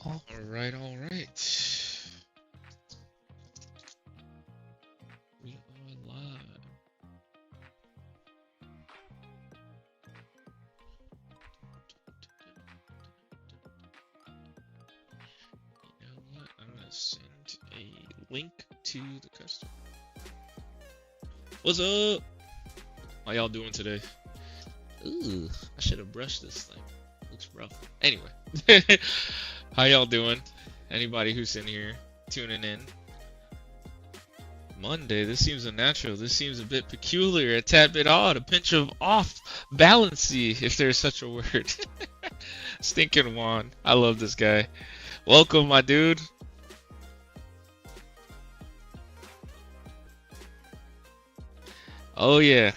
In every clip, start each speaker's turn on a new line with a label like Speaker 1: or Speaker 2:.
Speaker 1: All right, all right. We are live. You know what? I'm gonna send a link to the customer. What's up? How y'all doing today? Ooh, I should have brushed this thing. Looks rough. Anyway, how y'all doing? Anybody who's in here tuning in? Monday, this seems unnatural. This seems a bit peculiar, a tad bit odd, a pinch of off-balancy, if there's such a word. Stinking Juan. I love this guy. Welcome, my dude. Oh yeah,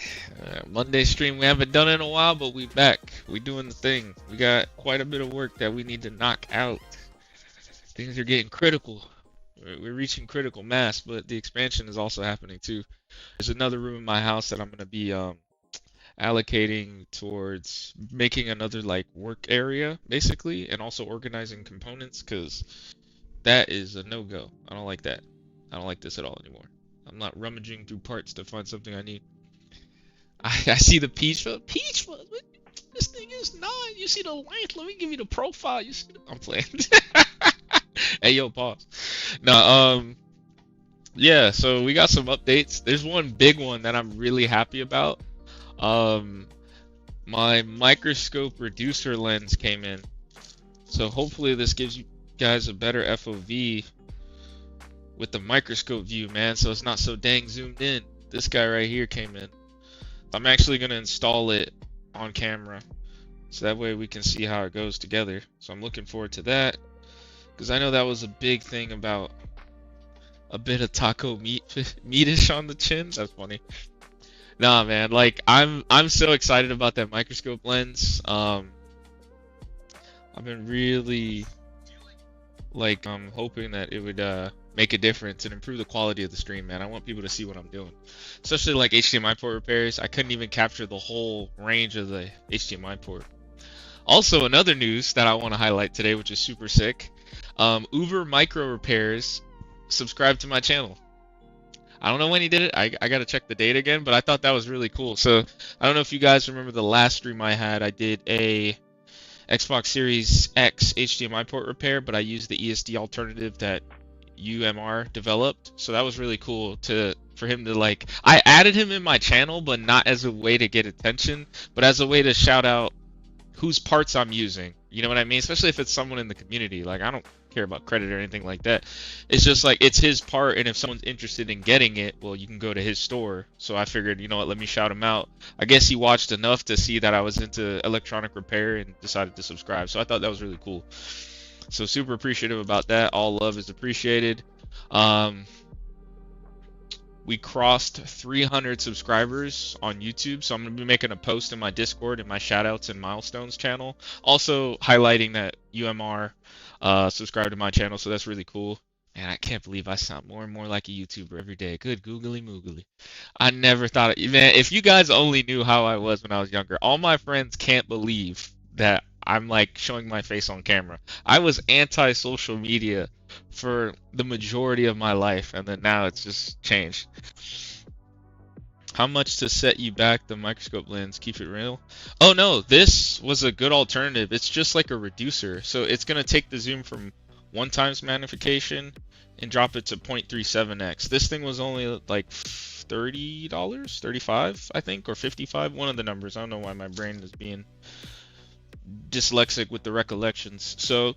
Speaker 1: Monday stream. We haven't done it in a while, but we back. We doing the thing. We got quite a bit of work that we need to knock out. Things are getting critical. We're reaching critical mass, but the expansion is also happening too. There's another room in my house that I'm gonna be allocating towards making another like work area basically, and also organizing components, because that is a no-go. I don't like that. I don't like this at all anymore. I'm not rummaging through parts to find something I need. I see the peach foot. Peach foot. This thing is not. You see the length. Let me give you the profile. You see I'm playing. Hey yo, pause. No, yeah. So we got some updates. There's one big one that I'm really happy about. My microscope reducer lens came in. So hopefully this gives you guys a better FOV with the microscope view, man. So it's not so dang zoomed in. This guy right here came in. I'm actually gonna install it on camera, so that way we can see how it goes together. So I'm looking forward to that. Because I know that was a big thing about a bit of taco meatish on the chin. That's funny. Nah, man, like I'm so excited about that microscope lens. I've been really like hoping that it would make a difference and improve the quality of the stream, man. I want people to see what I'm doing. Especially like HDMI port repairs. I couldn't even capture the whole range of the HDMI port. Also, another news that I want to highlight today, which is super sick. Uber Micro Repairs subscribed to my channel. I don't know when he did it. I gotta check the date again, but I thought that was really cool. So I don't know if you guys remember the last stream I had. I did a Xbox Series X HDMI port repair, but I used the ESD alternative that UMR developed. So that was really cool for him to like. I added him in my channel, but not as a way to get attention, but as a way to shout out whose parts I'm using. You know what I mean? Especially if it's someone in the community. Like, I don't care about credit or anything like that. It's just like, it's his part, and if someone's interested in getting it, well, you can go to his store. So I figured, you know what, let me shout him out. I guess he watched enough to see that I was into electronic repair and decided to subscribe. So I thought that was really cool. So super appreciative about that. All love is appreciated. We crossed 300 subscribers on YouTube, so I'm going to be making a post in my Discord and my shoutouts and milestones channel. Also highlighting that UMR subscribed to my channel, so that's really cool. Man, I can't believe I sound more and more like a YouTuber every day. Good googly moogly. I never thought it. Man, if you guys only knew how I was when I was younger, all my friends can't believe that I'm like showing my face on camera. I was anti-social media for the majority of my life, and then now it's just changed. How much to set you back the microscope lens? Keep it real. Oh no, this was a good alternative. It's just like a reducer, so it's gonna take the zoom from 1x magnification and drop it to 0.37x. This thing was only like $30, $35, I think, or 55. One of the numbers. I don't know why my brain is being dyslexic with the recollections. So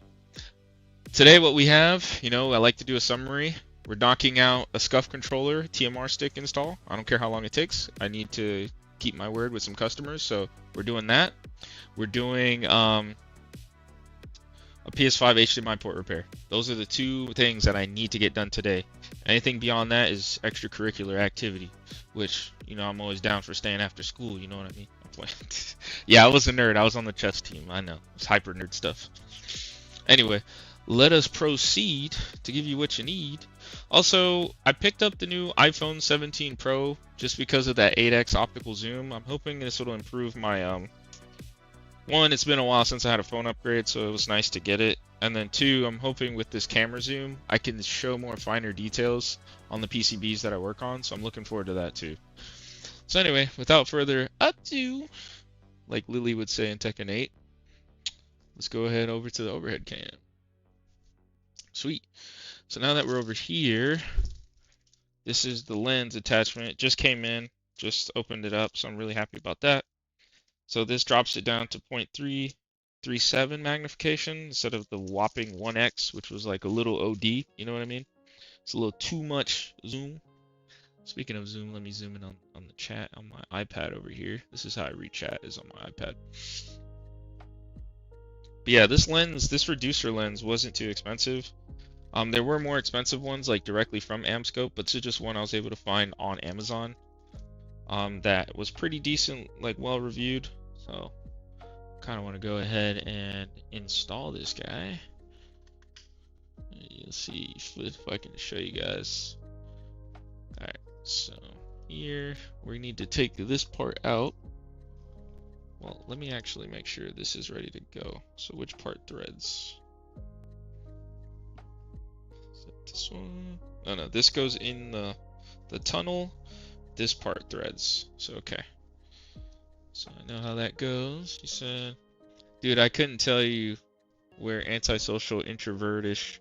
Speaker 1: today what we have, you know, I like to do a summary. We're knocking out a SCUF controller TMR stick install. I don't care how long it takes. I need to keep my word with some customers, so we're doing that. We're doing a PS5 HDMI port repair. Those are the two things that I need to get done today. Anything beyond that is extracurricular activity, which, you know, I'm always down for staying after school, you know what I mean? Yeah, I was a nerd. I was on the chess team. I know. It's hyper nerd stuff. Anyway, let us proceed to give you what you need. Also, I picked up the new iPhone 17 Pro just because of that 8x optical zoom. I'm hoping this will improve my one, it's been a while since I had a phone upgrade, so it was nice to get it. And then two, I'm hoping with this camera zoom, I can show more finer details on the PCBs that I work on, so I'm looking forward to that too. So anyway, without further ado, like Lily would say in Tekken 8, let's go ahead over to the overhead cam. Sweet. So now that we're over here, this is the lens attachment. It just came in, just opened it up, so I'm really happy about that. So this drops it down to 0.337 magnification instead of the whopping 1x, which was like a little OD, you know what I mean? It's a little too much zoom. Speaking of zoom, let me zoom in on the chat on my iPad over here. This is how I read chat, is on my iPad. But yeah, this lens, this reducer lens wasn't too expensive. There were more expensive ones like directly from Amscope, but this is just one I was able to find on Amazon. That was pretty decent, like well reviewed. So kind of want to go ahead and install this guy. You'll see if I can show you guys. Alright, so here we need to take this part out. Well, let me actually make sure this is ready to go. So which part threads? Is that this one? No, this goes in the tunnel. This part threads. So okay. So I know how that goes. He said, dude, I couldn't tell you where antisocial, introvertish.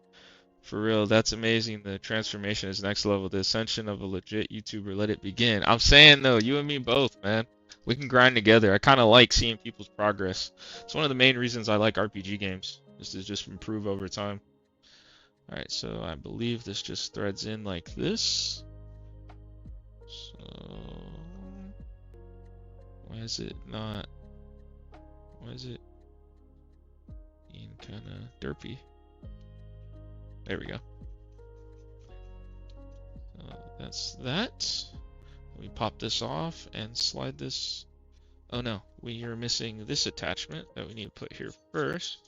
Speaker 1: For real, that's amazing. The transformation is next level. The ascension of a legit YouTuber. Let it begin. I'm saying though, you and me both, man. We can grind together. I kind of like seeing people's progress. It's one of the main reasons I like RPG games, is to just improve over time. Alright, so I believe this just threads in like this. So why is it not? Why is it being kind of derpy? There we go. That's that. Let me pop this off and slide this. Oh no, we are missing this attachment that we need to put here first.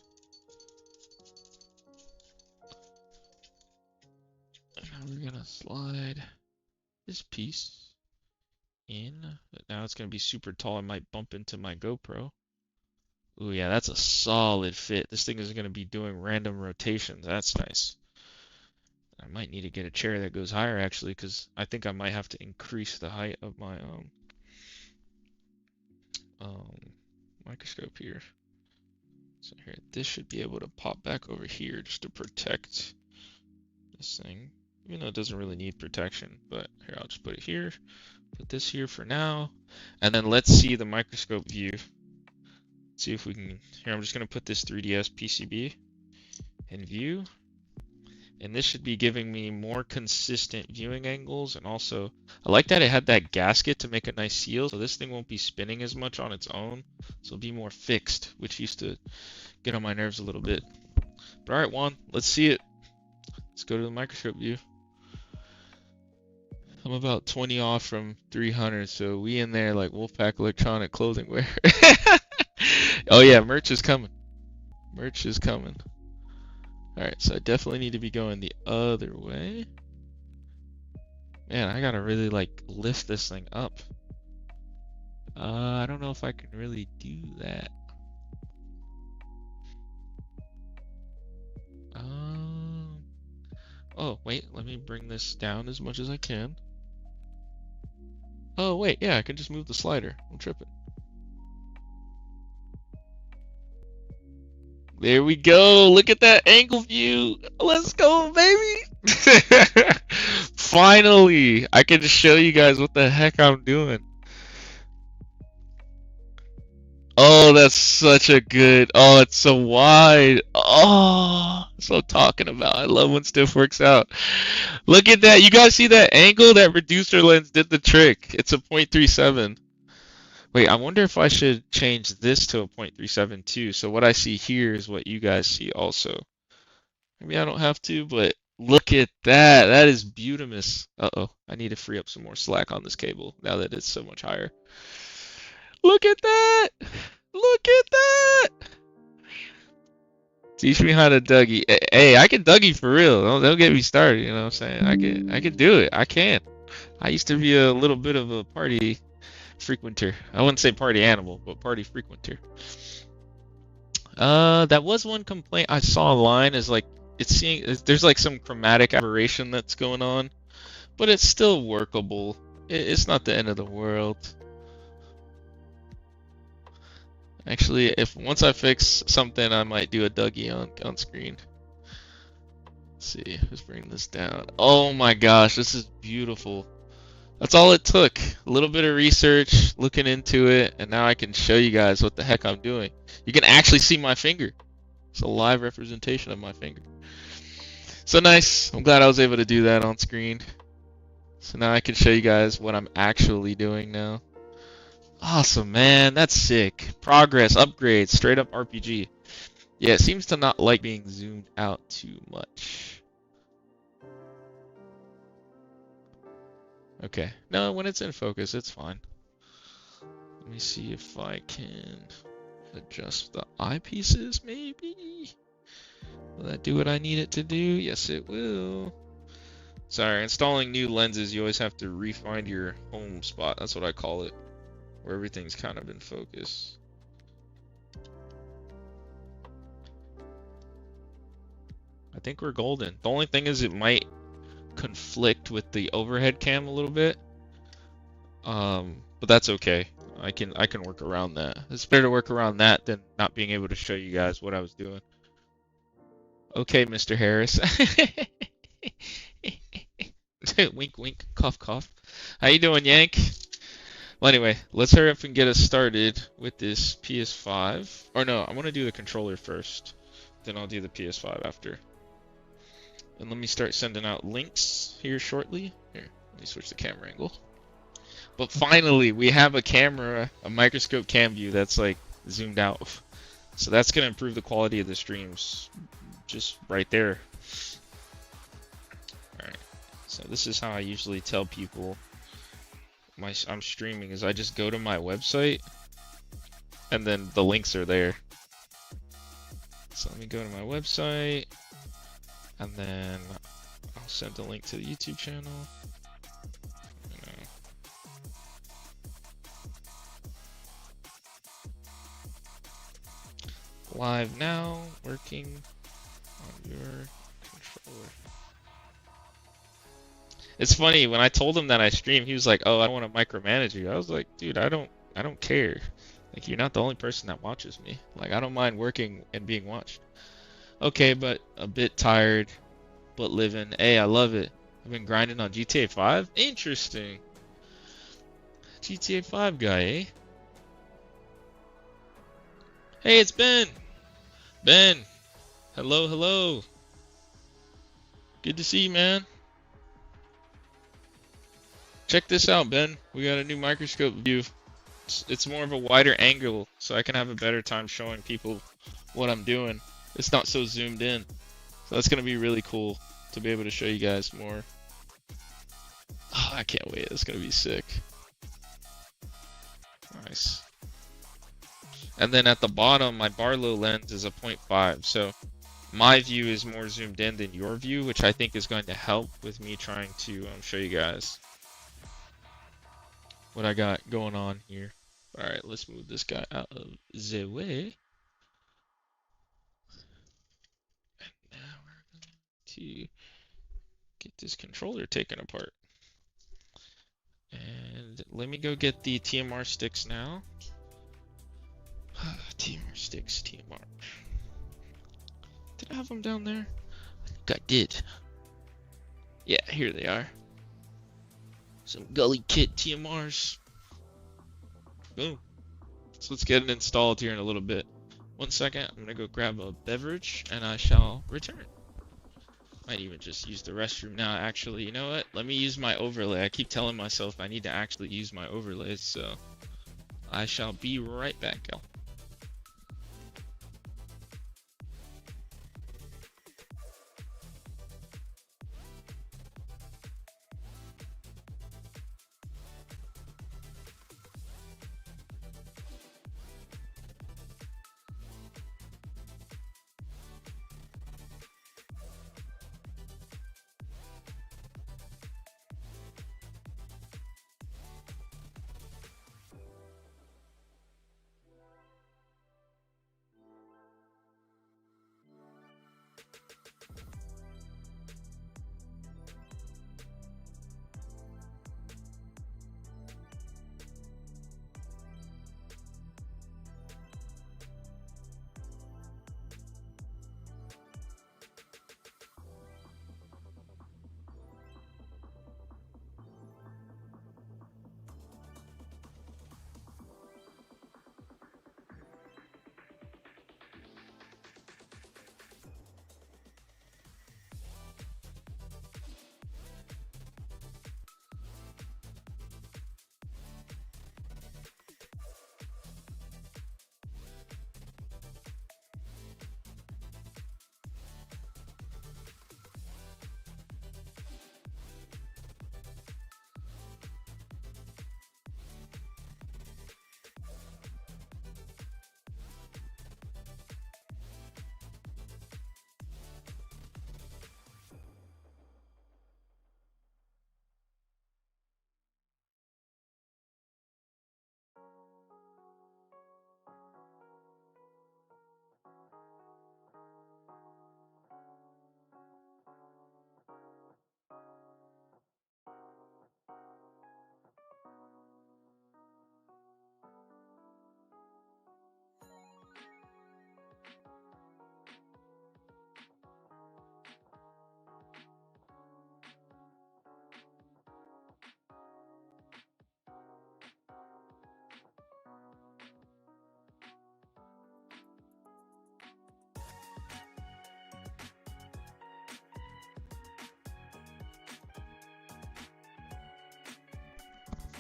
Speaker 1: And we're gonna slide this piece in. But now it's gonna be super tall. I might bump into my GoPro. Ooh, yeah, that's a solid fit. This thing is gonna be doing random rotations. That's nice. I might need to get a chair that goes higher actually, because I think I might have to increase the height of my microscope here. So here, this should be able to pop back over here just to protect this thing, even though it doesn't really need protection. But here, I'll just put it here, put this here for now, and then let's see the microscope view. See if we can. Here, I'm just gonna put this 3DS PCB in view. And this should be giving me more consistent viewing angles, and also I like that it had that gasket to make a nice seal, so this thing won't be spinning as much on its own, so it'll be more fixed, which used to get on my nerves a little bit. But alright, Juan, let's see it. Let's go to the microscope view. I'm about 20 off from 300, so we in there like Wolfpack Electronic clothing wear. Oh yeah, merch is coming. Merch is coming. Alright, so I definitely need to be going the other way. Man, I gotta really like lift this thing up. I don't know if I can really do that. Oh, wait, let me bring this down as much as I can. Oh, wait, yeah, I can just move the slider. I'm tripping. There we go. Look at that angle view. Let's go, baby. Finally, I can just show you guys what the heck I'm doing. Oh, that's such a good. Oh, it's so wide. Oh, that's what I'm talking about. I love when stuff works out. Look at that. You guys see that angle? That reducer lens did the trick. It's a 0.37. Wait, I wonder if I should change this to a 0.37 too. So what I see here is what you guys see also. Maybe I don't have to, but look at that. That is beautimous. Uh-oh, I need to free up some more slack on this cable now that it's so much higher. Look at that. Look at that. Teach me how to Dougie. Hey, I can Dougie for real. Don't get me started, you know what I'm saying? I can do it. I can. I used to be a little bit of a party frequenter. I wouldn't say party animal, but party frequenter. That was one complaint I saw online, is like there's like some chromatic aberration that's going on, but it's still workable. It's not the end of the world. Actually, if once I fix something, I might do a Dougie on screen. Let's see, let's bring this down. Oh my gosh, this is beautiful. That's all it took. A little bit of research, looking into it, and now I can show you guys what the heck I'm doing. You can actually see my finger. It's a live representation of my finger. So nice. I'm glad I was able to do that on screen. So now I can show you guys what I'm actually doing now. Awesome, man. That's sick. Progress, upgrades, straight up RPG. Yeah, it seems to not like being zoomed out too much. Okay. No, when it's in focus, it's fine. Let me see if I can adjust the eyepieces, maybe? Will that do what I need it to do? Yes, it will. Sorry, installing new lenses, you always have to re-find your home spot. That's what I call it, where everything's kind of in focus. I think we're golden. The only thing is it might conflict with the overhead cam a little bit, but that's okay. I can work around that. It's better to work around that than not being able to show you guys what I was doing. Okay, Mr. Harris. Wink, wink, cough, cough. How you doing, Yank? Well, anyway, let's hurry up and get us started with this PS5. Or no, I want to do the controller first. Then I'll do the PS5 after. And let me start sending out links here shortly. Here, let me switch the camera angle. But finally, we have a camera, a microscope cam view that's like zoomed out. So that's going to improve the quality of the streams just right there. So this is how I usually tell people I'm streaming, is I just go to my website and then the links are there. So let me go to my website and then I'll send the link to the YouTube channel. Live now, working on your controller. It's funny, when I told him that I stream, he was like, "Oh, I don't want to micromanage you." I was like, "Dude, I don't care. Like, you're not the only person that watches me. Like, I don't mind working and being watched." Okay, but a bit tired, but living. Hey, I love it. I've been grinding on GTA 5. Interesting. GTA 5 guy, eh? Hey, it's Ben. Ben. Hello, hello. Good to see you, man. Check this out, Ben. We got a new microscope view. It's more of a wider angle, so I can have a better time showing people what I'm doing. It's not so zoomed in. So that's going to be really cool to be able to show you guys more. Oh, I can't wait. It's going to be sick. Nice. And then at the bottom, my Barlow lens is a 0.5. So my view is more zoomed in than your view, which I think is going to help with me trying to show you guys what I got going on here. Alright, let's move this guy out of the way. And now we're going to get this controller taken apart. And let me go get the TMR sticks now. TMR sticks, TMR. Did I have them down there? I think I did. Yeah, here they are. Some Gully Kit TMRs. Boom. So let's get it installed here in a little bit. 1 second, I'm gonna go grab a beverage and I shall return. Might even just use the restroom now. Actually, you know what? Let me use my overlay. I keep telling myself I need to actually use my overlays, so I shall be right back, y'all.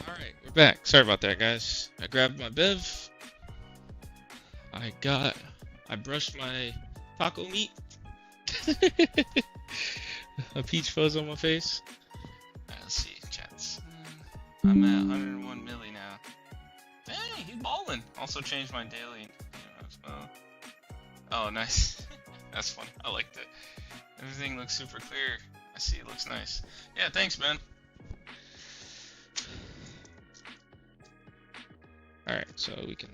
Speaker 1: Alright, we're back. Sorry about that, guys. I grabbed my bev. I brushed my taco meat. A peach fuzz on my face. I'm at 101 milli now. Dang, he's balling. Also changed my daily. Oh, nice. That's funny. I liked it. Everything looks super clear. I see. It looks nice. Yeah, thanks, man. Alright, so we can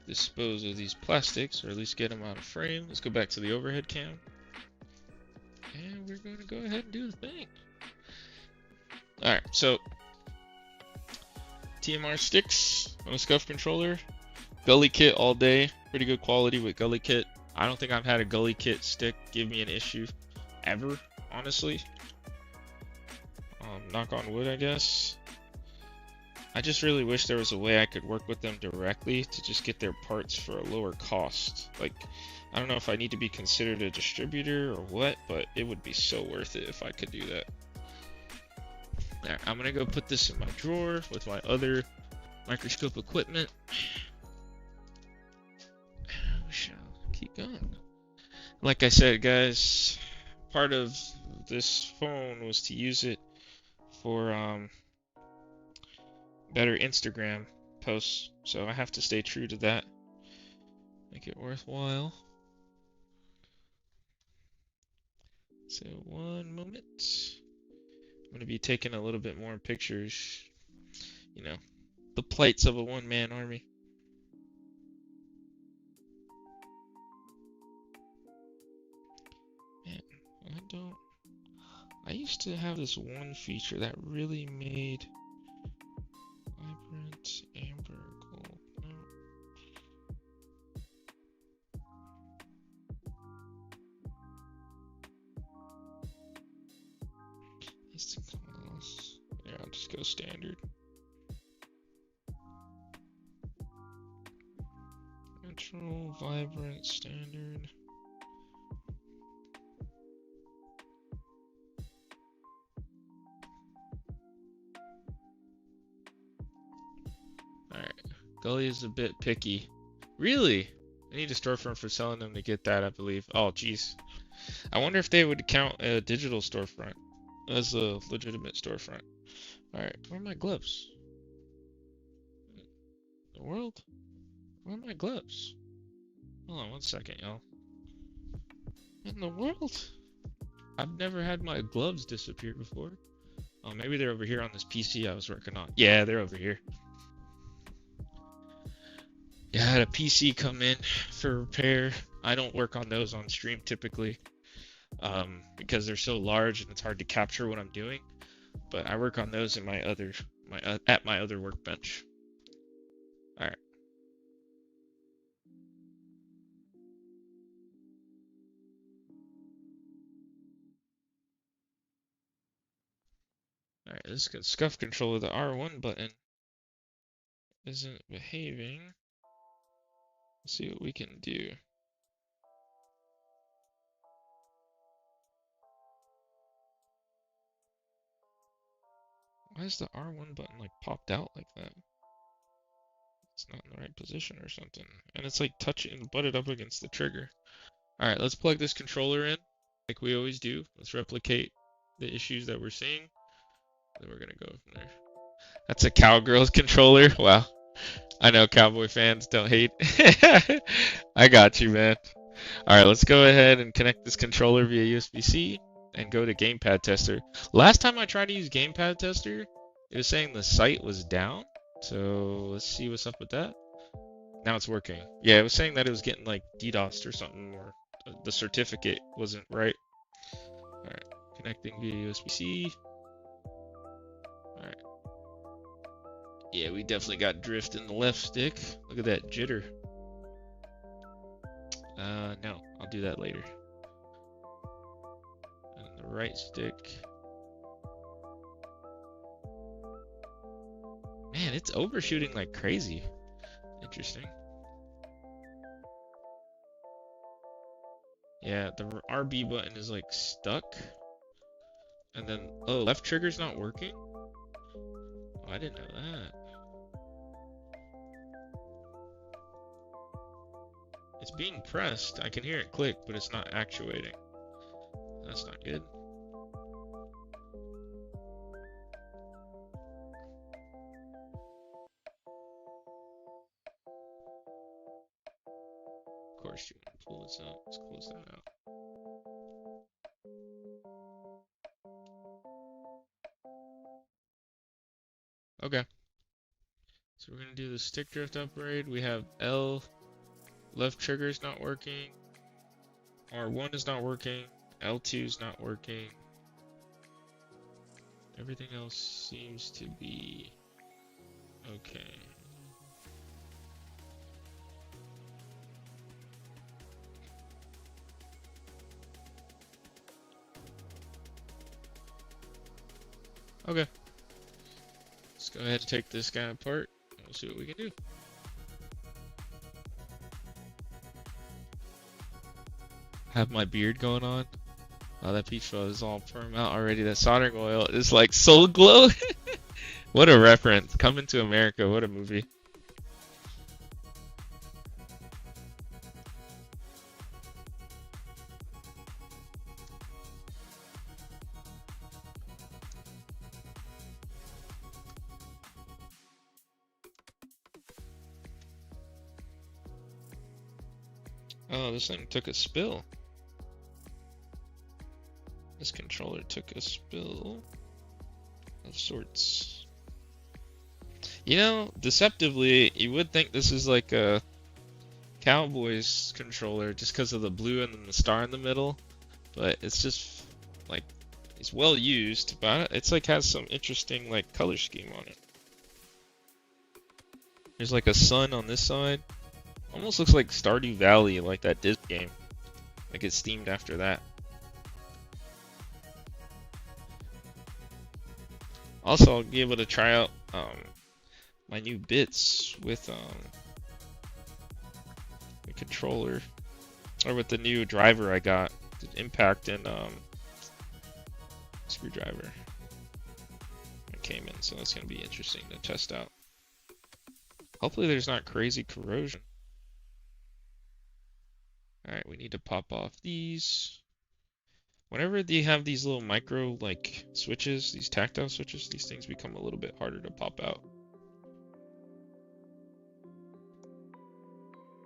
Speaker 1: dispose of these plastics, or at least get them out of frame. Let's go back to the overhead cam. And we're going to go ahead and do the thing. Alright, so TMR sticks on a SCUF controller. Gully kit all day. Pretty good quality with gully kit. I don't think I've had a gully kit stick give me an issue ever, honestly. Knock on wood, I guess. I just really wish there was a way I could work with them directly to just get their parts for a lower cost. Like, I don't know if I need to be considered a distributor or what, but it would be so worth it if I could do that. Alright, I'm gonna go put this in my drawer with my other microscope equipment. We shall keep going. Like I said, guys, part of this phone was to use it for better Instagram posts, so I have to stay true to that. Make it worthwhile. So one moment. I'm gonna be taking a little bit more pictures. You know, the plights of a one-man army. Man, I used to have this one feature that really made vibrant amber gold. No. Yeah, I'll just go standard. Natural, vibrant, standard. Alright, Gully is a bit picky. Really? I need a storefront for selling them to get that, I believe. Oh, jeez. I wonder if they would count a digital storefront as a legitimate storefront. Alright, where are my gloves? The world? Where are my gloves? Hold on one second, y'all. In the world? I've never had my gloves disappear before. Oh, maybe they're over here on this PC I was working on. Yeah, they're over here. Yeah, I had a PC come in for repair. I don't work on those on stream typically, because they're so large and it's hard to capture what I'm doing. But I work on those in at my other workbench. All right. All right. This is SCUF controller. The R1 button isn't behaving. Let's see what we can do. Why is the R1 button like popped out like that? It's not in the right position or something. And it's like touching, butted up against the trigger. Alright, let's plug this controller in like we always do. Let's replicate the issues that we're seeing. Then we're gonna go from there. That's a Cowgirls controller. Wow. I know Cowboy fans don't hate. I got you, man. Alright, let's go ahead and connect this controller via USB-C and go to Gamepad Tester. Last time I tried to use Gamepad Tester, it was saying the site was down. So let's see what's up with that. Now it's working. Yeah, it was saying that it was getting like DDoSed or something, or the certificate wasn't right. Alright, connecting via USB-C. Alright. Yeah, we definitely got drift in the left stick. Look at that jitter. No, I'll do that later. And the right stick. Man, it's overshooting like crazy. Interesting. Yeah, the RB button is like stuck. And then, oh, left trigger's not working? Oh, I didn't know that. It's being pressed. I can hear it click, but it's not actuating. That's not good. let's close that out. Okay. So we're gonna do the stick drift upgrade. We have L left trigger is not working. R1 is not working. L2 is not working. Everything else seems to be okay. Okay. Let's go ahead and take this guy apart. And we'll see what we can do. Have my beard going on. Oh, that peach fuzz is all perm out already. That soldering oil is like Soul Glow. What a reference. Coming to America. What a movie. Oh, this thing took a spill. This controller took a spill of sorts. You know, deceptively, you would think this is like a Cowboys controller just because of the blue and then the star in the middle, but it's just like it's well used, but it's like has some interesting like color scheme on it. There's like a sun on this side. Almost looks like Stardew Valley, like that Disney game. Like it's themed after that. Also, I'll be able to try out my new bits with the controller, or with the new driver I got, the impact and screwdriver that came in. So that's gonna be interesting to test out. Hopefully, there's not crazy corrosion. All right, we need to pop off these. Whenever they have these little micro like switches, these tactile switches, these things become a little bit harder to pop out.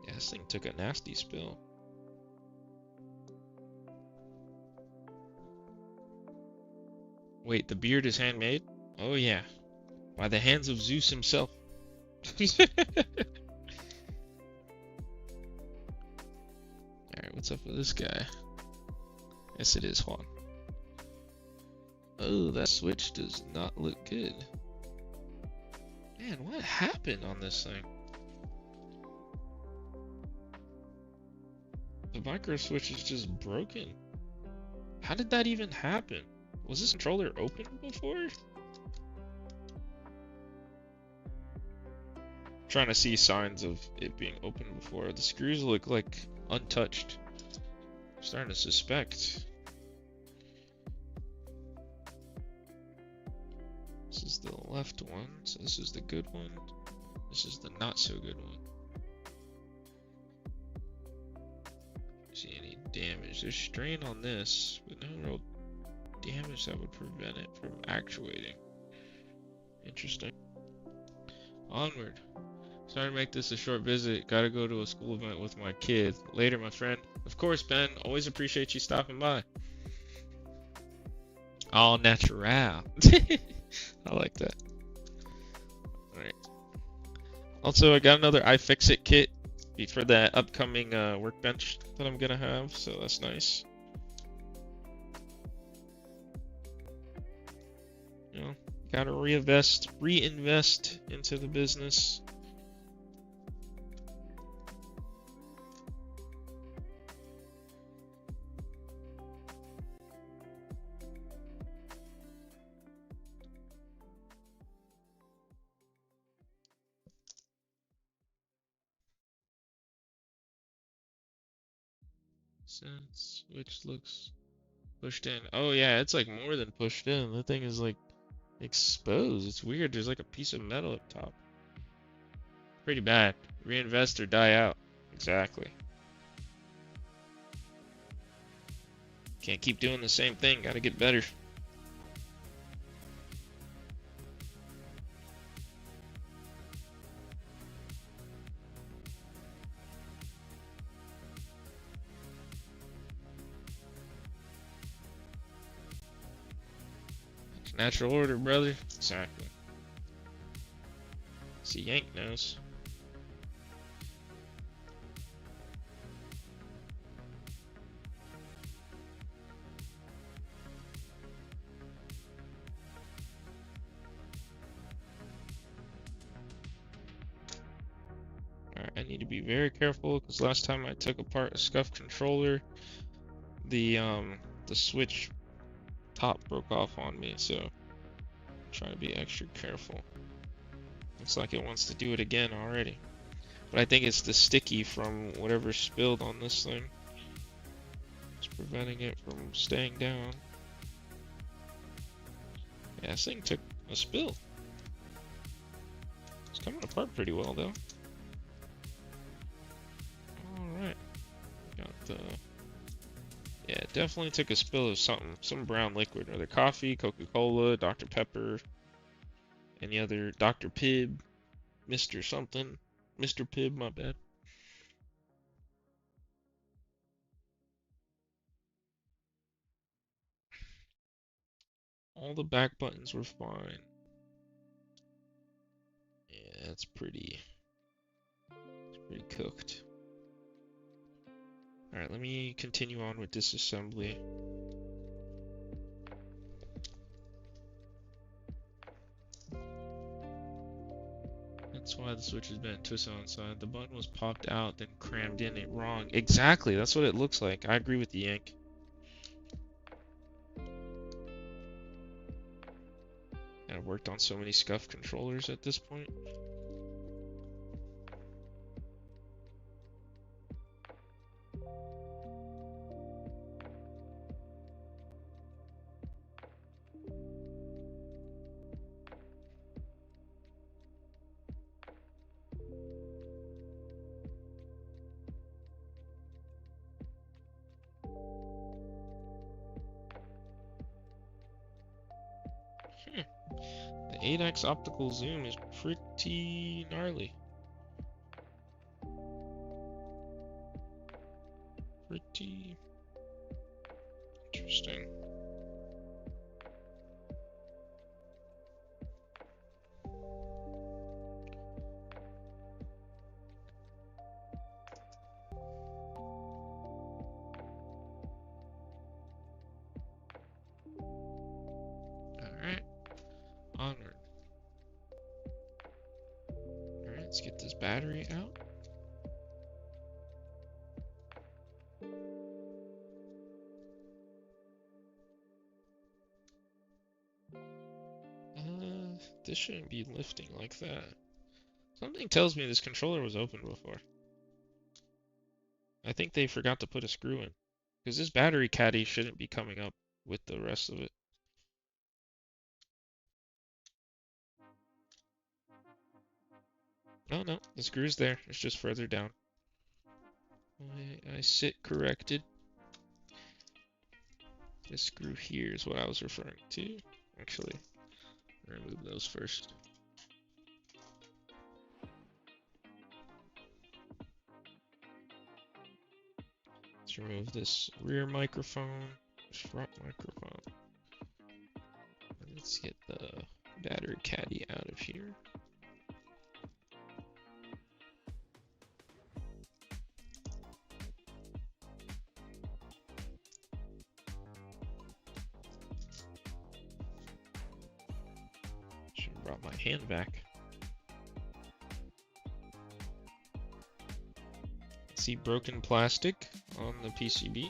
Speaker 1: Yeah, this thing took a nasty spill. Wait, the beard is handmade? Oh yeah, by the hands of Zeus himself. Alright, what's up with this guy? Yes, it is Juan. Oh, that switch does not look good. Man, what happened on this thing? The micro switch is just broken. How did that even happen? Was this controller open before? I'm trying to see signs of it being open before. The screws look like untouched. I'm starting to suspect. This is the left one, so this is the good one. This is the not so good one. See any damage? There's strain on this, but no real damage that would prevent it from actuating. Interesting. Onward. Sorry to make this a short visit. Gotta go to a school event with my kid. Later, my friend. Of course, Ben. Always appreciate you stopping by. All natural. I like that. Alright. Also, I got another iFixit kit for that upcoming workbench that I'm gonna have, so that's nice. You know, gotta reinvest into the business. Sense, which looks pushed in. Oh yeah, it's like more than pushed in. The thing is like exposed. It's weird. There's like a piece of metal up top. Pretty bad. Reinvest or die out. Exactly. Can't keep doing the same thing. Gotta get better. Natural order, brother. Exactly. See, Yank knows. Alright, I need to be very careful because last time I took apart a SCUF controller, the switch top broke off on me, so I'm trying to be extra careful. Looks like it wants to do it again already. But I think it's the sticky from whatever spilled on this thing. It's preventing it from staying down. Yeah, this thing took a spill. It's coming apart pretty well though. Alright. Got the... Yeah, it definitely took a spill of something. Some brown liquid. Either coffee, Coca-Cola, Dr. Pepper, any other Dr. Pibb, Mr. something. Mr. Pibb, my bad. All the back buttons were fine. Yeah, it's pretty cooked. Alright, let me continue on with disassembly. That's why the switch has been twisted on the side. The button was popped out, then crammed in it wrong. Exactly, that's what it looks like. I agree with the Yank. And I've worked on so many SCUF controllers at this point. The 8x optical zoom is pretty gnarly. Pretty interesting. Alright. Onward. Alright, let's get this battery out. This shouldn't be lifting like that. Something tells me this controller was open before. I think they forgot to put a screw in. Because this battery caddy shouldn't be coming up with the rest of it. Oh no, the screw's there. It's just further down. I sit corrected. This screw here is what I was referring to. Actually, remove those first. Let's remove this rear microphone, this front microphone. Let's get the battery caddy out of here. Brought my hand back. See broken plastic on the PCB.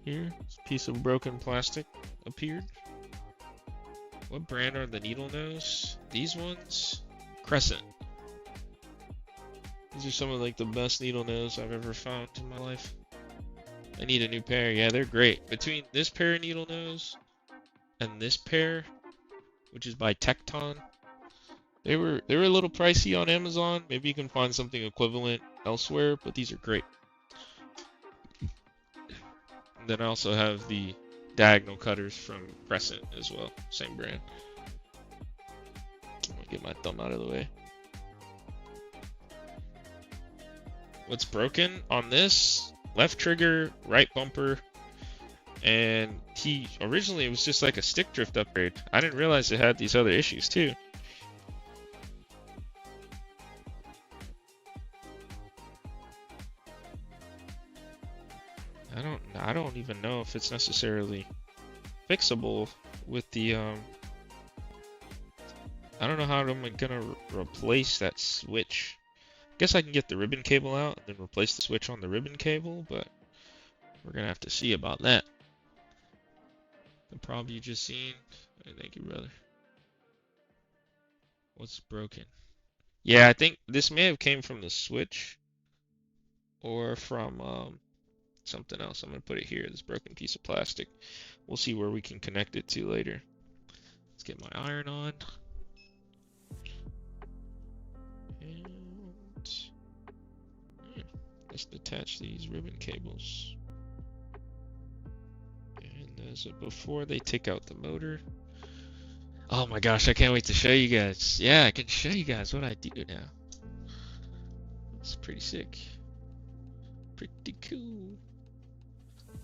Speaker 1: Here, this piece of broken plastic appeared. What brand are the needle nose? These ones? Crescent. These are some of like the best needle nose I've ever found in my life. I need a new pair. Yeah, they're great. Between this pair of needle nose and this pair, which is by Tecton. They were a little pricey on Amazon. Maybe you can find something equivalent elsewhere, but these are great. And then I also have the diagonal cutters from Crescent as well, same brand. I'm gonna get my thumb out of the way. What's broken on this? Left trigger, right bumper, and he originally it was just like a stick drift upgrade. I didn't realize it had these other issues too. I don't even know if it's necessarily fixable with the I don't know how I'm gonna replace that switch. I guess I can get the ribbon cable out and then replace the switch on the ribbon cable, but we're gonna have to see about that. The problem you just seen. Thank you, brother. What's broken? Yeah, I think this may have came from the switch or from something else. I'm gonna put it here, this broken piece of plastic. We'll see where we can connect it to later. Let's get my iron on. And let's detach these ribbon cables. And as of before they take out the motor. Oh my gosh, I can't wait to show you guys. Yeah, I can show you guys what I do now. It's pretty sick. Pretty cool.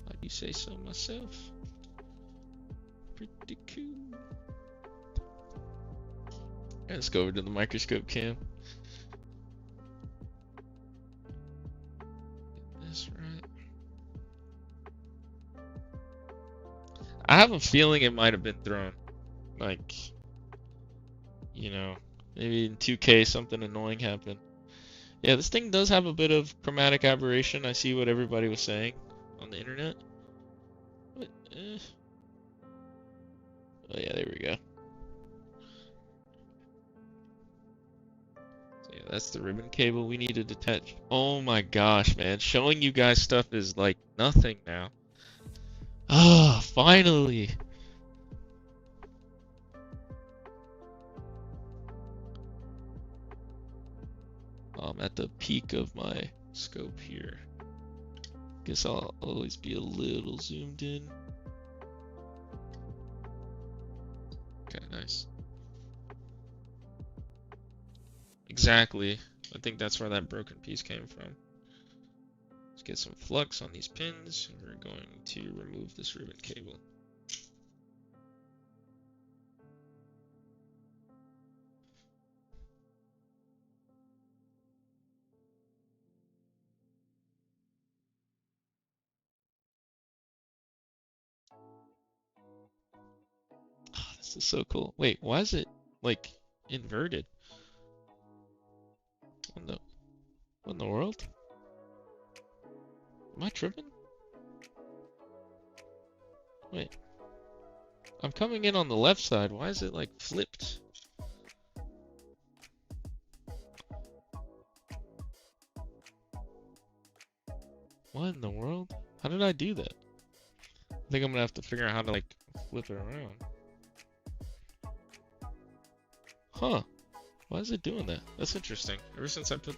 Speaker 1: I do say so myself. Pretty cool. Let's go over to the microscope cam. Get this right. I have a feeling it might have been thrown. Like, you know, maybe in 2K something annoying happened. Yeah, this thing does have a bit of chromatic aberration. I see what everybody was saying on the internet. But, oh yeah, there we go. So yeah, that's the ribbon cable we need to detach. Oh my gosh, man. Showing you guys stuff is like nothing now. Ah, finally. I'm at the peak of my scope here. Guess I'll always be a little zoomed in. Okay, nice. Exactly. I think that's where that broken piece came from. Let's get some flux on these pins. We're going to remove this ribbon cable. Oh, this is so cool. Wait, why is it like inverted? What in the world? Am I tripping? Wait. I'm coming in on the left side. Why is it like flipped? What in the world? How did I do that? I think I'm gonna have to figure out how to like flip it around. Huh. Why is it doing that? That's interesting. Ever since I put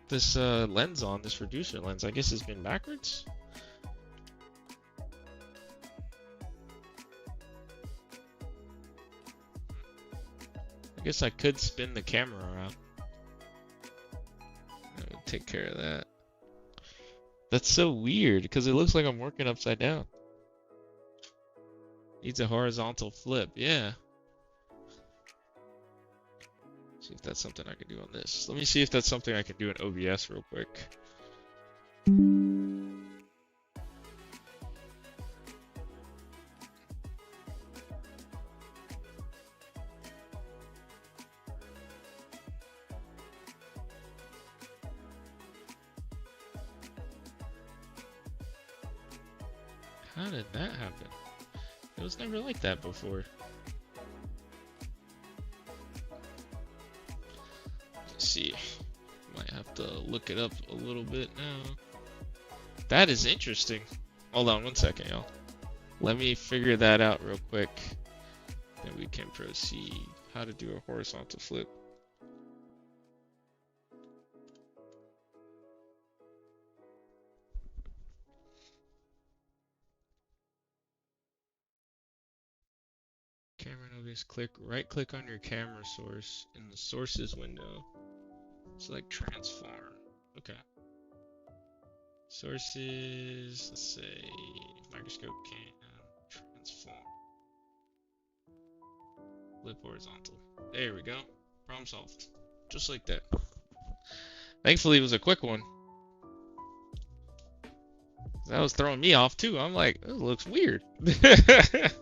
Speaker 1: this lens on, this reducer lens, I guess it's been backwards? I guess I could spin the camera around. That would take care of that. That's so weird, because it looks like I'm working upside down. Needs a horizontal flip, yeah. See if that's something I can do on this. Let me see if that's something I can do in OBS real quick. How did that happen? It was never like that before. Let's see. Might have to look it up a little bit now. That is interesting. Hold on one second, y'all. Let me figure that out real quick. Then we can proceed. How to do a horizontal flip. Camera notice, right click on your camera source in the sources window. Select transform. Okay. Sources, let's say microscope cam, transform, flip horizontal. There we go. Problem solved. Just like that. Thankfully, it was a quick one. That was throwing me off too. I'm like, it looks weird. What's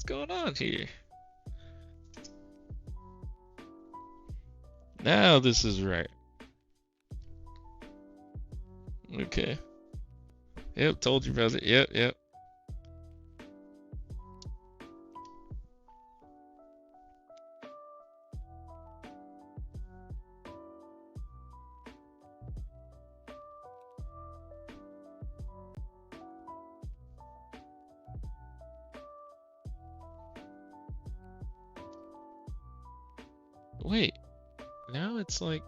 Speaker 1: going on here? Now this is right. Okay. Yep, told you, brother. Yep. Wait. Now it's like...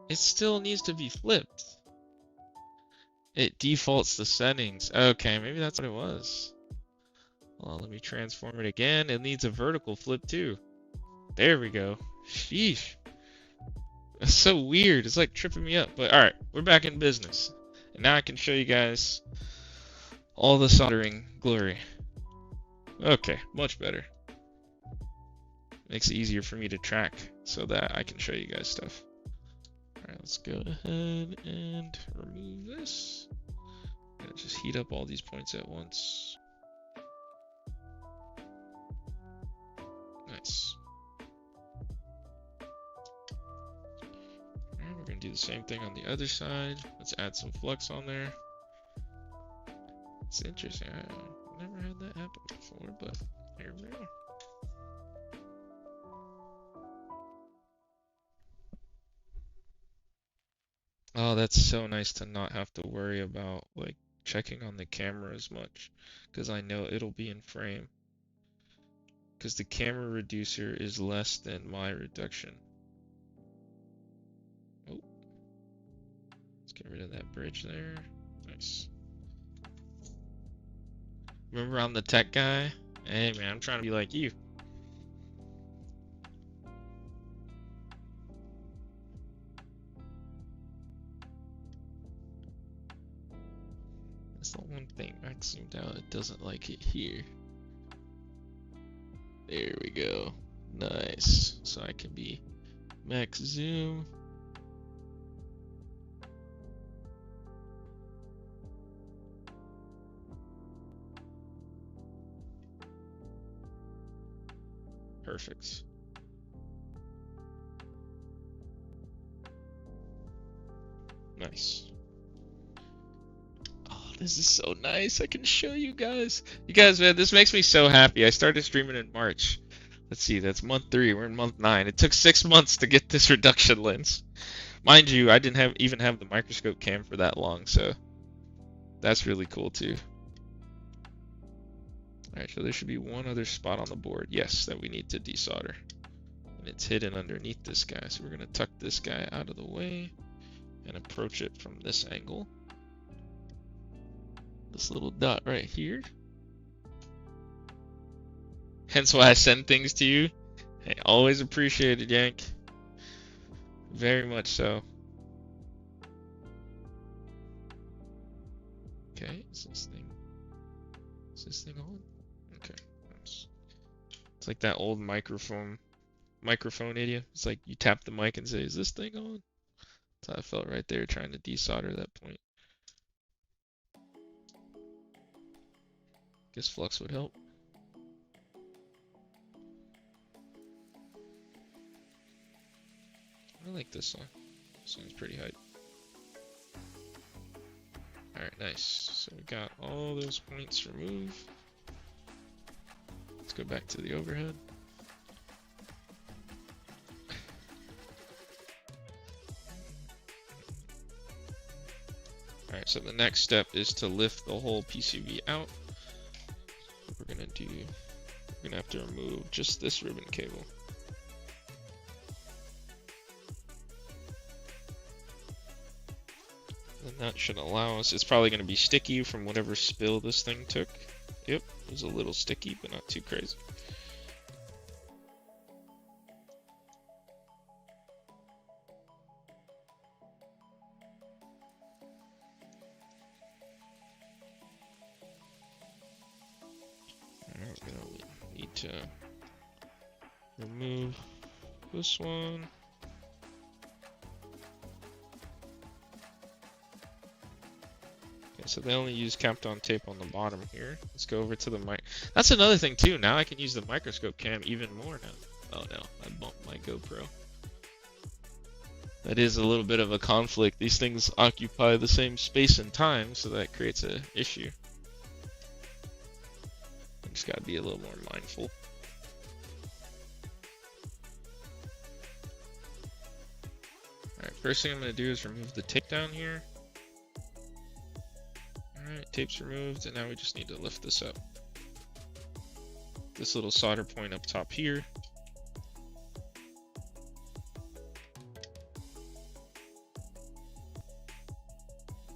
Speaker 1: It still needs to be flipped. It defaults the settings. Okay, maybe that's what it was. Well, let me transform it again. It needs a vertical flip too. There we go. Sheesh. That's so weird. It's like tripping me up. But alright, we're back in business. And now I can show you guys all the soldering glory. Okay, much better. Makes it easier for me to track so that I can show you guys stuff. Alright, let's go ahead and remove this. And just heat up all these points at once. Nice. Alright, we're going to do the same thing on the other side. Let's add some flux on there. It's interesting. I've never had that happen before, but here we are. Oh, that's so nice to not have to worry about like checking on the camera as much, because I know it'll be in frame. Because the camera reducer is less than my reduction. Oh, let's get rid of that bridge there. Nice. Remember I'm the tech guy? Hey man, I'm trying to be like you. That's the one thing I zoomed out. It doesn't like it here. There we go. Nice. So I can be max zoom. Perfect. Nice. This is so nice. I can show you guys. You guys, man, this makes me so happy. I started streaming in March. Let's see, that's month 3. We're in month 9. It took 6 months to get this reduction lens. Mind you, I didn't even have the microscope cam for that long, so that's really cool too. Alright, so there should be one other spot on the board. Yes, that we need to desolder. And it's hidden underneath this guy. So we're going to tuck this guy out of the way and approach it from this angle. This little dot right here. Hence why I send things to you. Hey, always appreciated, Yank. Very much so. Okay, is this thing on? Okay. It's like that old microphone idiot. It's like you tap the mic and say, is this thing on? That's how I felt right there trying to desolder that point. Guess flux would help. I like this one. This one's pretty hype. Alright, nice. So we got all those points removed. Let's go back to the overhead. Alright, so the next step is to lift the whole PCB out. We're gonna have to remove just this ribbon cable. And that should allow us, it's probably gonna be sticky from whatever spill this thing took. Yep, it was a little sticky, but not too crazy. to remove this one. Okay, so they only use Kapton tape on the bottom here. Let's go over to the mic. That's another thing too. Now I can use the microscope cam even more now. Oh no, I bumped my GoPro. That is a little bit of a conflict. These things occupy the same space and time, so that creates an issue. I just gotta be a little more mindful. Alright, first thing I'm gonna do is remove the tape down here. Alright, tape's removed, and now we just need to lift this up. This little solder point up top here.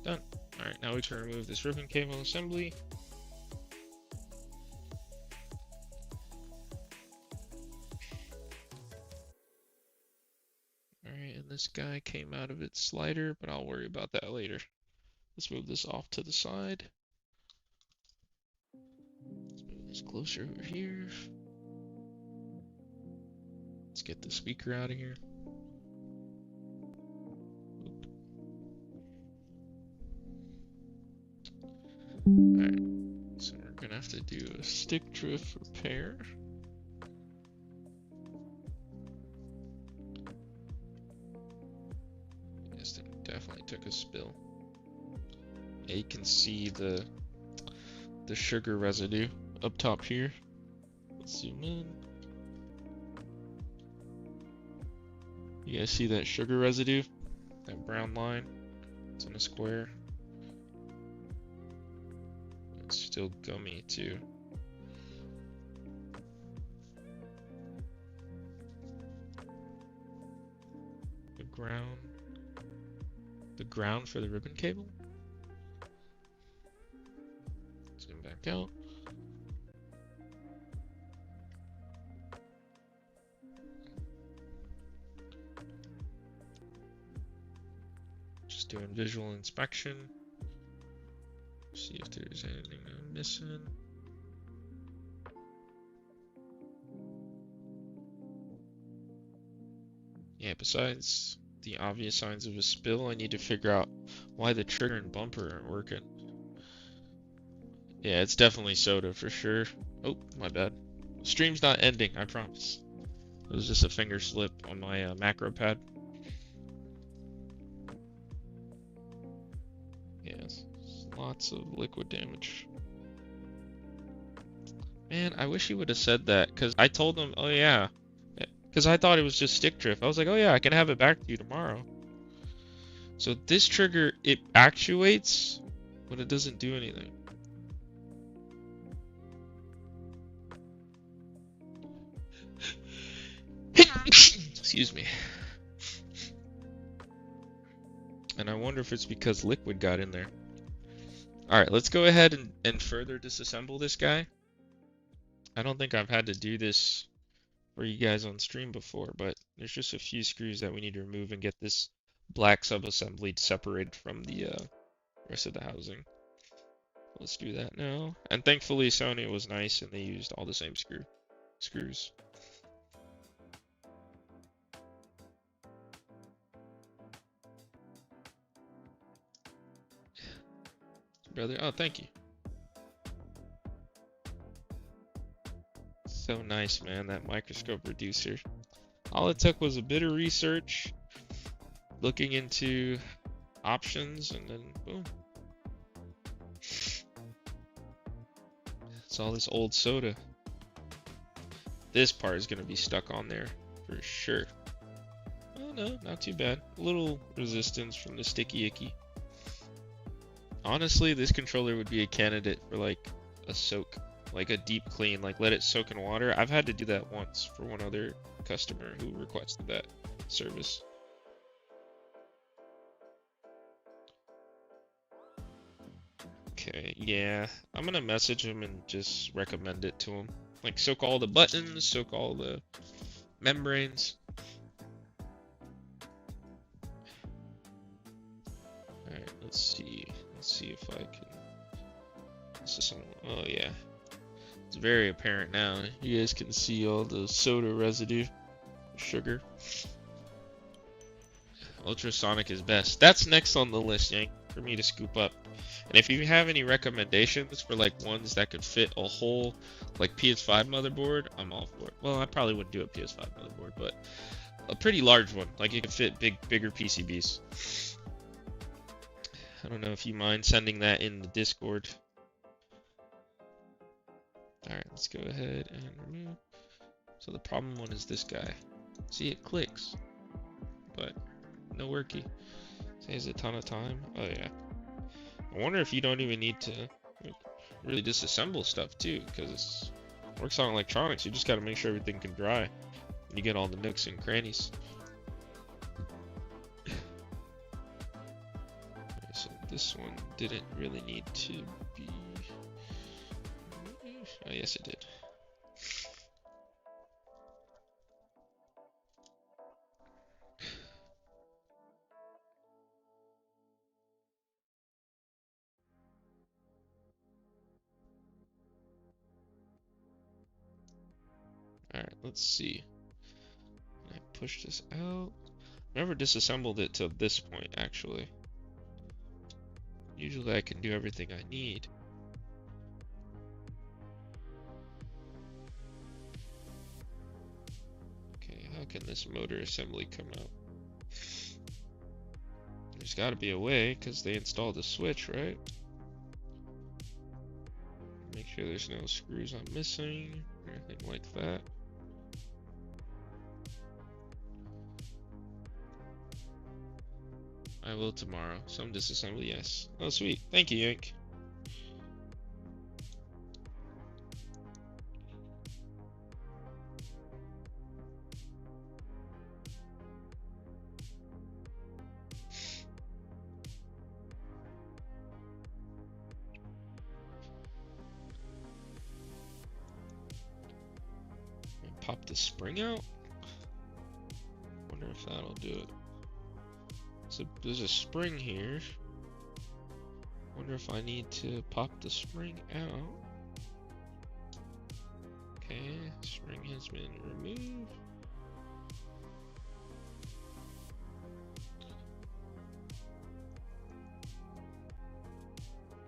Speaker 1: Done. Alright, now we can remove this ribbon cable assembly. Alright, and this guy came out of its slider, but I'll worry about that later. Let's move this off to the side. Let's move this closer over here. Let's get the speaker out of here. Alright, so we're gonna have to do a stick drift repair. This thing definitely took a spill. Yeah, you can see the sugar residue up top here. Let's zoom in. You guys see that sugar residue? That brown line? It's in a square. It's still gummy too. The ground for the ribbon cable. Zoom back out. Just doing visual inspection. See if there's anything I'm missing. Yeah, besides the obvious signs of a spill, I need to figure out why the trigger and bumper aren't working. Yeah, it's definitely soda for sure. Oh, my bad. Stream's not ending, I promise. It was just a finger slip on my macro pad. Yes. Lots of liquid damage. Man, I wish he would have said that, because I told him, oh yeah, because I thought it was just stick drift. I was like, oh yeah, I can have it back to you tomorrow. So this trigger, it actuates, but it doesn't do anything. Excuse me. And I wonder if it's because liquid got in there. Alright, let's go ahead and further disassemble this guy. I don't think I've had to do this for you guys on stream before, but there's just a few screws that we need to remove and get this black subassembly separated from the rest of the housing. Let's do that now. And thankfully Sony was nice and they used all the same screws. Brother, oh, thank you. So nice, man, that microscope reducer. All it took was a bit of research, looking into options, and then boom. It's all this old soda. This part is going to be stuck on there for sure. Oh no, not too bad. A little resistance from the sticky icky. Honestly, this controller would be a candidate for like a soak, like a deep clean, like let it soak in water. I've had to do that once for one other customer who requested that service. Okay, yeah, I'm gonna message him and just recommend it to him. Like soak all the buttons, soak all the membranes. Alright, let's see if I can. This is some. Oh yeah. It's very apparent now. You guys can see all the soda residue, sugar. Ultrasonic is best. That's next on the list, Yank, for me to scoop up. And if you have any recommendations for like ones that could fit a whole like PS5 motherboard, I'm all for it. Well, I probably wouldn't do a PS5 motherboard, but a pretty large one, like it could fit bigger PCBs. I don't know if you mind sending that in the Discord. Alright, let's go ahead and remove. So the problem one is this guy. See, it clicks, but no worky. Saves a ton of time. Oh yeah. I wonder if you don't even need to really disassemble stuff too, because it works on electronics. You just got to make sure everything can dry. You get all the nooks and crannies. Okay, so this one didn't really need to be. Oh yes, it did. Alright, let's see. I push this out. Never disassembled it till this point, actually. Usually I can do everything I need. Okay, how can this motor assembly come out? There's got to be a way, because they installed the switch, right? Make sure there's no screws I'm missing, or anything like that. I will tomorrow. Some disassembly, yes. Oh, sweet. Thank you, Yank. Pop the spring out? Wonder if that'll do it. So there's a spring here. Wonder if I need to pop the spring out. Okay, spring has been removed.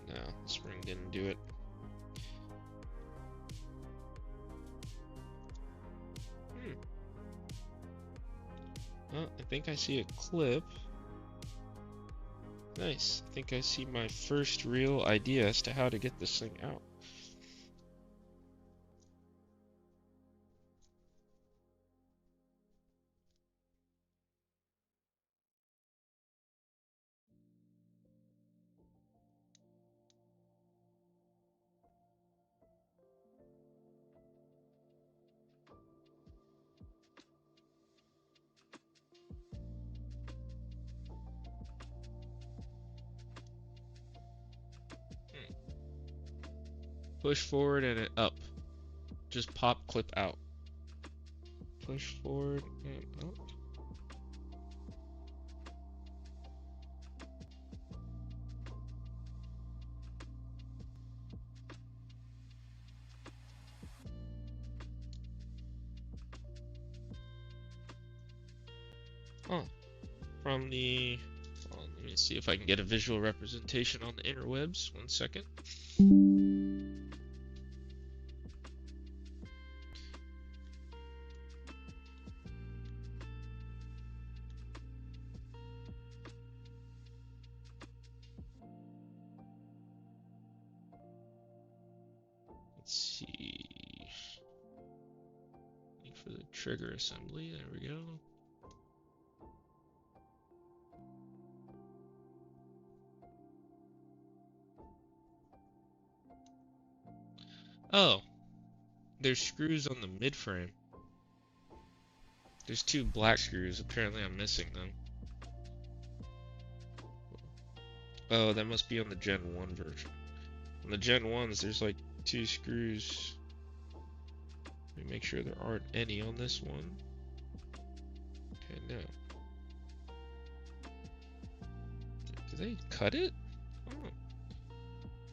Speaker 1: No, the spring didn't do it. Oh, I think I see a clip. Nice. I think I see my first real idea as to how to get this thing out. Push forward and it up. Just pop, clip out. Push forward and up. Oh, from the... Oh, let me see if I can get a visual representation on the interwebs. 1 second. Let's see. For the trigger assembly, there we go. Oh, there's screws on the mid frame. There's 2 black screws. Apparently I'm missing them. Oh, that must be on the Gen 1 version. On the Gen 1s, there's like 2 screws. Let me make sure there aren't any on this one. Okay, no. Do they cut it? Oh.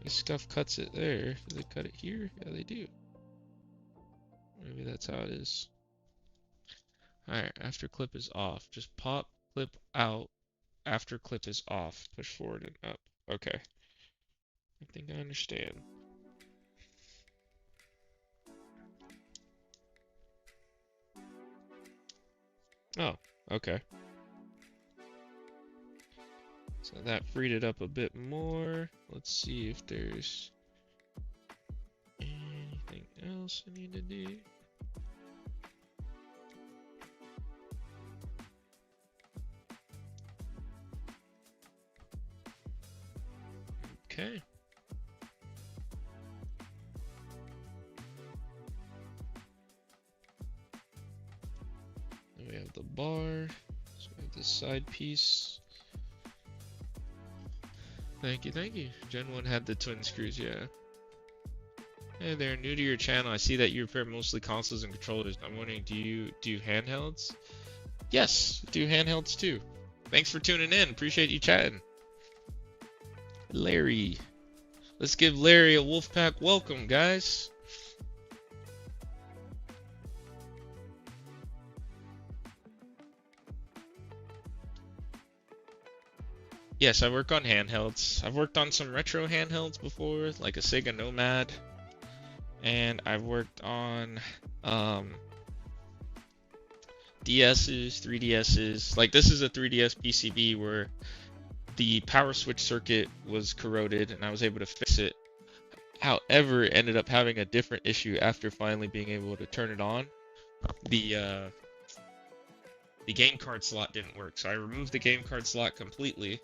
Speaker 1: The SCUF cuts it there. Do they cut it here? Yeah, they do. Maybe that's how it is. Alright, after clip is off. Just pop clip out after clip is off. Push forward and up. Okay. I think I understand. Oh, okay. So that freed it up a bit more. Let's see if there's anything else I need to do. Okay. Then we have the bar. So we have this side piece. Thank you, thank you. Gen 1 had the twin screws, yeah. Hey there, new to your channel. I see that you repair mostly consoles and controllers. I'm wondering, do you do handhelds? Yes, do handhelds too. Thanks for tuning in. Appreciate you chatting. Larry. Let's give Larry a Wolfpack welcome, guys. Yes, I work on handhelds. I've worked on some retro handhelds before, like a Sega Nomad. And I've worked on DS's, 3DS's. Like this is a 3DS PCB where the power switch circuit was corroded and I was able to fix it. However, it ended up having a different issue after finally being able to turn it on. The game card slot didn't work, so I removed the game card slot completely.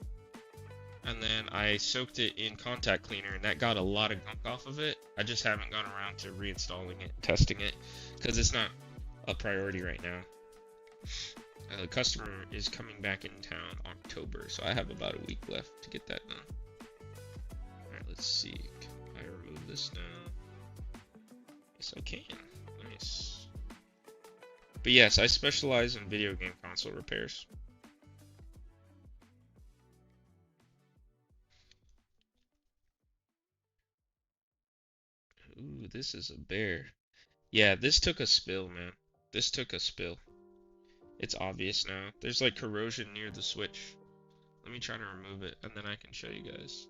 Speaker 1: And then I soaked it in contact cleaner, and that got a lot of gunk off of it. I just haven't gone around to reinstalling it, testing it, because it's not a priority right now. The customer is coming back in town October, so I have about a week left to get that done. Alright, let's see. Can I remove this now? Yes, I can. Nice. But yes, I specialize in video game console repairs. Ooh, this is a bear. Yeah, this took a spill, man. This took a spill. It's obvious now. There's like corrosion near the switch. Let me try to remove it, and then I can show you guys.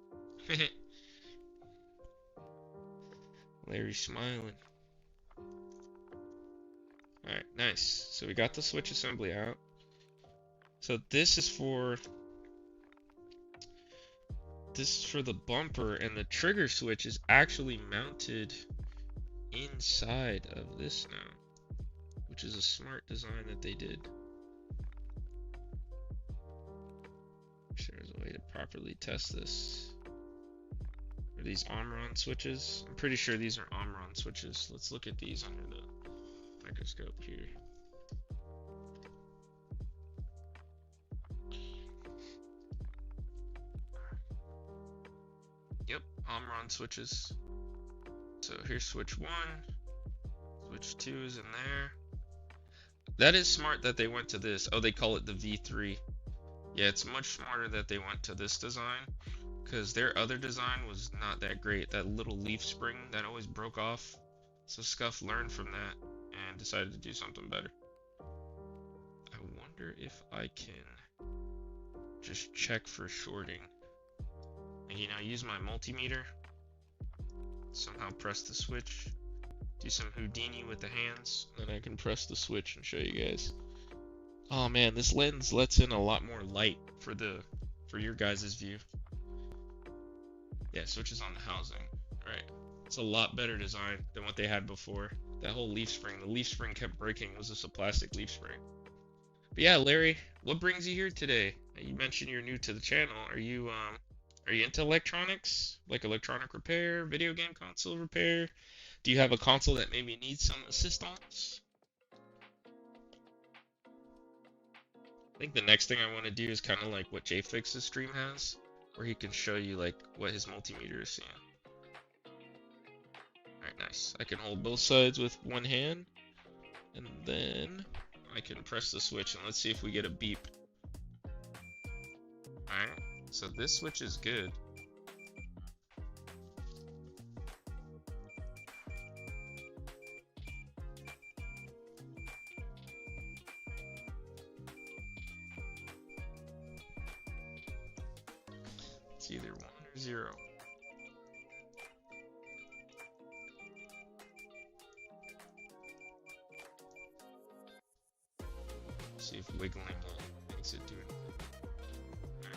Speaker 1: Larry's smiling. Alright, nice. So we got the switch assembly out. So this is for the bumper, and the trigger switch is actually mounted inside of this now, which is a smart design that they did. There's a way to properly test this. Are these Omron switches? I'm pretty sure these are Omron switches. Let's look at these under the microscope here. Yep, Omron switches. So here's switch 1. Switch 2 is in there. That is smart that they went to this. Oh, they call it the V3. Yeah, it's much smarter that they went to this design, because their other design was not that great. That little leaf spring that always broke off. So SCUF learned from that and decided to do something better. I wonder if I can just check for shorting. And, you know, use my multimeter. Somehow press the switch. Do some Houdini with the hands. Then I can press the switch and show you guys. Oh man, this lens lets in a lot more light for your guys' view. Yeah, switches on the housing. Right. It's a lot better design than what they had before. That whole leaf spring, the leaf spring kept breaking. It was just a plastic leaf spring. But yeah, Larry, what brings you here today? You mentioned you're new to the channel. Are you into electronics? Like electronic repair, video game console repair? Do you have a console that maybe needs some assistance? I think the next thing I want to do is kind of like what JFix's stream has, where he can show you like what his multimeter is seeing. Alright, nice. I can hold both sides with one hand, and then I can press the switch, and let's see if we get a beep. Alright, so this switch is good. It's either 1 or 0. See if wiggling makes it do anything. Alright.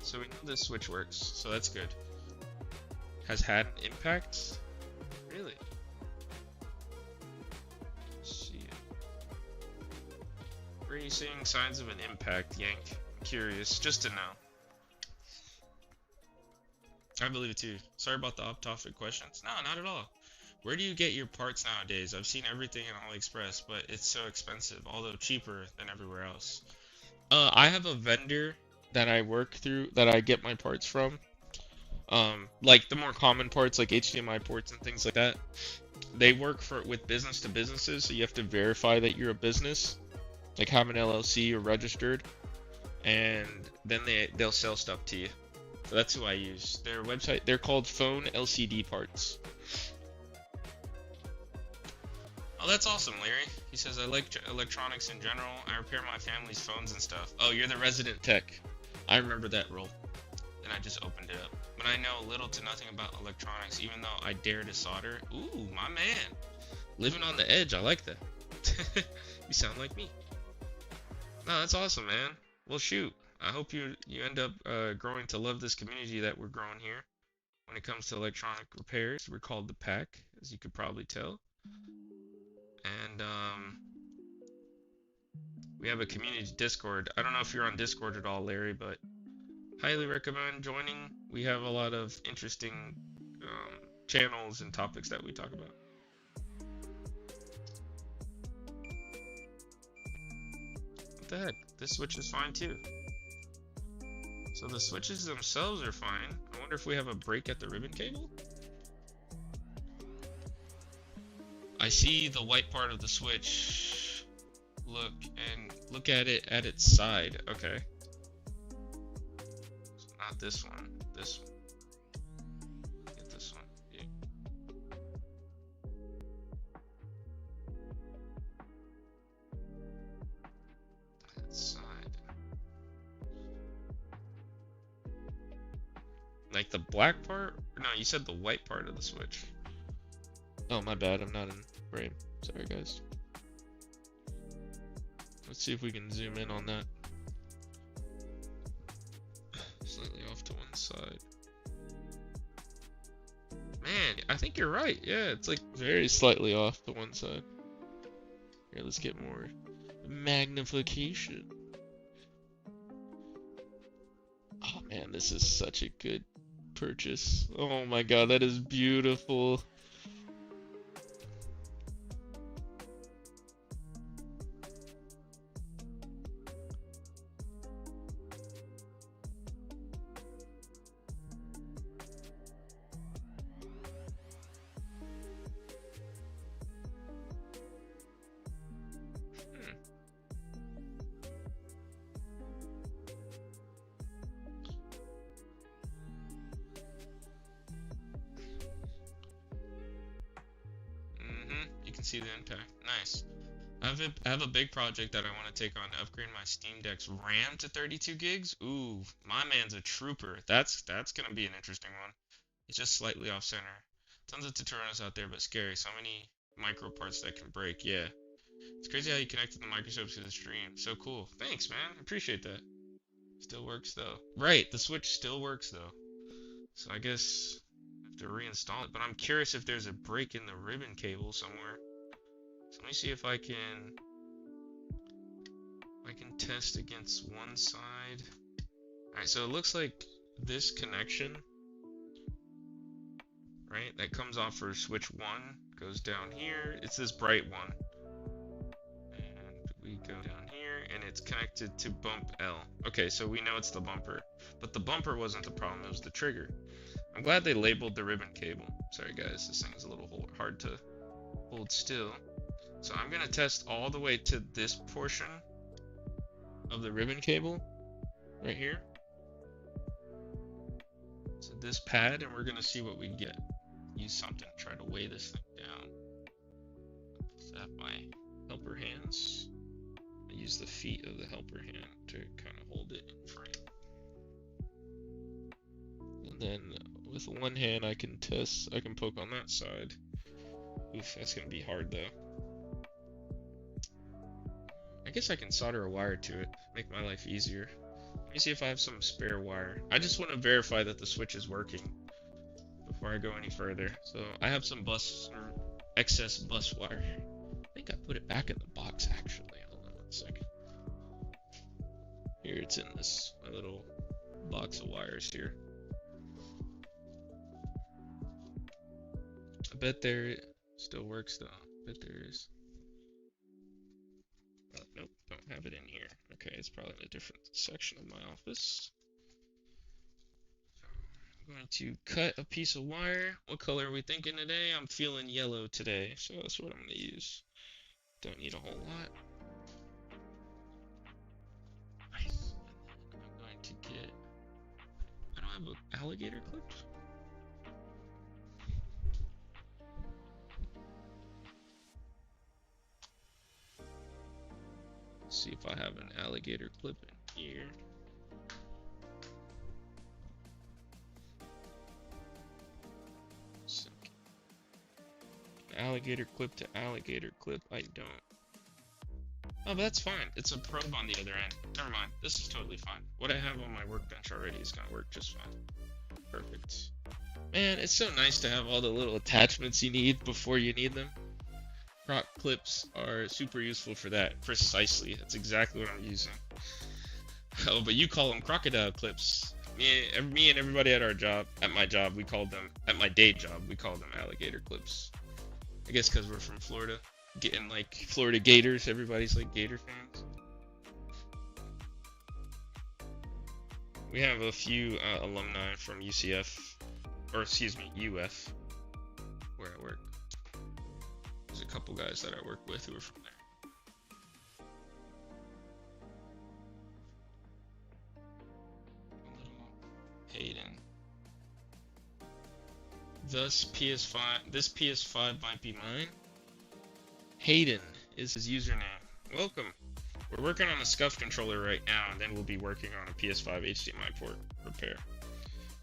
Speaker 1: So we know this switch works, so that's good. Has had an impact? Really? Let's see. Where are you seeing signs of an impact, Yank? I'm curious, just to know. I believe it too. Sorry about the off-topic questions. No, not at all. Where do you get your parts nowadays? I've seen everything in AliExpress, but it's so expensive, although cheaper than everywhere else. I have a vendor that I work through, that I get my parts from. Like the more common parts, like HDMI ports and things like that. They work with business to businesses, so you have to verify that you're a business, like have an LLC or registered, and then they'll sell stuff to you. So that's who I use. Their website, they're called Phone LCD Parts. Oh, that's awesome, Larry. He says, I like electronics in general. I repair my family's phones and stuff. Oh, you're the resident tech. I remember that role. Then I just opened it up. But I know little to nothing about electronics, even though I dare to solder. Ooh, my man. Living on the edge. I like that. You sound like me. No, that's awesome, man. Well, shoot. I hope you end up growing to love this community that we're growing here. When it comes to electronic repairs, we're called the Pack, as you could probably tell. And we have a community Discord. I don't know if you're on Discord at all, Larry, but highly recommend joining. We have a lot of interesting channels and topics that we talk about. What the heck? This switch is fine too. So the switches themselves are fine. I wonder if we have a break at the ribbon cable? I see the white part of the switch. Look at it at its side. Okay. So not this one. This one. Get this one. Yeah. That side. Like the black part? No, you said the white part of the switch. Oh, my bad. I'm not in frame. Sorry, guys. Let's see if we can zoom in on that. Slightly off to one side. Man, I think you're right. Yeah, it's like very slightly off to one side. Here, let's get more magnification. Oh man, this is such a good purchase. Oh my god, that is beautiful. See the impact. Nice. I have a big project that I want to take on to upgrade my Steam Deck's RAM to 32 gigs. Ooh, my man's a trooper. That's gonna be an interesting one. It's just slightly off center. Tons of tutorials out there, but scary. So many micro parts that can break. Yeah. It's crazy how you connected the microscopes to the stream. So cool. Thanks, man. Appreciate that. Still works though. Right, the switch still works though. So I guess I have to reinstall it. But I'm curious if there's a break in the ribbon cable somewhere. So let me see if I can test against one side. Alright, so it looks like this connection, right, that comes off for switch 1 goes down here. It's this bright one. And we go down here and it's connected to bump L. Okay, so we know it's the bumper. But the bumper wasn't the problem, it was the trigger. I'm glad they labeled the ribbon cable. Sorry guys, this thing is a little hard to hold still. So I'm going to test all the way to this portion of the ribbon cable right here. So this pad, and we're going to see what we get. Use something to try to weigh this thing down. Set my helper hands. I use the feet of the helper hand to kind of hold it in frame. And then with one hand I can poke on that side. Oof, that's gonna be hard though. I guess I can solder a wire to it, make my life easier. Let me see if I have some spare wire. I just want to verify that the switch is working before I go any further. So I have some excess bus wire. I think I put it back in the box actually. Hold on 1 second. Here it's in my little box of wires here. I bet there still works though. I bet there is. Oh, nope, don't have it in here. Okay, it's probably in a different section of my office. I'm going to cut a piece of wire. What color are we thinking today? I'm feeling yellow today, so that's what I'm going to use. Don't need a whole lot. Nice. I'm going to get... I don't have an alligator clip. Let's see if I have an alligator clip in here. Alligator clip to alligator clip. I don't. Oh, but that's fine. It's a probe on the other end. Never mind. This is totally fine. What I have on my workbench already is gonna work just fine. Perfect. Man, it's so nice to have all the little attachments you need before you need them. Croc clips are super useful for that. Precisely. That's exactly what I'm using. Oh, but you call them crocodile clips. Me and everybody at my job, we called them, at my day job, we called them alligator clips. I guess because we're from Florida. Getting like Florida Gators, everybody's like Gator fans. We have a few alumni from UCF, or excuse me, UF, where I work. There's a couple guys that I work with who are from there. Hayden. This PS5 might be mine. Hayden is his username. Welcome. We're working on a SCUF controller right now, and then we'll be working on a PS5 HDMI port repair.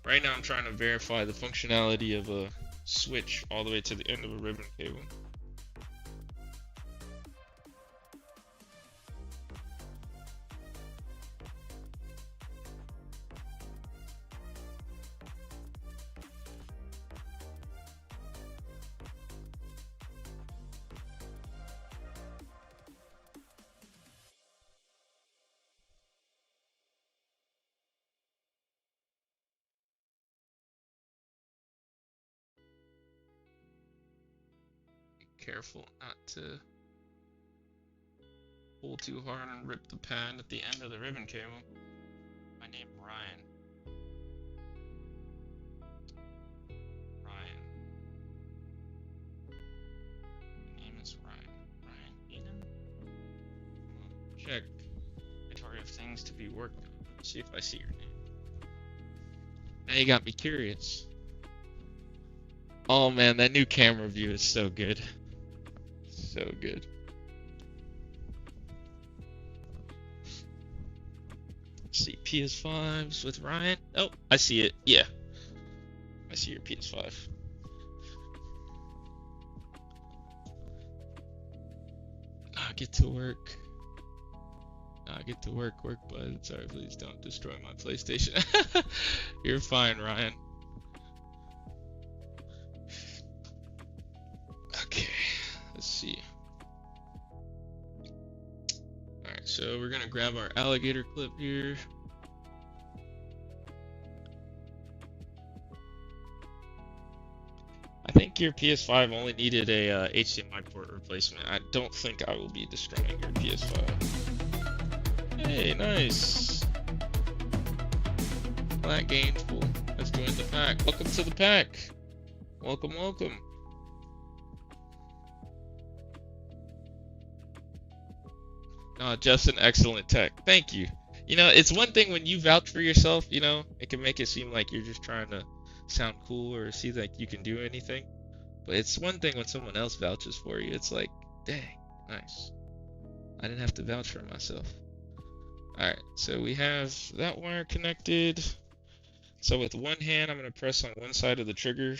Speaker 1: Right now I'm trying to verify the functionality of a switch all the way to the end of a ribbon cable. Careful not to pull too hard and rip the pad at the end of the ribbon cable. My name Ryan. Ryan. My name is Ryan. Ryan Eden? Check. Inventory of things to be worked on. Let's see if I see your name. Now you got me curious. Oh man, that new camera view is so good. So good. Let's see, PS5s with Ryan. Oh, I see it. Yeah. I see your PS5. Get to work. Get to work, bud. Sorry, please don't destroy my PlayStation. You're fine, Ryan. Okay, let's see. Alright, so we're gonna grab our alligator clip here. I think your PS5 only needed a HDMI port replacement. I don't think I will be destroying your PS5. Hey, nice. Black Gainful has joined the pack. Welcome to the pack. Welcome, welcome. Just an excellent tech. Thank you. You know, it's one thing when you vouch for yourself, you know, it can make it seem like you're just trying to sound cool or see like you can do anything. But it's one thing when someone else vouches for you. It's like, dang, nice. I didn't have to vouch for myself. Alright, so we have that wire connected So with one hand, I'm going to press on one side of the trigger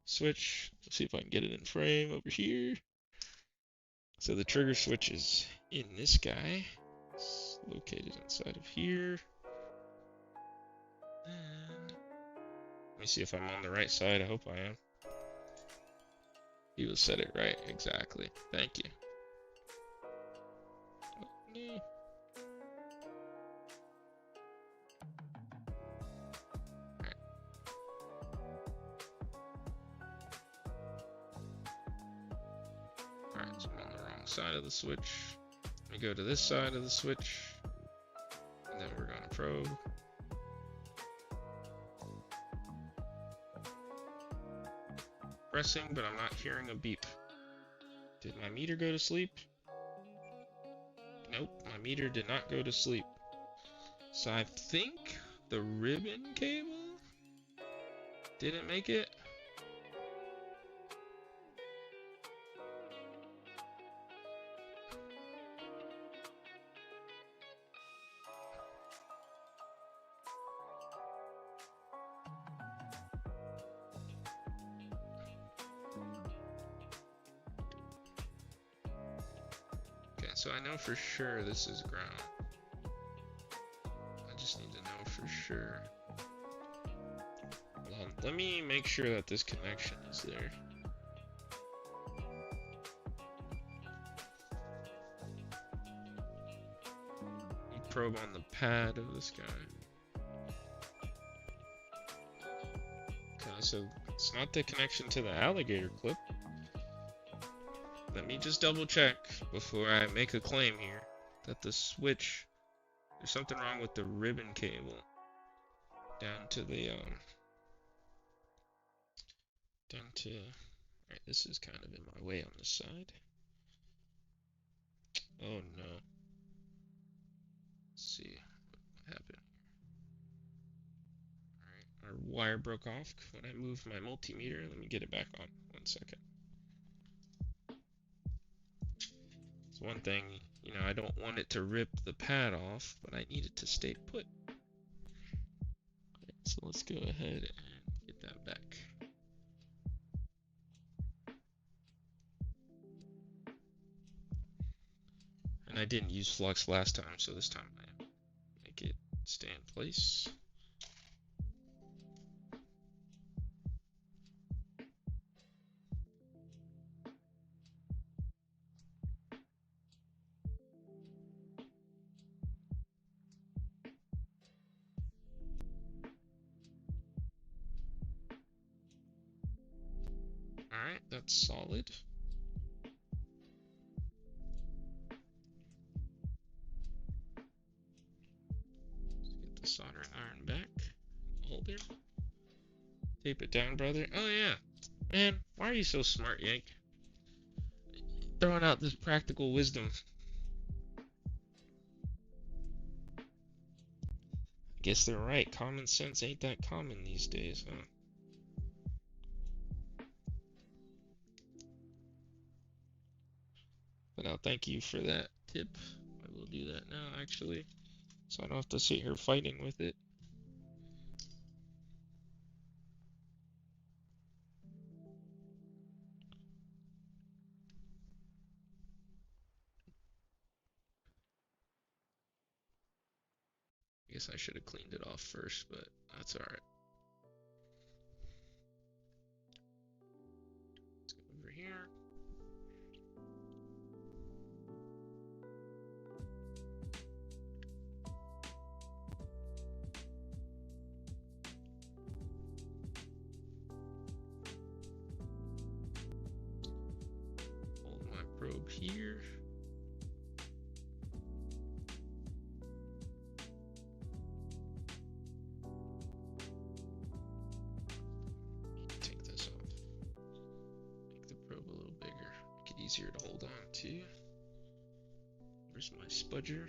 Speaker 1: switch. Let's see if I can get it in frame over here. So the trigger switch is in this guy. It's located inside of here. And let me see if I'm on the right side. I hope I am. You said it right. Exactly. Thank you. Oh, no. Alright, so I'm on the wrong side of the switch. Let me go to this side of the switch. And then we're going to probe. Pressing, but I'm not hearing a beep. Did my meter go to sleep? Nope, my meter did not go to sleep. So I think the ribbon cable didn't make it. So I know for sure this is ground. I just need to know for sure. Hold on, let me make sure that this connection is there. You probe on the pad of this guy. Okay, so it's not the connection to the alligator clip. Let me just double check before I make a claim here that the switch, there's something wrong with the ribbon cable down to the alright, this is kind of in my way on this side. Oh no. Let's see what happened. Alright, our wire broke off when I moved my multimeter. Let me get it back on. 1 second. It's one thing, you know, I don't want it to rip the pad off, but I need it to stay put. Okay, so let's go ahead and get that back. And I didn't use flux last time, so this time I make it stay in place. Alright, that's solid. Let's get the soldering iron back. Hold it. Tape it down, brother. Oh yeah. Man, why are you so smart, Yank? Throwing out this practical wisdom. Guess they're right. Common sense ain't that common these days, huh? But I'll thank you for that tip. I will do that now, actually. So I don't have to sit here fighting with it. I guess I should have cleaned it off first, but that's alright. Let's go over here. Hold my probe here. Easier to hold on to. Where's my spudger?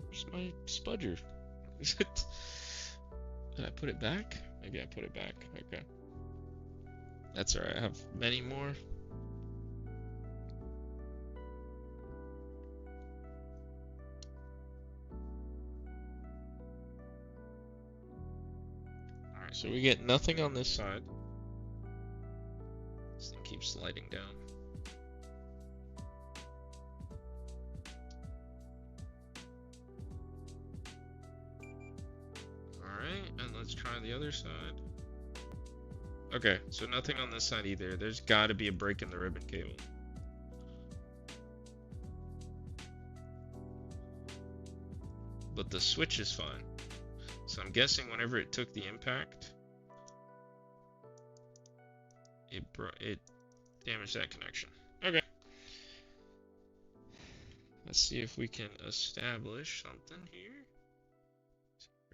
Speaker 1: Where's my spudger? Did I put it back? Maybe I put it back. Okay. That's alright. I have many more. So we get nothing on this side. This thing keeps sliding down. Alright, and let's try the other side. Okay, so nothing on this side either. There's got to be a break in the ribbon cable. But the switch is fine. So I'm guessing whenever it took the impact, it damaged that connection. Okay. Let's see if we can establish something here.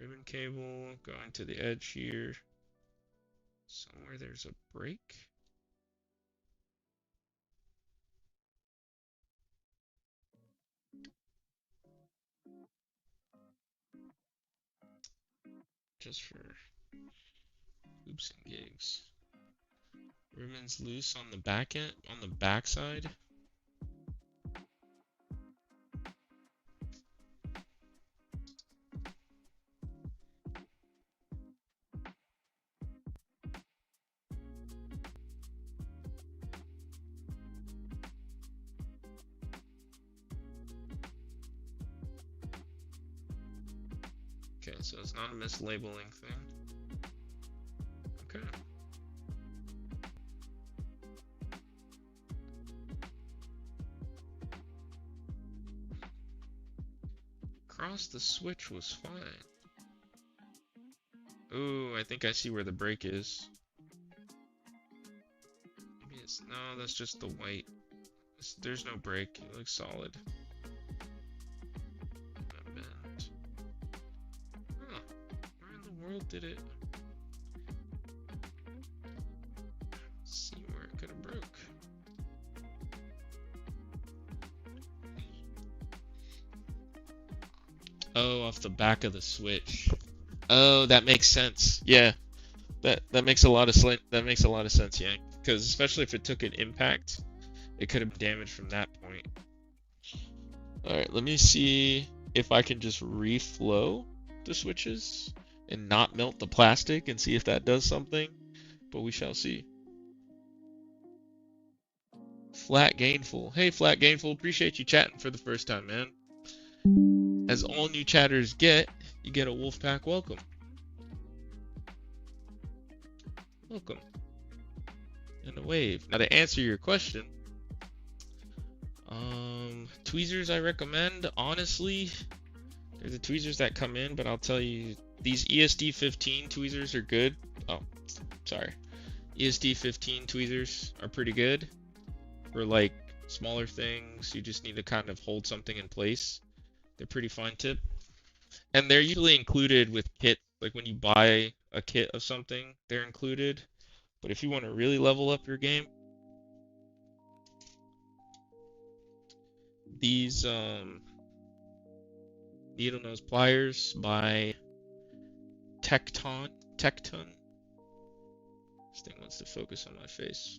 Speaker 1: Ribbon cable going to the edge here. Somewhere there's a break. Just for oops and gigs. Ribbon's loose on the back end, on the back side. Okay, so it's not a mislabeling thing. Okay. Across the switch was fine. Ooh, I think I see where the break is. Maybe it's, no, that's just the white. There's no break, it looks solid. Did it? Let's see where it could have broke. Oh, off the back of the switch. Oh, that makes sense. Yeah, that makes a lot of sense. Yeah, because especially if it took an impact, it could have damaged from that point. All right, let me see if I can just reflow the switches and not melt the plastic and see if that does something, but we shall see. Flat Gainful. Hey, Flat Gainful, appreciate you chatting for the first time, man. As all new chatters get, you get a Wolfpack welcome. Welcome. And a wave. Now to answer your question, tweezers I recommend, honestly, they're the tweezers that come in, but I'll tell you, these ESD15 tweezers are good. Oh, sorry. ESD15 tweezers are pretty good for like smaller things. You just need to kind of hold something in place. They're pretty fine tip. And they're usually included with kits. Like when you buy a kit of something, they're included. But if you want to really level up your game, these needle nose pliers by Tecton. This thing wants to focus on my face.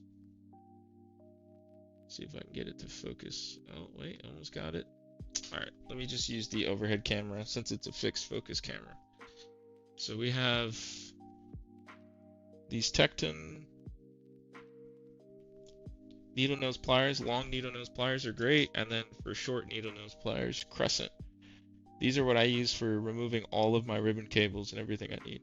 Speaker 1: See if I can get it to focus. Oh, wait, almost got it. Alright, let me just use the overhead camera since it's a fixed focus camera. So we have these Tecton needle nose pliers. Long needle nose pliers are great, and then for short needle nose pliers, Crescent. These are what I use for removing all of my ribbon cables and everything I need.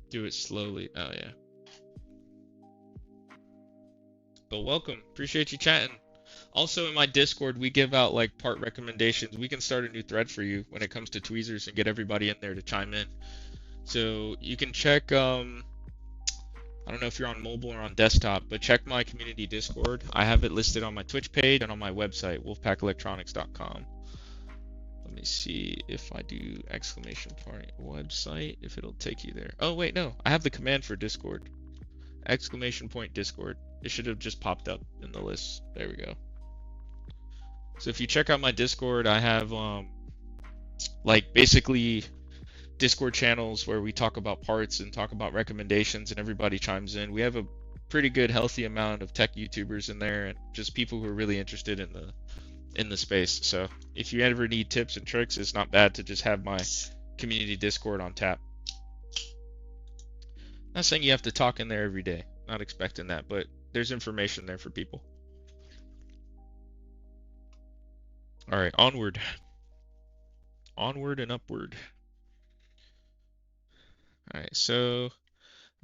Speaker 1: Do it slowly. Oh, yeah. But welcome. Appreciate you chatting. Also, in my Discord, we give out like part recommendations. We can start a new thread for you when it comes to tweezers and get everybody in there to chime in. So you can check, I don't know if you're on mobile or on desktop, but check my community Discord. I have it listed on my Twitch page and on my website, WolfPackElectronics.com. Let me see if I do exclamation point website, if it'll take you there. Oh, wait, no. I have the command for Discord. Exclamation point Discord. It should have just popped up in the list. There we go. So if you check out my Discord, I have like basically Discord channels where we talk about parts and talk about recommendations and everybody chimes in. We have a pretty good, healthy amount of tech YouTubers in there, and just people who are really interested in the space. So if you ever need tips and tricks, it's not bad to just have my community Discord on tap. Not saying you have to talk in there every day. Not expecting that, but there's information there for people. All right, onward. Onward and upward. All right, so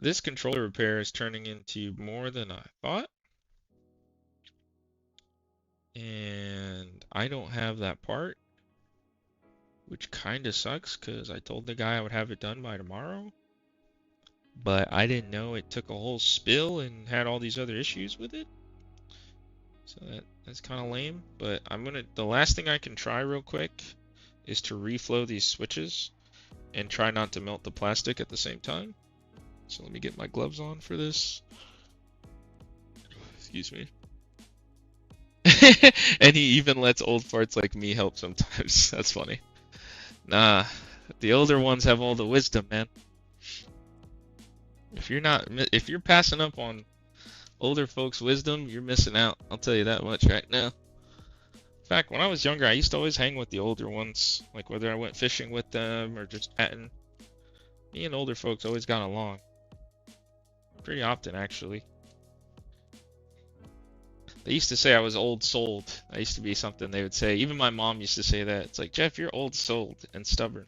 Speaker 1: this controller repair is turning into more than I thought. And I don't have that part, which kind of sucks because I told the guy I would have it done by tomorrow. But I didn't know it took a whole spill and had all these other issues with it. So that's kind of lame. But the last thing I can try real quick is to reflow these switches and try not to melt the plastic at the same time. So let me get my gloves on for this. Excuse me. And he even lets old farts like me help sometimes. That's funny. Nah, the older ones have all the wisdom, man. If you're passing up on older folks' wisdom, you're missing out. I'll tell you that much right now. In fact, when I was younger, I used to always hang with the older ones, like whether I went fishing with them or just chatting. Me and older folks always got along. Pretty often, actually. They used to say I was old souled. That used to be something they would say. Even my mom used to say that. It's like, Jeff, you're old souled and stubborn.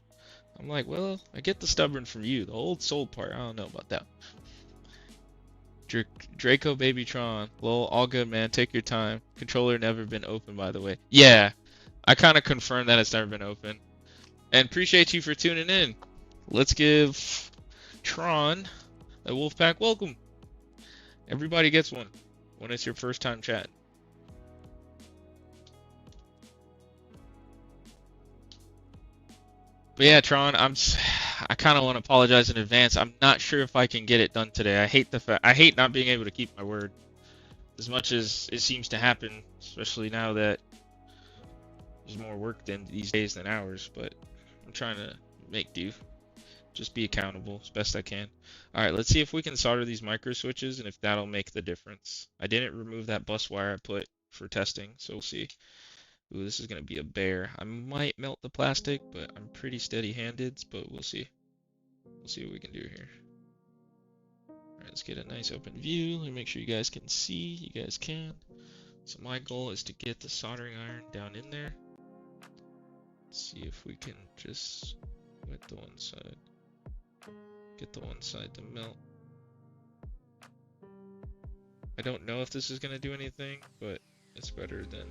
Speaker 1: I'm like, well, I get the stubborn from you. The old soul part, I don't know about that. Draco Babytron. Lol, all good, man. Take your time. Controller never been open, by the way. Yeah, I kind of confirmed that it's never been open. And appreciate you for tuning in. Let's give Tron a Wolfpack welcome. Everybody gets one when it's your first time chatting. But yeah, Tron, I kind of want to apologize in advance. I'm not sure if I can get it done today. I hate not being able to keep my word. As much as it seems to happen, especially now that there's more work these days than hours, but I'm trying to make do. Just be accountable as best I can. All right, let's see if we can solder these micro switches and if that'll make the difference. I didn't remove that bus wire I put for testing, so we'll see. Ooh, this is going to be a bear. I might melt the plastic, but I'm pretty steady-handed, but we'll see. We'll see what we can do here. Alright, let's get a nice open view. Let me make sure you guys can see. You guys can. So my goal is to get the soldering iron down in there. Let's see if we can just wet the one side. Get the one side to melt. I don't know if this is going to do anything, but it's better than...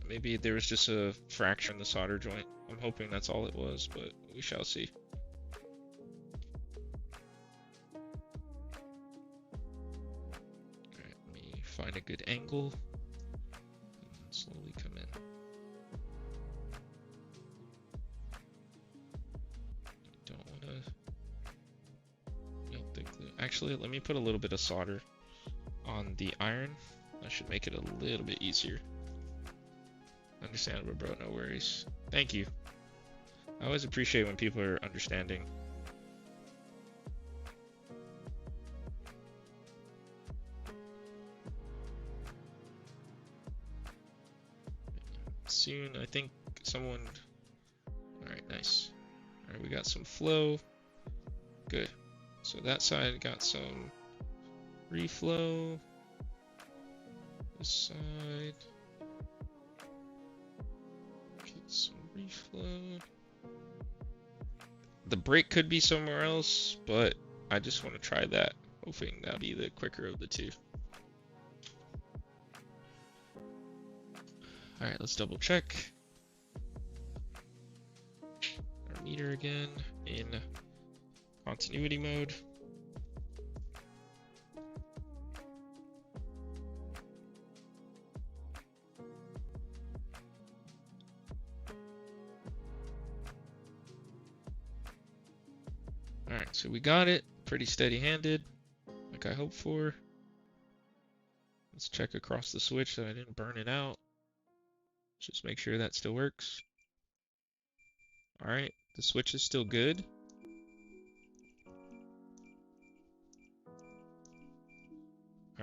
Speaker 1: maybe there was just a fracture in the solder joint. I'm hoping that's all it was, but we shall see. Alright, let me find a good angle and slowly come in. Don't want to melt the glue. Actually, let me put a little bit of solder on the iron. That should make it a little bit easier. Understandable, bro. No worries. Thank you. I always appreciate when people are understanding. Soon, I think someone... Alright, nice. Alright, we got some flow. Good. So that side got some reflow. This side... some reflow. The brake could be somewhere else, but I just want to try that, hoping that'll be the quicker of the two. Alright, let's double check. Our meter again in continuity mode. Alright, so we got it. Pretty steady-handed, like I hoped for. Let's check across the switch that I didn't burn it out. Just make sure that still works. Alright, the switch is still good.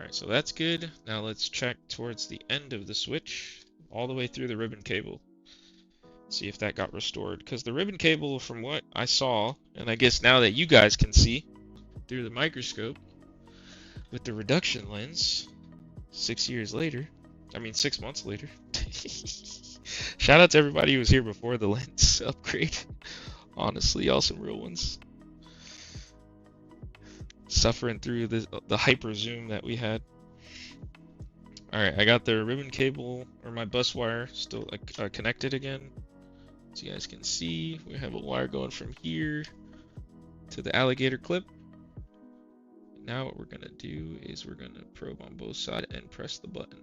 Speaker 1: Alright, so that's good. Now let's check towards the end of the switch, all the way through the ribbon cable. See if that got restored. Because the ribbon cable, from what I saw, and I guess now that you guys can see through the microscope with the reduction lens, 6 years later, I mean 6 months later. Shout out to everybody who was here before the lens upgrade. Honestly, y'all some real ones. Suffering through the hyper zoom that we had. Alright, I got the ribbon cable, or my bus wire, still connected again. So you guys can see, we have a wire going from here to the alligator clip. Now what we're going to do is we're going to probe on both sides and press the button.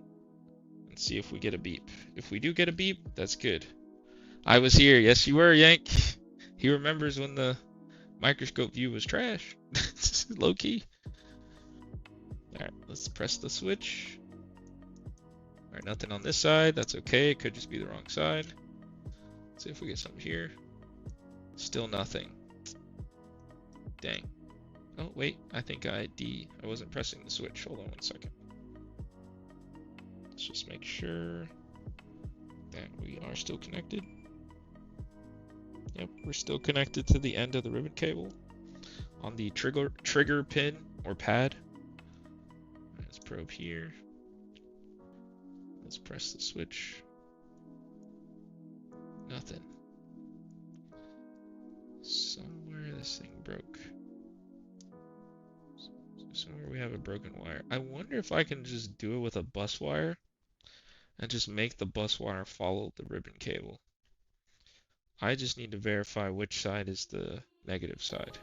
Speaker 1: And see if we get a beep. If we do get a beep, that's good. I was here. Yes, you were, Yank. He remembers when the microscope view was trash. Low key. Alright, let's press the switch. Alright, nothing on this side. That's okay. It could just be the wrong side. Let's see if we get something here. Still nothing. Dang. Oh, wait. I think I wasn't pressing the switch. Hold on 1 second. Let's just make sure that we are still connected. Yep, we're still connected to the end of the ribbon cable on the trigger pin or pad. Let's probe here. Let's press the switch. Nothing. Somewhere this thing broke. Somewhere we have a broken wire. I wonder if I can just do it with a bus wire and just make the bus wire follow the ribbon cable. I just need to verify which side is the negative side.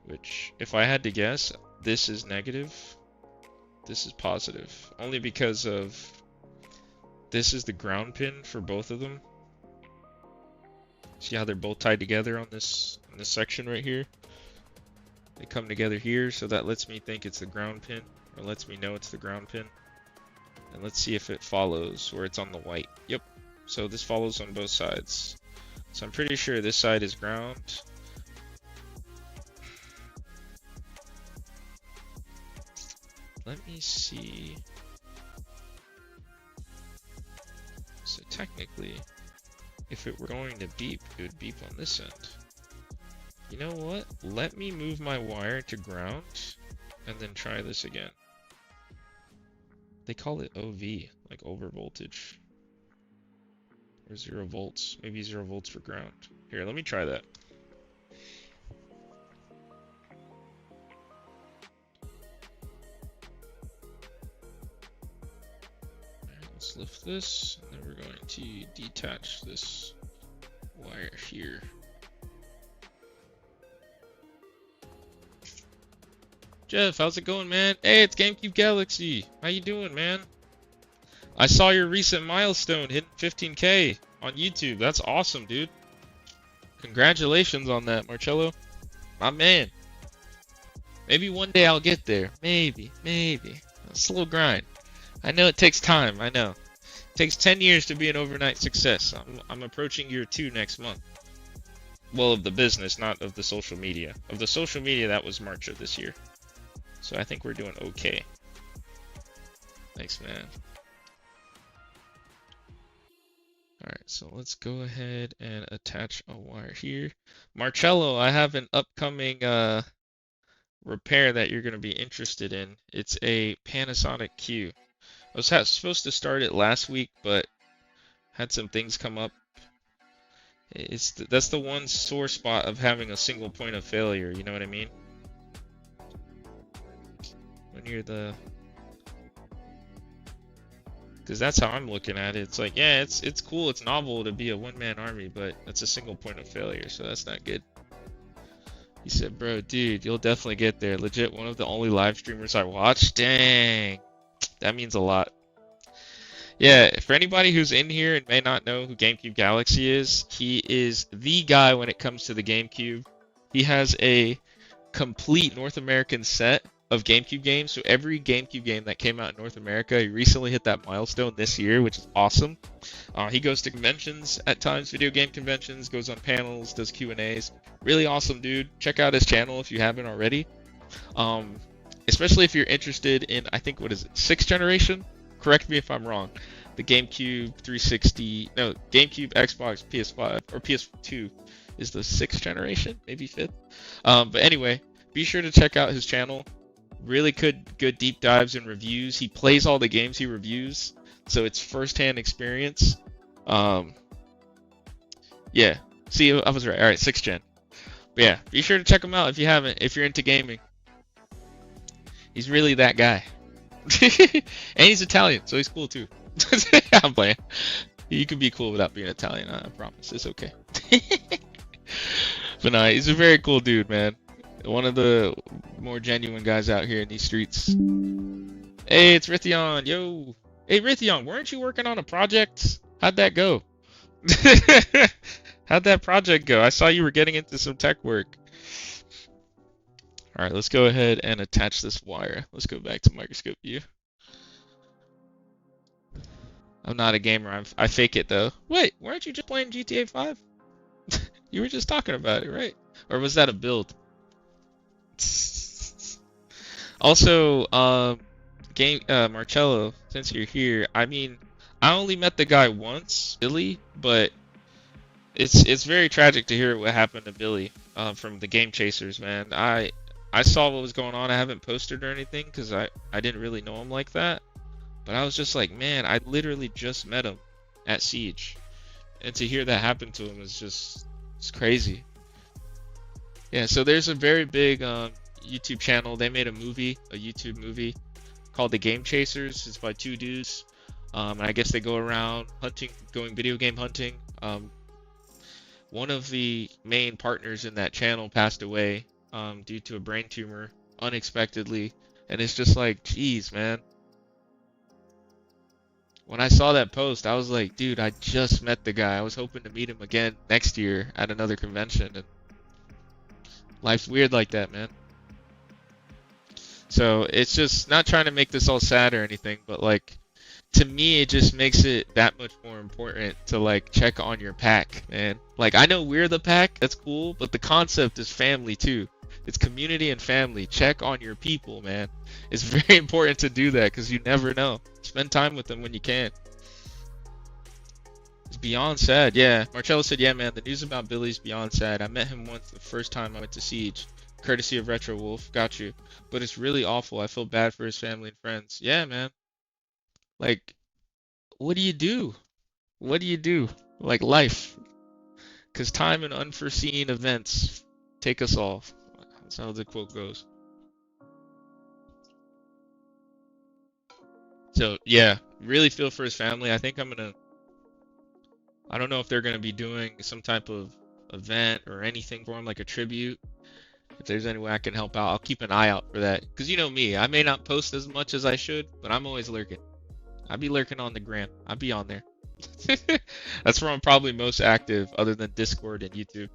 Speaker 1: Which, if I had to guess, this is negative. This is positive. Only because of this is the ground pin for both of them. See how they're both tied together on this section right here? They come together here, so that lets me think it's the ground pin, or lets me know it's the ground pin. And let's see if it follows, or it's on the white. Yep. So this follows on both sides. So I'm pretty sure this side is ground. Let me see. So technically, if it were going to beep, it would beep on this end. You know what? Let me move my wire to ground and then try this again. They call it OV, like over voltage. Or 0 volts. Maybe 0 volts for ground. Here, let me try that. Let's lift this, and then we're going to detach this wire here. Jeff, how's it going, man? Hey, it's GameCube Galaxy. How you doing, man? I saw your recent milestone hitting 15K on YouTube. That's awesome, dude. Congratulations on that, Marcello. My man. Maybe one day I'll get there. Maybe. It's a little grind. I know it takes time. I know. It takes 10 years to be an overnight success. I'm approaching year 2 next month. Well, of the business, not of the social media. Of the social media, that was March of this year. So I think we're doing okay. Thanks, man. Alright, so let's go ahead and attach a wire here. Marcello, I have an upcoming repair that you're going to be interested in. It's a Panasonic Q. I was supposed to start it last week, but had some things come up. That's the one sore spot of having a single point of failure, you know what I mean? When you're because that's how I'm looking at it. It's like, yeah, it's cool, it's novel to be a one-man army, but that's a single point of failure, so that's not good. He said, bro, dude, you'll definitely get there. Legit, one of the only live streamers I watch. Dang, that means a lot. Yeah, for anybody who's in here and may not know who GameCube Galaxy is, he is the guy when it comes to the GameCube. He has a complete North American set of GameCube games. So every GameCube game that came out in North America, he recently hit that milestone this year, which is awesome. He goes to conventions at times, video game conventions, goes on panels, does Q&As. Really awesome dude. Check out his channel if you haven't already. especially if you're interested in, I think, what is it, 6th generation? Correct me if I'm wrong. The GameCube 360, no, GameCube, Xbox, PS5, or PS2 is the 6th generation, maybe 5th. But anyway, be sure to check out his channel. Really good deep dives and reviews. He plays all the games he reviews, so it's first-hand experience. Yeah, see, I was right. All right, 6th gen. But yeah, be sure to check him out if you haven't, if you're into gaming. He's really that guy. And he's Italian, so he's cool too. I'm playing. You can be cool without being Italian, I promise. It's okay. But no, he's a very cool dude, man. One of the more genuine guys out here in these streets. Hey, it's Rithyon. Yo. Hey, Rithyon, weren't you working on a project? How'd that go? How'd that project go? I saw you were getting into some tech work. All right, let's go ahead and attach this wire. Let's go back to microscope view. I'm not a gamer. I fake it though. Wait, weren't you just playing GTA 5? You were just talking about it, right? Or was that a build? Also, Marcello, since you're here, I mean, I only met the guy once, Billy, but it's very tragic to hear what happened to Billy from the Game Chasers, man. I saw what was going on. I haven't posted or anything because I didn't really know him like that. But I was just like, man, I literally just met him at Siege. And to hear that happen to him is just, it's crazy. Yeah, so there's a very big YouTube channel. They made a YouTube movie called The Game Chasers. It's by 2 dudes. And I guess they go around hunting, going video game hunting. One of the main partners in that channel passed away due to a brain tumor unexpectedly. And it's just like, geez, man. When I saw that post, I was like, dude, I just met the guy. I was hoping to meet him again next year at another convention. And life's weird like that, man. So it's just not trying to make this all sad or anything, but like, to me, it just makes it that much more important to like check on your pack, man. Like, I know we're the pack, that's cool, but the concept is family too. It's community and family. Check on your people, man. It's very important to do that because you never know. Spend time with them when you can. It's beyond sad. Yeah, Marcello said, yeah, man, the news about Billy's beyond sad. I met him once the first time I went to Siege. Courtesy of Retro Wolf. Got you. But it's really awful. I feel bad for his family and friends. Yeah, man. Like, what do you do? What do you do? Like life. Because time and unforeseen events take us all. That's how the quote goes. So, yeah, really feel for his family. I think I'm going to, I don't know if they're going to be doing some type of event or anything for him, like a tribute. If there's any way I can help out, I'll keep an eye out for that. Because you know me, I may not post as much as I should, but I'm always lurking. I be lurking on the gram. I be on there. That's where I'm probably most active, other than Discord and YouTube.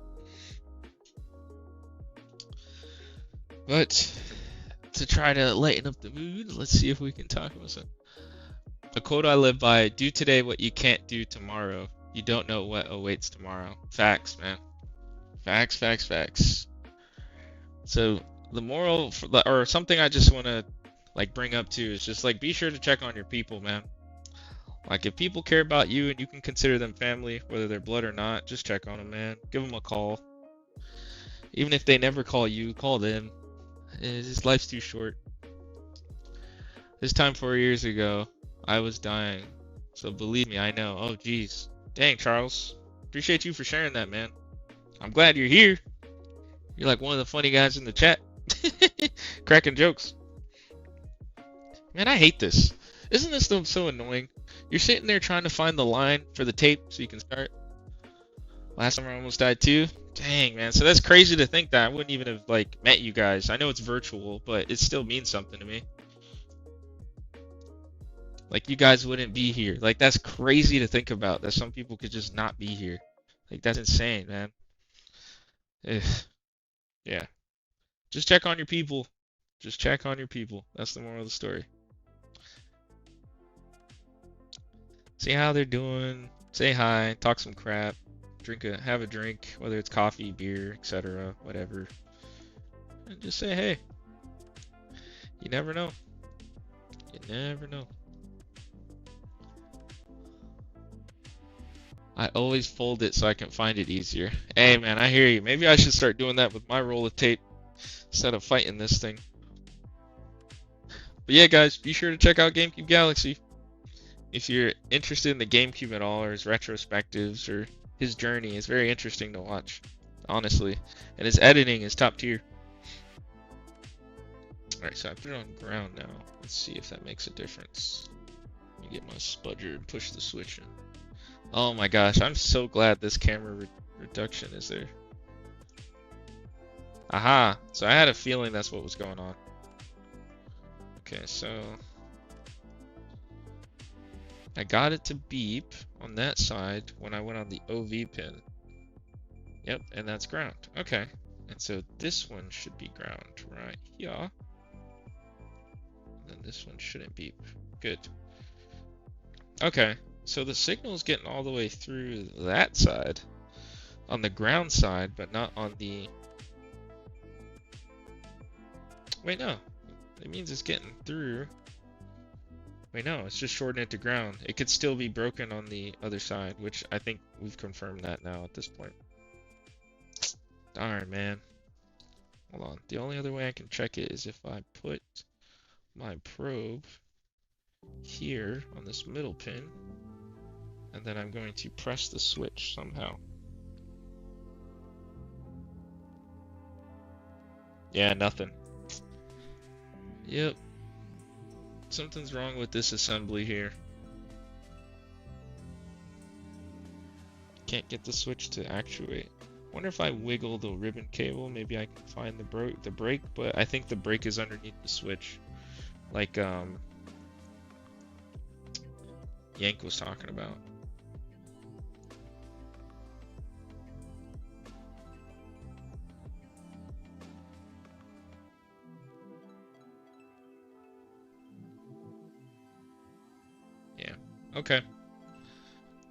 Speaker 1: But to try to lighten up the mood, let's see if we can talk about something. A quote I live by: do today what you can't do tomorrow. You don't know what awaits tomorrow. Facts, man. Facts, facts, facts. So the moral, or something I just want to like bring up too, is just like, be sure to check on your people, man. Like, if people care about you and you can consider them family, whether they're blood or not, just check on them, man. Give them a call. Even if they never call you, call them. His life's too short. This time 4 years ago, I was dying. So believe me, I know. Oh, geez. Dang, Charles. Appreciate you for sharing that, man. I'm glad you're here. You're like one of the funny guys in the chat. Cracking jokes. Man, I hate this. Isn't this so annoying? You're sitting there trying to find the line for the tape so you can start. Last time I almost died too. Dang, man. So that's crazy to think that I wouldn't even have like met you guys. I know it's virtual, but it still means something to me. Like, you guys wouldn't be here. Like, that's crazy to think about, that some people could just not be here. Like, that's insane, man. Ugh. Yeah. Just check on your people. Just check on your people. That's the moral of the story. See how they're doing. Say hi. Talk some crap. Have a drink, whether it's coffee, beer, etc., whatever. And just say hey. You never know. You never know. I always fold it so I can find it easier. Hey man, I hear you. Maybe I should start doing that with my roll of tape instead of fighting this thing. But yeah, guys, be sure to check out GameCube Galaxy. If you're interested in the GameCube at all, or his retrospectives, or his journey, it's very interesting to watch, honestly. And his editing is top tier. Alright, so I put it on ground now. Let's see if that makes a difference. Let me get my spudger and push the switch in. Oh my gosh, I'm so glad this camera reduction is there. Aha! So I had a feeling that's what was going on. Okay, so I got it to beep on that side when I went on the OV pin. Yep, and that's ground. Okay, and so this one should be ground right here. And then this one shouldn't beep. Good. Okay, so the signal is getting all the way through that side, on the ground side, but not on the... Wait, no. It means it's getting through. Wait, no, it's just shorting it to ground. It could still be broken on the other side, which I think we've confirmed that now at this point. Darn, man. Hold on. The only other way I can check it is if I put my probe here on this middle pin, and then I'm going to press the switch somehow. Yeah, nothing. Yep. Something's wrong with this assembly here. Can't get the switch to actuate. Wonder if I wiggle the ribbon cable, maybe I can find the brake, but I think the brake is underneath the switch. Like Yank was talking about. Yeah, okay.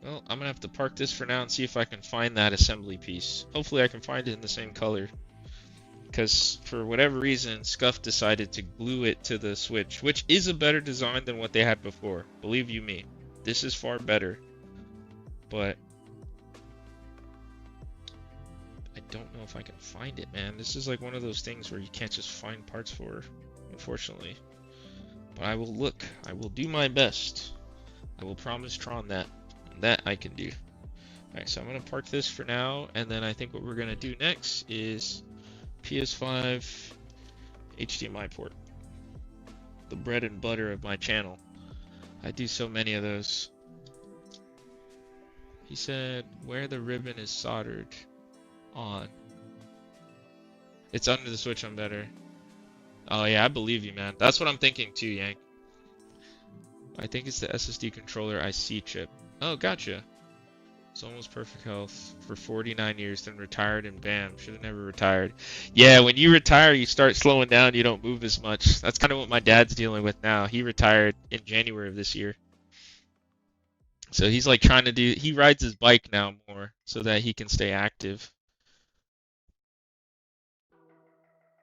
Speaker 1: Well, I'm gonna have to park this for now and see if I can find that assembly piece. Hopefully I can find it in the same color. Because for whatever reason, SCUF decided to glue it to the switch, which is a better design than what they had before. Believe you me, this is far better. But I don't know if I can find it, man. This is like one of those things where you can't just find parts for, unfortunately. But I will look. I will do my best. I will promise Tron that. That I can do. Alright, so I'm going to park this for now, and then I think what we're going to do next is PS5 HDMI port. The bread and butter of my channel. I do so many of those. He said where the ribbon is soldered on. It's under the switch on better. Oh yeah, I believe you, man. That's what I'm thinking too, Yank. I think it's the SSD controller IC chip. Oh, gotcha. It's almost perfect health for 49 years, then retired and bam, should have never retired. Yeah, when you retire, you start slowing down, you don't move as much. That's kind of what my dad's dealing with now. He retired in January of this year. So he's like trying to do, he rides his bike now more so that he can stay active.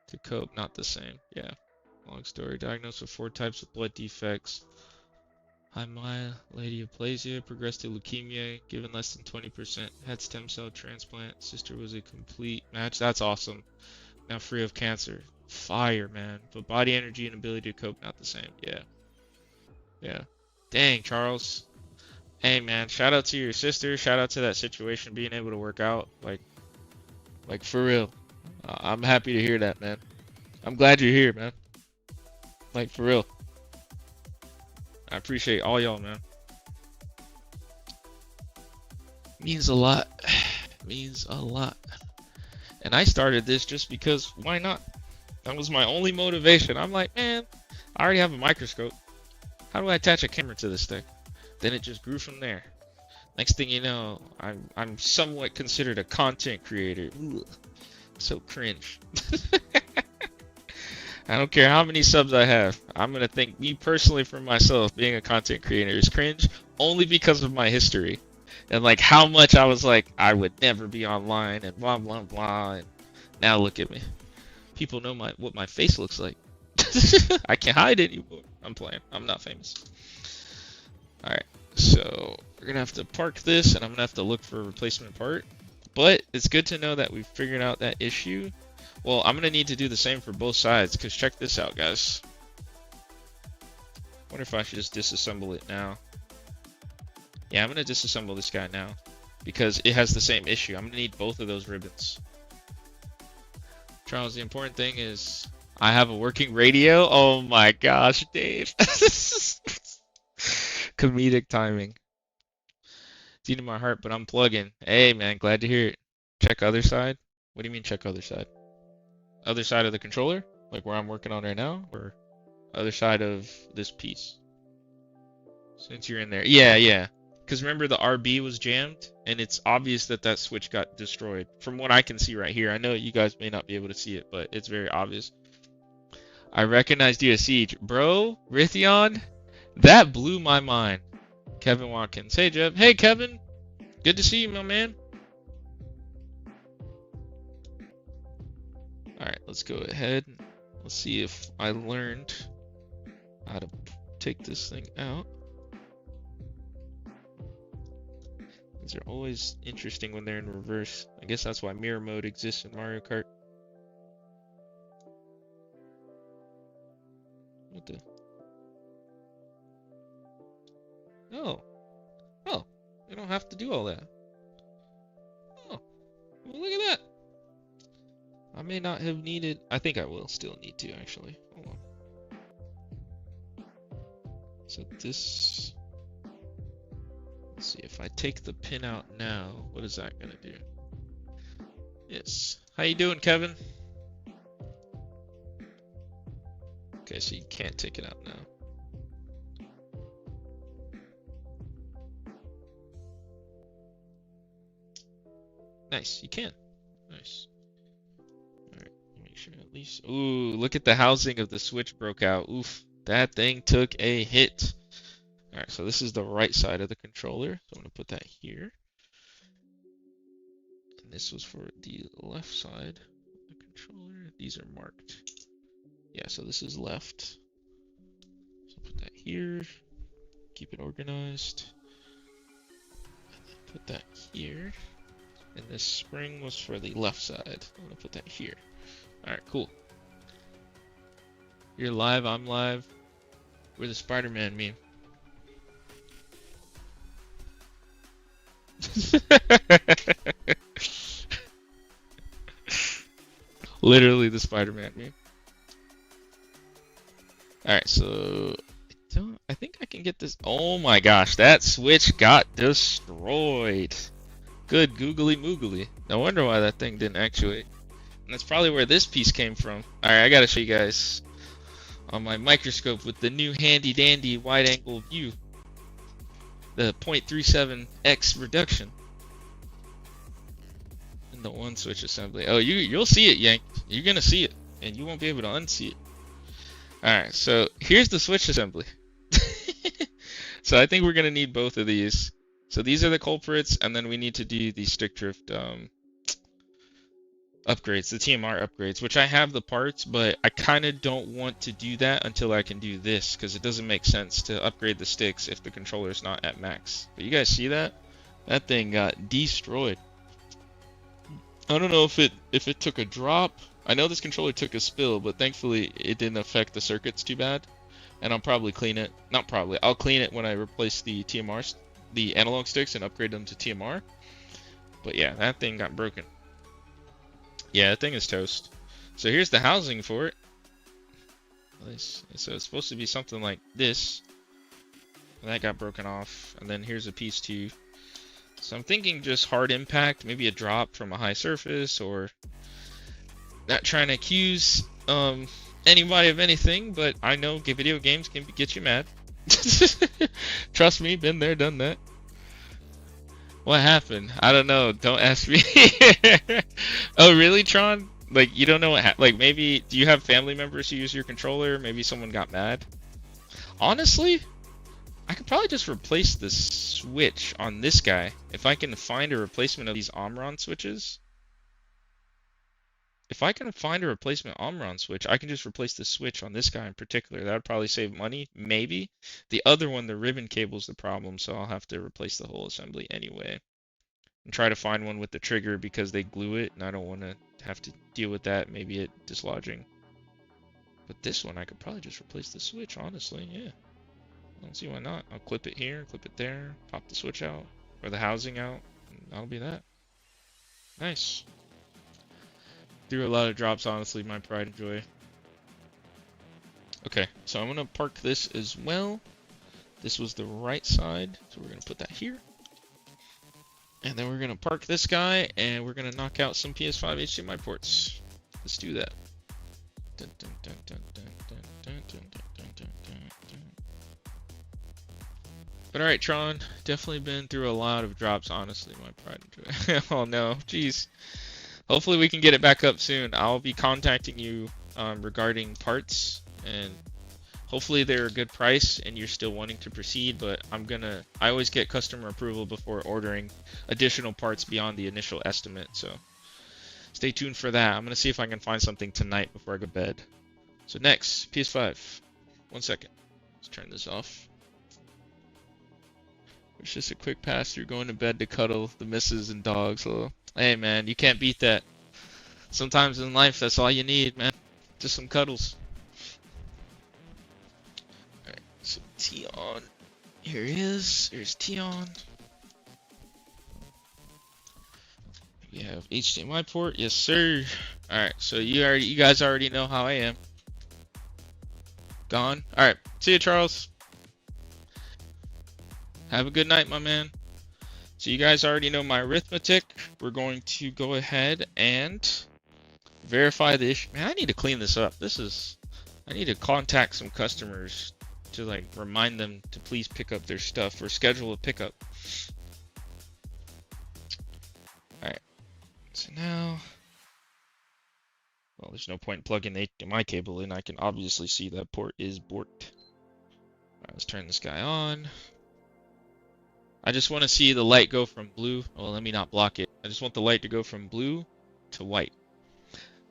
Speaker 1: To cope, not the same. Yeah. Long story. Diagnosed with 4 types of blood defects. Hi, Maya. Lady aplasia. Progressed to leukemia. Given less than 20%. Had stem cell transplant. Sister was a complete match. That's awesome. Now free of cancer. Fire, man. But body energy and ability to cope, not the same. Yeah. Yeah. Dang, Charles. Hey, man. Shout out to your sister. Shout out to that situation being able to work out. Like for real. I'm happy to hear that, man. I'm glad you're here, man. Like, for real. I appreciate all y'all, man. Means a lot. Means a lot. And I started this just because, why not? That was my only motivation. I'm like, man, I already have a microscope. How do I attach a camera to this thing? Then it just grew from there. Next thing you know, I'm somewhat considered a content creator. Ugh. So cringe. I don't care how many subs I have. I'm gonna think, me personally, for myself, being a content creator is cringe only because of my history and like how much I was like I would never be online and blah blah blah. And now look at me. People know what my face looks like. I can't hide anymore. I'm playing. I'm not famous. Alright, so we're gonna have to park this, and I'm gonna have to look for a replacement part. But it's good to know that we've figured out that issue. Well, I'm gonna need to do the same for both sides, because check this out, guys. Wonder if I should just disassemble it now. Yeah, I'm gonna disassemble this guy now, because it has the same issue. I'm gonna need both of those ribbons. Charles, the important thing is I have a working radio. Oh my gosh, Dave. Comedic timing. It's eating my heart, but I'm plugging. Hey man, glad to hear it. Check other side? What do you mean check other side? Other side of the controller? Like where I'm working on right now? Or other side of this piece? Since you're in there. Yeah. Because remember the RB was jammed, and it's obvious that that switch got destroyed. From what I can see right here. I know you guys may not be able to see it, but it's very obvious. I recognized you as Siege. Bro, Raytheon, that blew my mind. Kevin Watkins. Hey, Jeb. Hey, Kevin. Good to see you, my man. Alright, let's go ahead. Let's see if I learned how to take this thing out. These are always interesting when they're in reverse. I guess that's why mirror mode exists in Mario Kart. What the? Oh. Oh. You don't have to do all that. Oh. Well, look at that. I may not have needed... I think I will still need to, actually. Hold on. So this... Let's see, if I take the pin out now, what is that gonna do? Yes. How you doing, Kevin? Okay, so you can't take it out now. Nice, you can. Nice. Alright, make sure at least... Ooh, look at the housing of the switch broke out. Oof, that thing took a hit. Alright, so this is the right side of the controller. So I'm going to put that here. And this was for the left side of the controller. These are marked. Yeah, so this is left. So put that here. Keep it organized. And then put that here. And this spring was for the left side. I'm going to put that here. Alright, cool. You're live, I'm live. We're the Spider-Man meme. Literally the Spider-Man meme. Alright, so I think I can get this. Oh my gosh, that switch got destroyed. Good googly moogly. No wonder why that thing didn't actuate. And that's probably where this piece came from. Alright, I gotta show you guys on my microscope with the new handy dandy wide angle view. The 0.37x reduction in the one switch assembly. Oh, you'll see it, Yank. You're gonna see it, and you won't be able to unsee it. All right, so here's the switch assembly. So I think we're gonna need both of these. So these are the culprits, and then we need to do the stick drift upgrades, the TMR upgrades, which I have the parts, but I kind of don't want to do that until I can do this, because it doesn't make sense to upgrade the sticks if the controller's not at max. But you guys see that? That thing got destroyed. I don't know if it took a drop. I know this controller took a spill, but thankfully it didn't affect the circuits too bad. And I'll probably clean it. Not probably. I'll clean it when I replace the TMRs, the analog sticks, and upgrade them to TMR. But yeah, that thing got broken. Yeah, that thing is toast. So here's the housing for it. So it's supposed to be something like this. That got broken off. And then here's a piece too. So I'm thinking just hard impact, maybe a drop from a high surface, or not trying to accuse anybody of anything, but I know video games can get you mad. Trust me, been there, done that. What happened? I don't know. Don't ask me. Oh, really, Tron? Like, you don't know what happened? Like, maybe, do you have family members who use your controller? Maybe someone got mad? Honestly, I could probably just replace the switch on this guy. If I can find a replacement of these Omron switches. if I can find a replacement Omron switch, I can just replace the switch on this guy in particular. That would probably save money, maybe. The other one, the ribbon cable's the problem, so I'll have to replace the whole assembly anyway. And try to find one with the trigger because they glue it, and I don't want to have to deal with that, maybe it dislodging. But this one, I could probably just replace the switch, honestly, yeah. I don't see why not. I'll clip it here, clip it there, pop the switch out, or the housing out, and that'll be that. Nice. Threw a lot of drops, honestly, my pride and joy. Okay, so I'm gonna park this as well. This was the right side, so we're gonna put that here. And then we're gonna park this guy, and we're gonna knock out some PS5 HDMI ports. Let's do that. Dun, dun, dun, dun, dun, dun, dun, dun, dun, dun, dun. But alright, Tron, definitely been through a lot of drops, honestly, my pride and joy. Oh no, jeez. Hopefully we can get it back up soon. I'll be contacting you regarding parts, and hopefully they're a good price and you're still wanting to proceed, but I always get customer approval before ordering additional parts beyond the initial estimate, so stay tuned for that. I'm gonna see if I can find something tonight before I go to bed. So next, PS5. 1 second. Let's turn this off. It's just a quick pass through going to bed to cuddle the missus and dogs. So, hey man, you can't beat that. Sometimes in life, that's all you need, man. Just some cuddles. Alright, so T-on. Here he is. Here's T-on. We have HDMI port. Yes, sir. Alright, so you guys already know how I am. Gone. Alright, see you, Charles. Have a good night, my man. So you guys already know my arithmetic. We're going to go ahead and verify the issue. Man, I need to clean this up. I need to contact some customers to like remind them to please pick up their stuff or schedule a pickup. Alright. So now, well, there's no point in plugging the HDMI cable in. I can obviously see that port is borked. Alright, let's turn this guy on. I just want to see the light go from blue. Well, let me not block it. I just want the light to go from blue to white.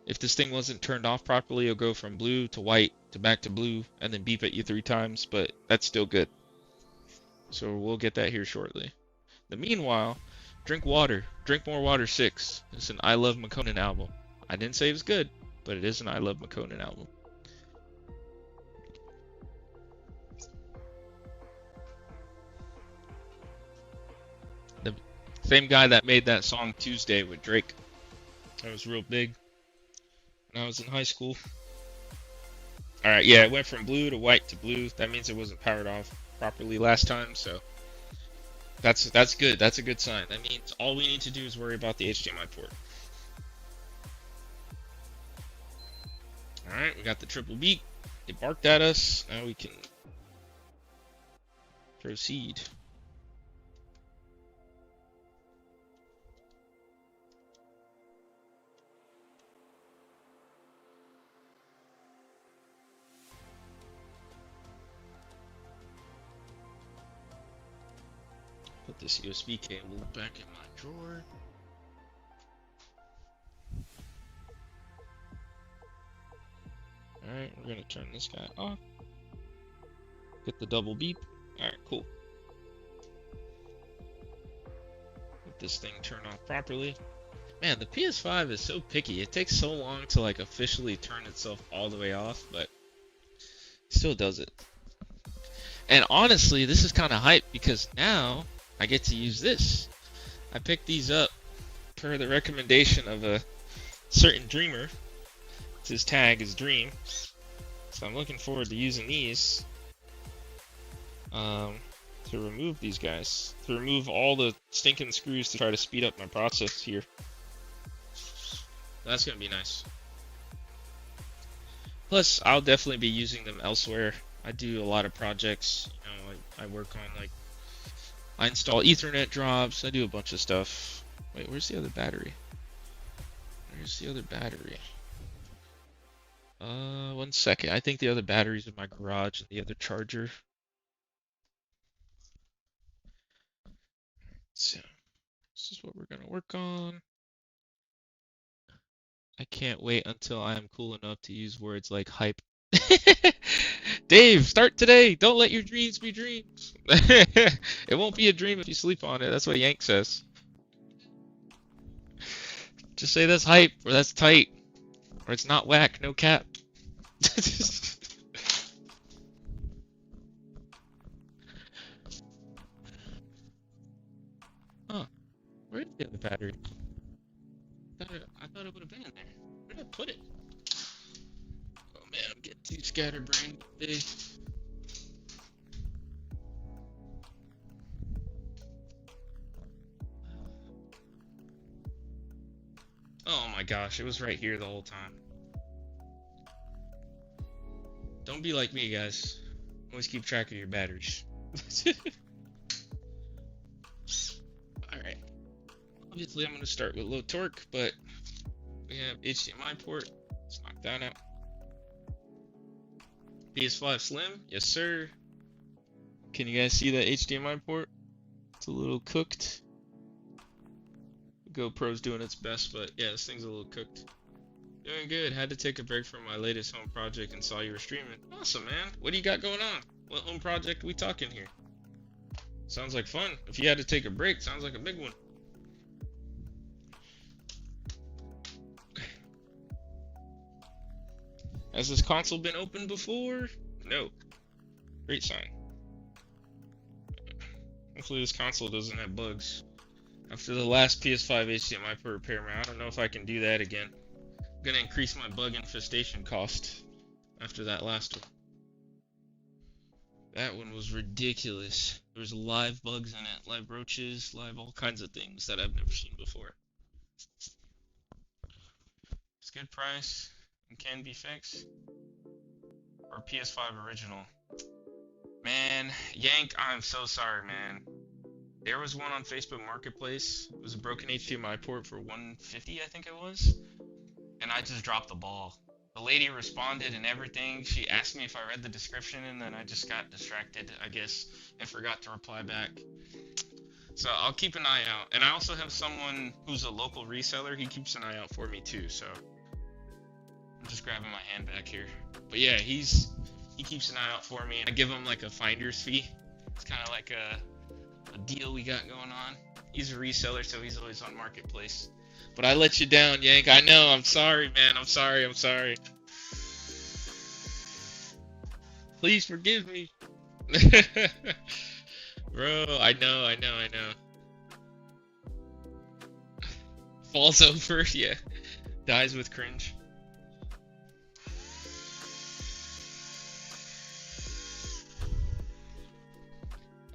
Speaker 1: If this thing wasn't turned off properly, it'll go from blue to white to back to blue and then beep at you 3 times, but that's still good. So we'll get that here shortly. In the meanwhile, drink water. Drink More Water 6. It's an I Love McConan album. I didn't say it was good, but it is an I Love McConan album. The same guy that made that song Tuesday with Drake. That was real big when I was in high school. Alright, yeah, it went from blue to white to blue. That means it wasn't powered off properly last time, so that's good. That's a good sign. That means all we need to do is worry about the HDMI port. Alright, we got the triple beak. It barked at us. Now we can proceed. Put this USB cable back in my drawer. Alright, we're gonna turn this guy off. Get the double beep. Alright, cool. Let this thing turn off properly. Man, the PS5 is so picky. It takes so long to like officially turn itself all the way off, but it still does it. And honestly, this is kind of hype because now I get to use this. I picked these up per the recommendation of a certain dreamer. His tag is Dream. So I'm looking forward to using these to remove these guys. To remove all the stinking screws to try to speed up my process here. That's going to be nice. Plus, I'll definitely be using them elsewhere. I do a lot of projects. You know, I work on like I install Ethernet drops. I do a bunch of stuff. Wait, where's the other battery? Where's the other battery? 1 second. I think the other battery's in my garage and the other charger. So, this is what we're gonna work on. I can't wait until I am cool enough to use words like hype. Dave, start today. Don't let your dreams be dreams. It won't be a dream if you sleep on it. That's what Yank says. Just say that's hype or that's tight or it's not whack. No cap. Huh. Where did the other battery? I thought it would have been in there. Where did I put it? Oh man, I'm getting too scatterbrained today. Oh my gosh, it was right here the whole time. Don't be like me, guys. Always keep track of your batteries. Alright. Obviously, I'm going to start with low torque, but we have HDMI port. Let's knock that out. PS5 Slim. Yes, sir. Can you guys see that HDMI port? It's a little cooked. GoPro's doing its best, but yeah, this thing's a little cooked. Doing good. Had to take a break from my latest home project and saw you were streaming. Awesome, man. What do you got going on? What home project are we talking here? Sounds like fun. If you had to take a break, sounds like a big one. Has this console been opened before? No. Great sign. Hopefully this console doesn't have bugs. After the last PS5 HDMI port repair, man, I don't know if I can do that again. I'm gonna increase my bug infestation cost after that last one. That one was ridiculous. There was live bugs in it, live roaches, live all kinds of things that I've never seen before. It's a good price and can be fixed. Or PS5 original. Man, Yank, I'm so sorry, man. There was one on Facebook Marketplace. It was a broken HDMI port for $150, I think it was. And I just dropped the ball. The lady responded and everything. She asked me if I read the description, and then I just got distracted, I guess, and forgot to reply back. So I'll keep an eye out. And I also have someone who's a local reseller. He keeps an eye out for me too, so I'm just grabbing my hand back here. But yeah, he keeps an eye out for me. I give him like a finder's fee. It's kind of like a deal we got going on. He's a reseller, so he's always on Marketplace. But I let you down, Yank. I know. I'm sorry, man. I'm sorry. Please forgive me. Bro, I know. Falls over, yeah. Dies with cringe.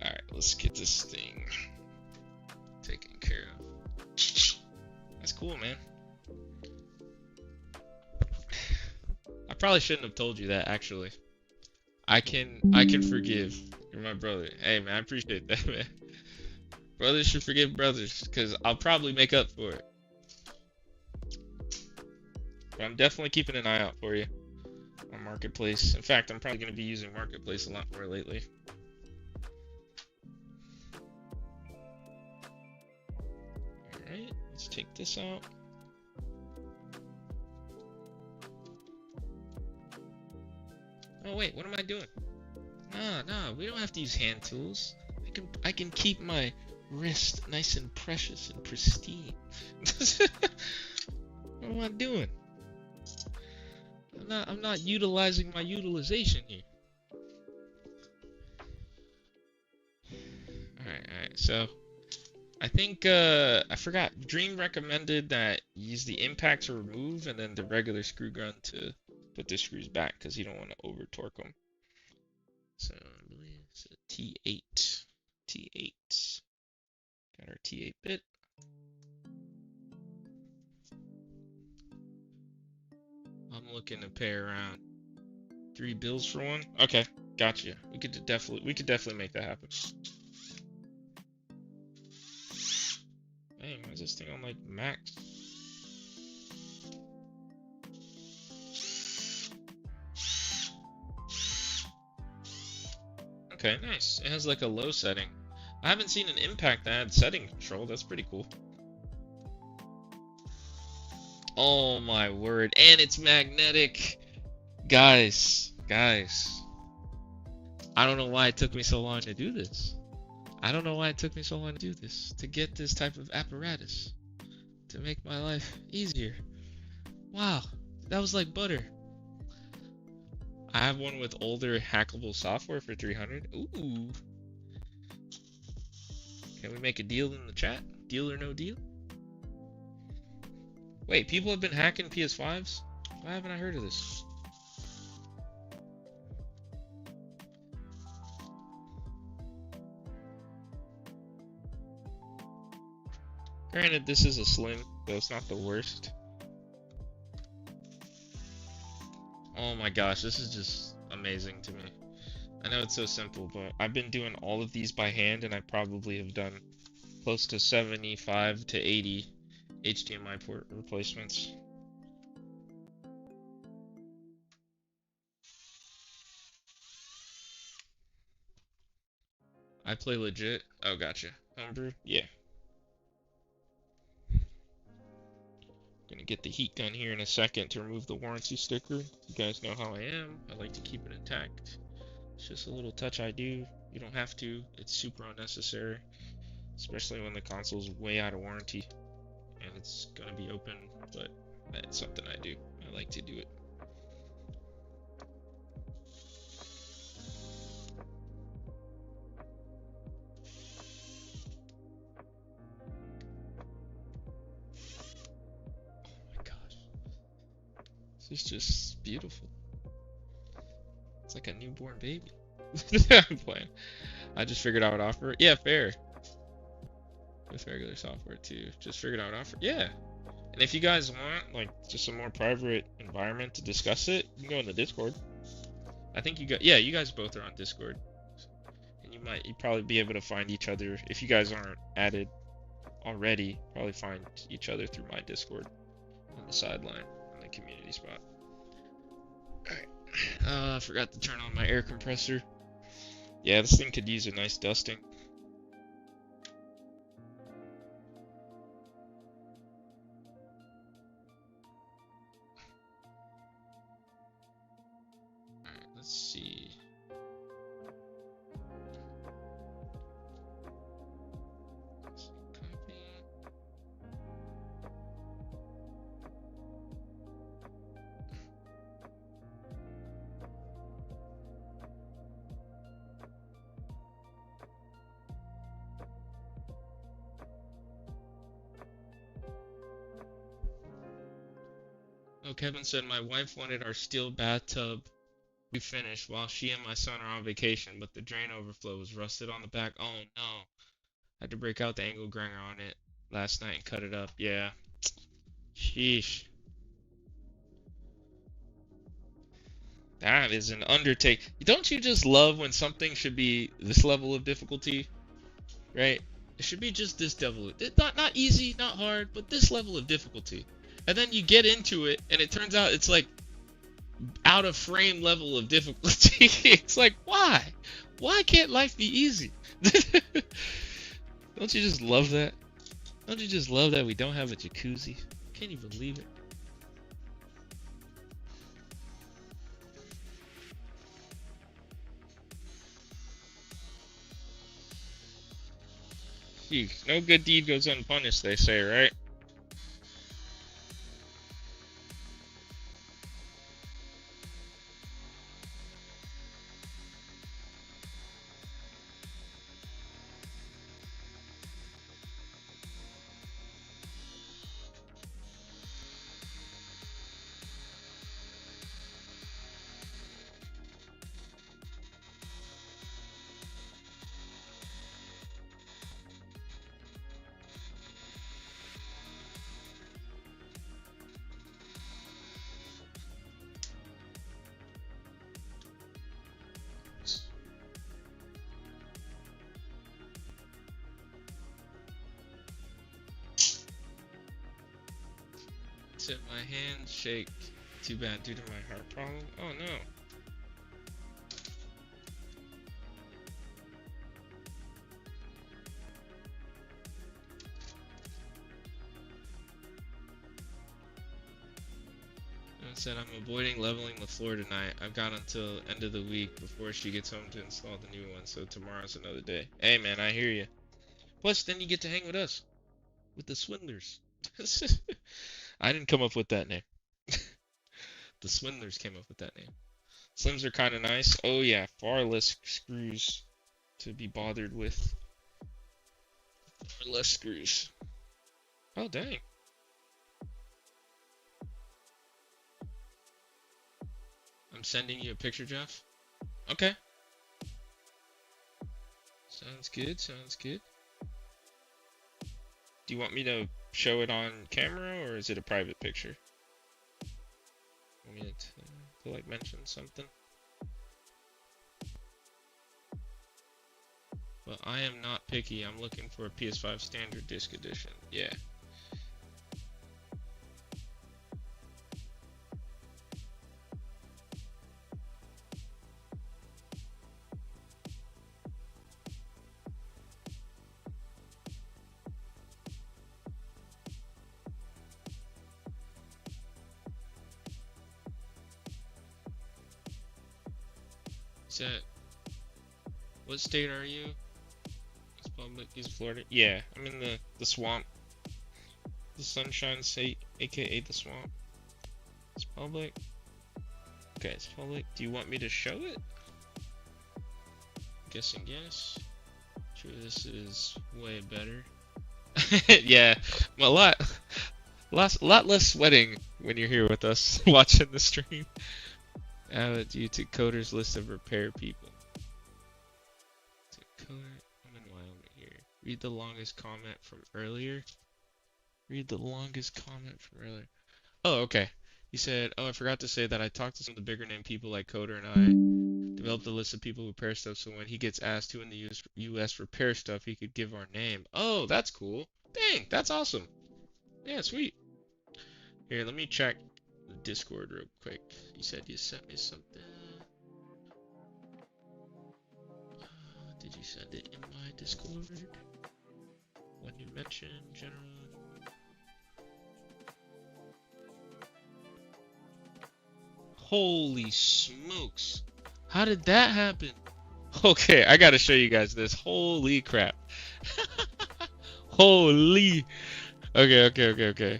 Speaker 1: Alright, let's get this thing taken care of. That's cool, man. I probably shouldn't have told you that, actually. I can forgive. You're my brother. Hey, man, I appreciate that, man. Brothers should forgive brothers, because I'll probably make up for it. But I'm definitely keeping an eye out for you on Marketplace. In fact, I'm probably going to be using Marketplace a lot more lately. Alright, let's take this out. Oh wait, what am I doing? No, we don't have to use hand tools. I can keep my wrist nice and precious and pristine. What am I doing? I'm not utilizing my utilization here. Alright, so I think I forgot. Dream recommended that you use the impact to remove and then the regular screw gun to put the screws back because you don't want to over torque them. So I believe it's a T8. Got our T8 bit. I'm looking to pay around $3 for one. Okay, gotcha. We could definitely make that happen. Dang, why is this thing on like max? Okay, nice. It has like a low setting. I haven't seen an impact that had setting control. That's pretty cool. Oh my word. And it's magnetic. Guys. I don't know why it took me so long to do this. I don't know why it took me so long to do this. To get this type of apparatus. To make my life easier. Wow. That was like butter. I have one with older hackable software for 300. Ooh. Can we make a deal in the chat? Deal or no deal? Wait, people have been hacking PS5s? Why haven't I heard of this? Granted, this is a slim, so it's not the worst. Oh my gosh, this is just amazing to me. I know it's so simple, but I've been doing all of these by hand, and I probably have done close to 75 to 80 HDMI port replacements. I play legit. Oh, gotcha. Homebrew? Yeah. Gonna get the heat gun here in a second to remove the warranty sticker. You guys know how I am. I like to keep it intact. It's just a little touch I do. You don't have to. It's super unnecessary. Especially when the console's way out of warranty. And it's gonna be open, but that's something I do. I like to do it. Oh my gosh. This is just beautiful. It's like a newborn baby. I'm playing. I just figured I would offer it. Yeah, fair. With regular software too. Just figured I would offer. Yeah. And if you guys want like just a more private environment to discuss it, you can go in the Discord. I think you got, yeah, you guys both are on Discord. And you probably be able to find each other if you guys aren't added already. Probably find each other through my Discord on the sideline in the community spot. Alright. I forgot to turn on my air compressor. Yeah, this thing could use a nice dusting. Alright, let's see. Copy. Oh, Kevin said my wife wanted our steel bathtub we finished while she and my son are on vacation, but the drain overflow was rusted on the back. Oh no. Had to break out the angle grinder on it last night and cut it up. Yeah. Sheesh. That is an undertaking. Don't you just love when something should be this level of difficulty? Right? It should be just this level. Not easy, not hard, but this level of difficulty. And then you get into it, and it turns out it's like out of frame level of difficulty. It's like, why? Why can't life be easy? Don't you just love that? Don't you just love that we don't have a jacuzzi? Can't you believe it? Jeez, no good deed goes unpunished, they say, right? Said my hand shake. Too bad due to my heart problem. Oh no. Said I'm avoiding leveling the floor tonight. I've got until end of the week before she gets home to install the new one, so tomorrow's another day. Hey man, I hear you. Plus, then you get to hang with us, with the swindlers. I didn't come up with that name. The swindlers came up with that name. Slims are kind of nice. Oh yeah, far less screws to be bothered with. Far less screws. Oh dang. I'm sending you a picture, Jeff. Okay. Sounds good, sounds good. Do you want me to show it on camera, or is it a private picture? Want me to like mention something? But I am not picky. I'm looking for a PS5 standard disc edition. Yeah. What state are you? It's public. Is Florida? Yeah, I'm in the swamp. The Sunshine State, aka the swamp. It's public. Okay, it's public. Do you want me to show it? I'm guessing yes. Sure, this is way better. Yeah, a lot less sweating when you're here with us watching the stream. Add it due to Coder's list of repair people. I'm in Wyoming here. Read the longest comment from earlier. Read the longest comment from earlier. Oh, okay. He said, oh, I forgot to say that I talked to some of the bigger name people like Coder, and I developed a list of people who repair stuff, so when he gets asked who in the US repair stuff, he could give our name. Oh, that's cool. Dang, that's awesome. Yeah, sweet. Here, let me check the Discord real quick. You said you sent me something. Did you send it in my Discord? When you mentioned general. Holy smokes. How did that happen? Okay, I gotta show you guys this. Holy crap. Holy. Okay.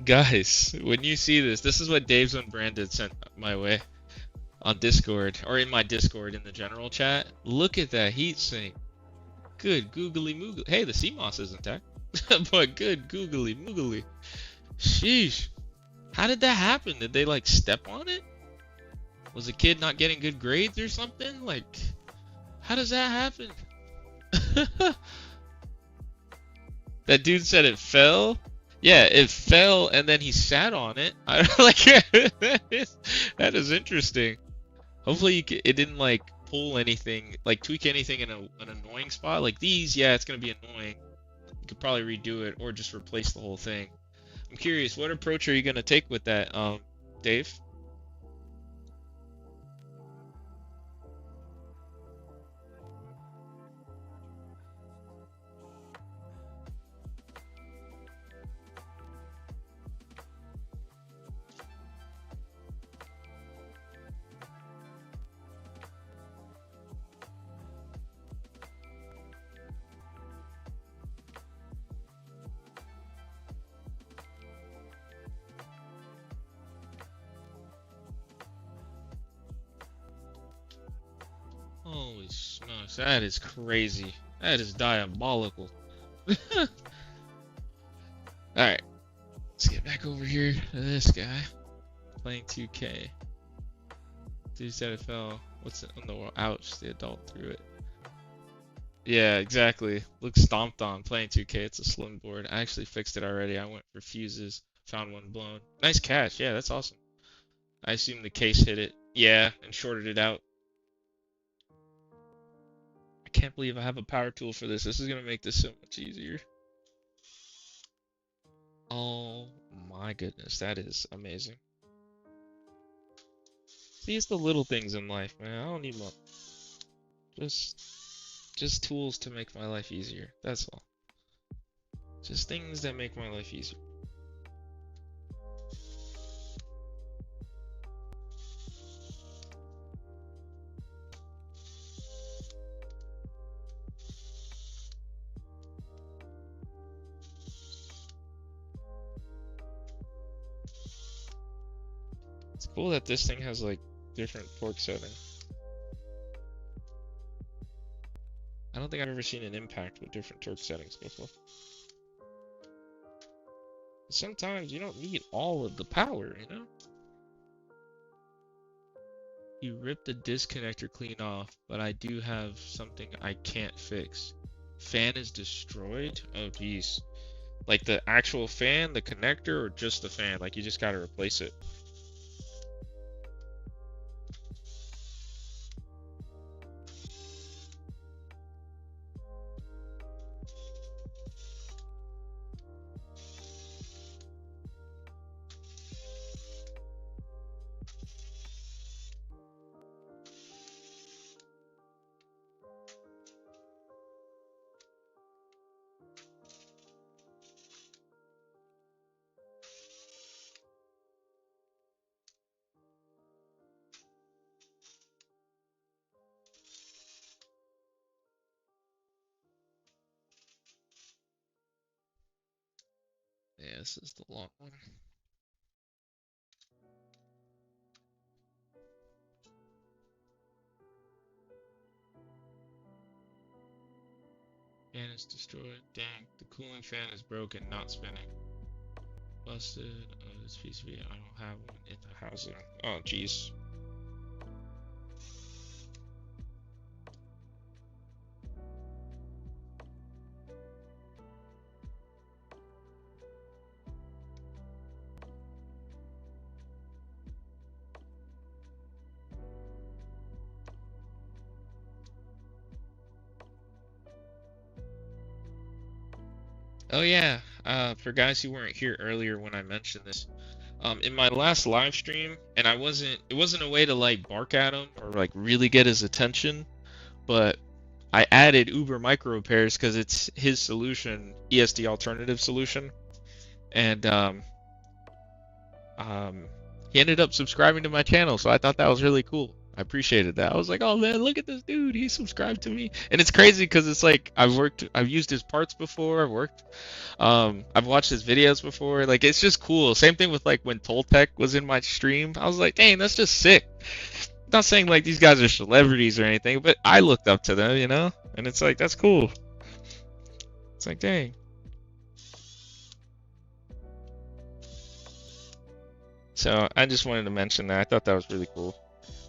Speaker 1: Guys, when you see this, this is what Dave's Unbranded sent my way on Discord, or in my Discord in the general chat. Look at that heat sink. Good googly moogly. Hey, the CMOS isn't that. But good googly moogly. Sheesh. How did that happen? Did they like step on it? Was a kid not getting good grades or something? Like, how does that happen? That dude said it fell. Yeah, it fell and then he sat on it. I like that is interesting. Hopefully it didn't like pull anything, like tweak anything in an annoying spot. Like these, yeah, it's gonna be annoying. You could probably redo it or just replace the whole thing. I'm curious, what approach are you gonna take with that, Dave? Holy smokes, that is crazy. That is diabolical. Alright, let's get back over here to this guy. Playing 2K. Dude said it fell. What's it on the wall? Ouch, the adult threw it. Yeah, exactly. Looks stomped on. Playing 2K, it's a slim board. I actually fixed it already. I went for fuses. Found one blown. Nice catch. Yeah, that's awesome. I assume the case hit it. Yeah, and shorted it out. I can't believe I have a power tool for this. This is going to make this so much easier. Oh my goodness, that is amazing. See, it's the little things in life, man. I don't need much. Just tools to make my life easier. That's all. Just things that make my life easier. Cool that this thing has like different torque setting. I don't think I've ever seen an impact with different torque settings before. Sometimes you don't need all of the power, you know? You rip the disconnector clean off, but I do have something I can't fix. Fan is destroyed? Oh geez. Like the actual fan, the connector, or just the fan? Like you just gotta replace it. Yeah, this is the long one. Fan is destroyed. Dang, the cooling fan is broken, not spinning. Busted. Oh, this PCB, I don't have one in the housing. Oh, jeez. Oh yeah, for guys who weren't here earlier when I mentioned this, in my last live stream, and it wasn't a way to like bark at him or like really get his attention, but I added Uber micro repairs because it's his solution, ESD alternative solution, and he ended up subscribing to my channel, so I thought that was really cool. I appreciated that. I was like, oh man, look at this dude. He subscribed to me. And it's crazy because it's like I've used his parts before. I've watched his videos before. Like it's just cool. Same thing with like when Toltec was in my stream. I was like, dang, that's just sick. Not saying like these guys are celebrities or anything, but I looked up to them, you know? And it's like, that's cool. It's like, dang. So I just wanted to mention that. I thought that was really cool.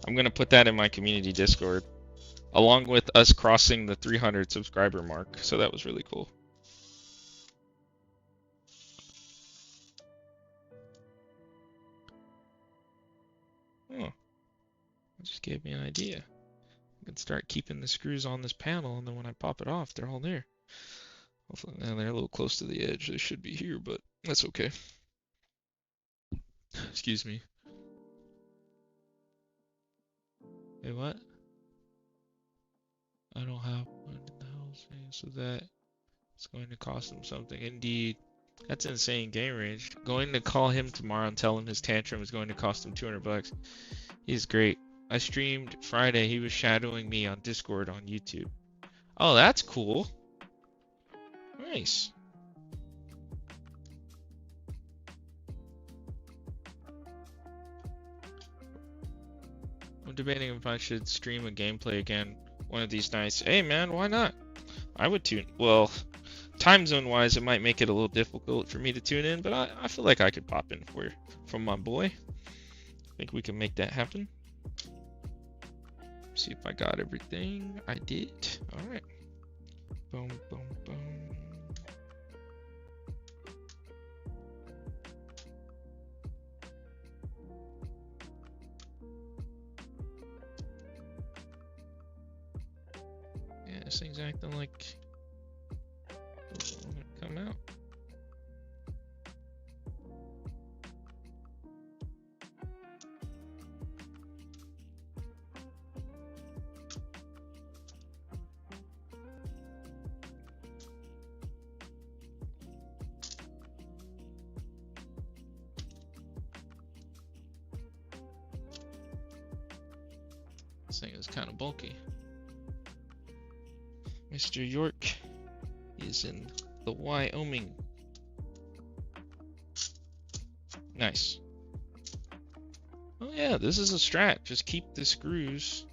Speaker 1: I'm going to put that in my community Discord, along with us crossing the 300 subscriber mark. So that was really cool. Oh, that just gave me an idea. I can start keeping the screws on this panel, and then when I pop it off, they're all there. Hopefully, and they're a little close to the edge. They should be here, but that's okay. Excuse me. Hey, what? I don't have one in the house, so that it's going to cost him something. Indeed. That's insane game range. Going to call him tomorrow and tell him his tantrum is going to cost him 200 bucks. He's great. I streamed Friday. He was shadowing me on Discord on YouTube. Oh, that's cool. Nice. I'm debating if I should stream a gameplay again one of these nights. Hey man, why not? I would tune. Well, time zone wise, it might make it a little difficult for me to tune in, but I feel like I could pop in from my boy. I think we can make that happen. See if I got everything. I did. All right. Boom, boom, boom. Yeah, this thing's acting like it's gonna come out. This thing is kind of bulky. Mr. York is in the Wyoming. Nice. Oh yeah, this is a strat. Just keep the screws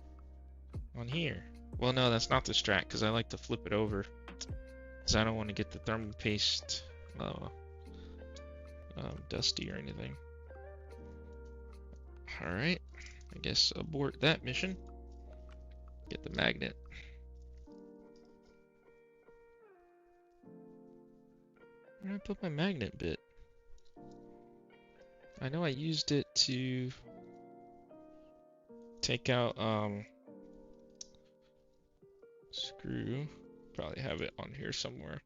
Speaker 1: on here. Well, no, that's not the strat, because I like to flip it over. Because I don't want to get the thermal paste dusty or anything. Alright, I guess abort that mission. Get the magnet. Where did I put my magnet bit? I know I used it to take out screw. Probably have it on here somewhere.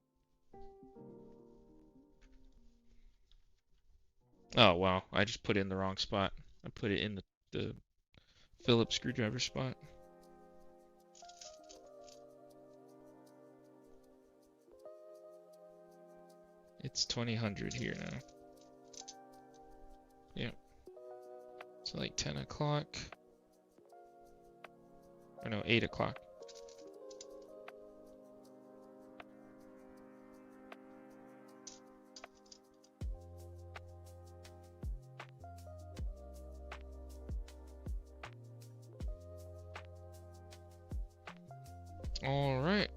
Speaker 1: Oh wow, I just put it in the wrong spot. I put it in the Phillips screwdriver spot. It's 2000 here now. Yep. It's like 10 o'clock. Or no, 8 o'clock. All right.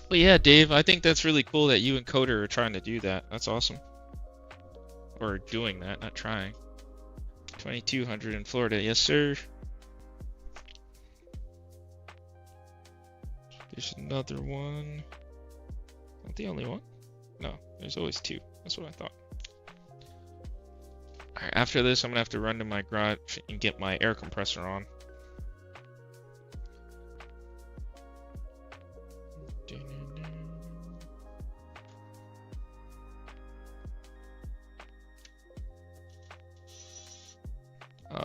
Speaker 1: But yeah, Dave, I think that's really cool that you and Coder are trying to do that. That's awesome. Or doing that, not trying. 2200 in Florida, yes sir. There's another one. Not the only one? No, there's always two. That's what I thought. Alright, after this, I'm gonna have to run to my garage and get my air compressor on.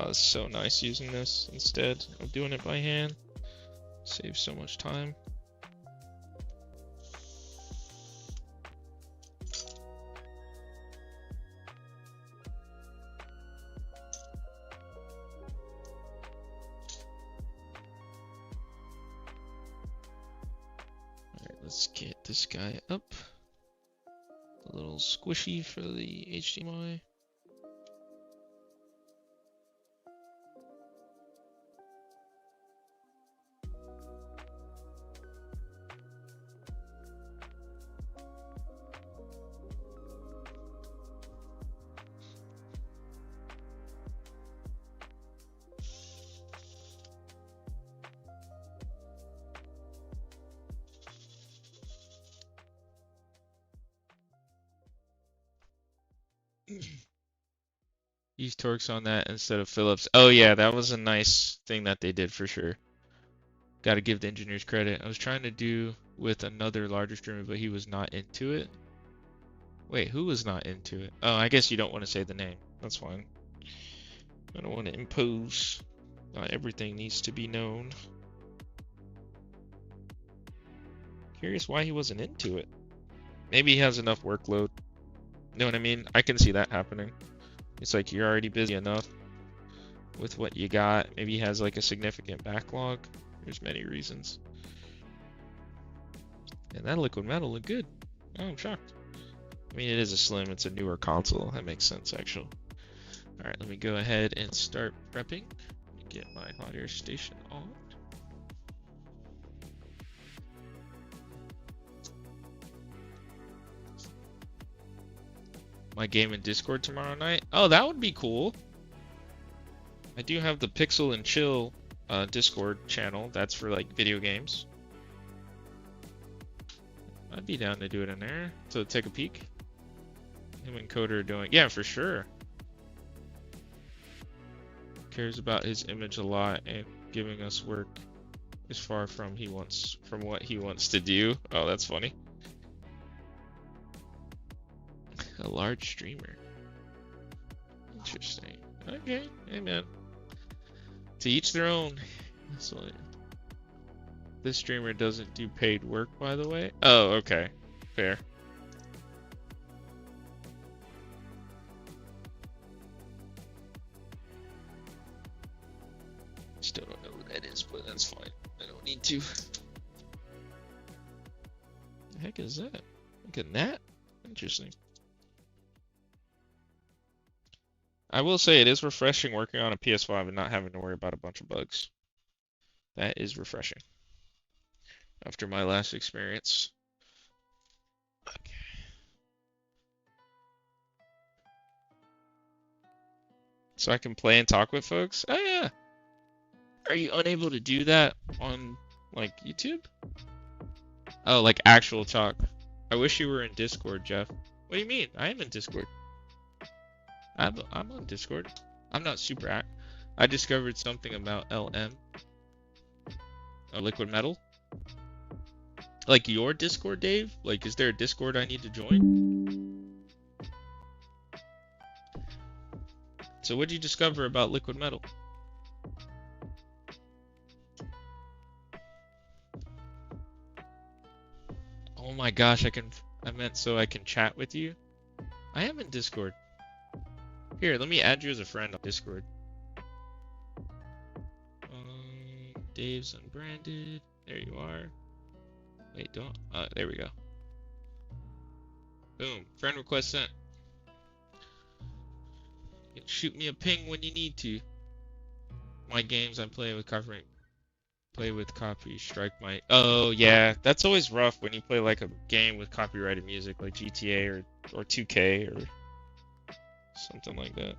Speaker 1: It's so nice using this instead of doing it by hand. Saves so much time. Alright, let's get this guy up. A little squishy for the HDMI. Use Torx on that instead of Phillips. Oh yeah, that was a nice thing that they did for sure. Gotta give the engineers credit. I was trying to do with another larger streamer, but he was not into it. Wait, who was not into it? Oh, I guess you don't want to say the name. That's fine. I don't want to impose. Not everything needs to be known. Curious why he wasn't into it. Maybe he has enough workload. You know what I mean? I can see that happening. It's like you're already busy enough with what you got. Maybe he has like a significant backlog. There's many reasons. And that liquid metal looked good. Oh, I'm shocked. I mean, it is a slim. It's a newer console. That makes sense, actually. All right, let me go ahead and start prepping. Let me get my hot air station on. My game in Discord tomorrow night. Oh, that would be cool. I do have the Pixel and Chill Discord channel. That's for like video games. I'd be down to do it in there. So take a peek. Him and Coder are doing, yeah, for sure. Cares about his image a lot, and giving us work is far from what he wants to do. Oh, that's funny. A large streamer. Interesting. Okay, hey man. To each their own. That's what. This streamer doesn't do paid work, by the way. Oh, okay. Fair. Still don't know who that is, but that's fine. I don't need to. The heck is that? Look at that. Interesting. I will say it is refreshing working on a PS5 and not having to worry about a bunch of bugs. That is refreshing after my last experience. Okay. So I can play and talk with folks? Oh yeah. Are you unable to do that on like YouTube? Oh, like actual talk. I wish you were in Discord, Jeff. What do you mean? I am in Discord. I'm on Discord. I'm not super act. I discovered something about LM. Oh, liquid metal? Like your Discord, Dave? Like, is there a Discord I need to join? So what'd you discover about liquid metal? Oh my gosh, I meant so I can chat with you? I am in Discord. Here, let me add you as a friend on Discord. Dave's unbranded. There you are. Wait, don't. There we go. Boom. Friend request sent. You can shoot me a ping when you need to. My games I'm playing with covering. Play with copy strike my. Oh yeah, that's always rough when you play like a game with copyrighted music like GTA or 2K or something like that.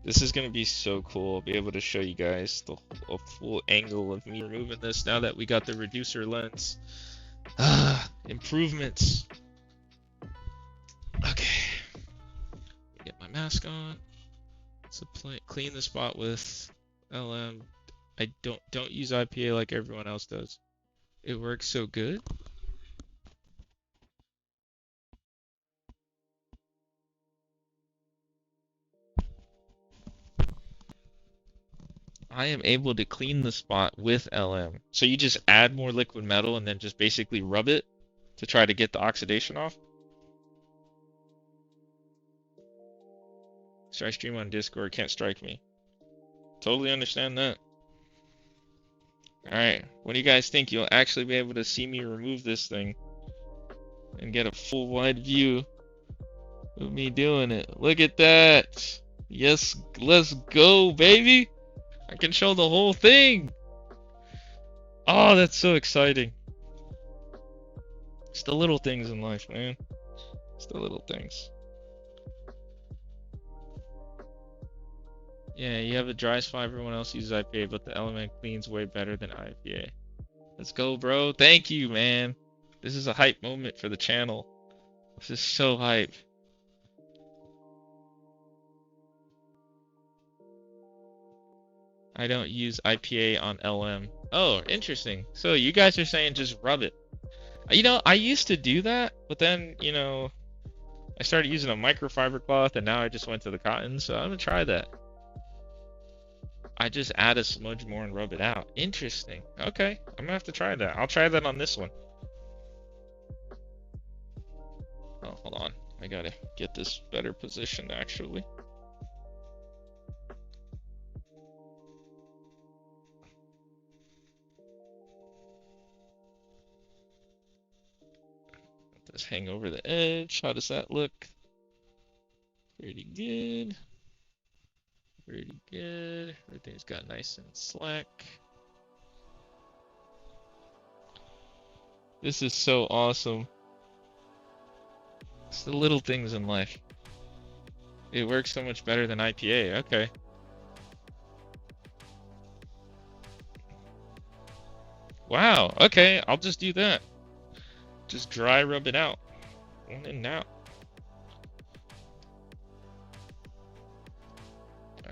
Speaker 1: This is going to be so cool. I'll be able to show you guys a full angle of me removing this now that we got the reducer lens. Improvements. Okay. Get my mask on. So clean the spot with LM. I don't use IPA like everyone else does. It works so good. I am able to clean the spot with LM. So you just add more liquid metal and then just basically rub it to try to get the oxidation off. So I stream on Discord, can't strike me. Totally understand that. Alright, what do you guys think? You'll actually be able to see me remove this thing and get a full wide view of me doing it. Look at that! Yes, let's go, baby! I can show the whole thing! Oh, that's so exciting. It's the little things in life, man. It's the little things. Yeah, you have a dry spot, everyone else uses IPA, but the element cleans way better than IPA. Let's go, bro. Thank you, man. This is a hype moment for the channel. This is so hype. I don't use IPA on LM. Oh, interesting. So you guys are saying just rub it. You know, I used to do that, but then, you know, I started using a microfiber cloth, and now I just went to the cotton, so I'm gonna try that. I just add a smudge more and rub it out. Interesting. Okay, I'm gonna have to try that. I'll try that on this one. Oh, hold on. I gotta get this better positioned, actually. Let this hang over the edge. How does that look? Pretty good. Pretty good. Everything's got nice and slack. This is so awesome. It's the little things in life. It works so much better than IPA. Okay. Wow. Okay. I'll just do that. Just dry rub it out. In and out.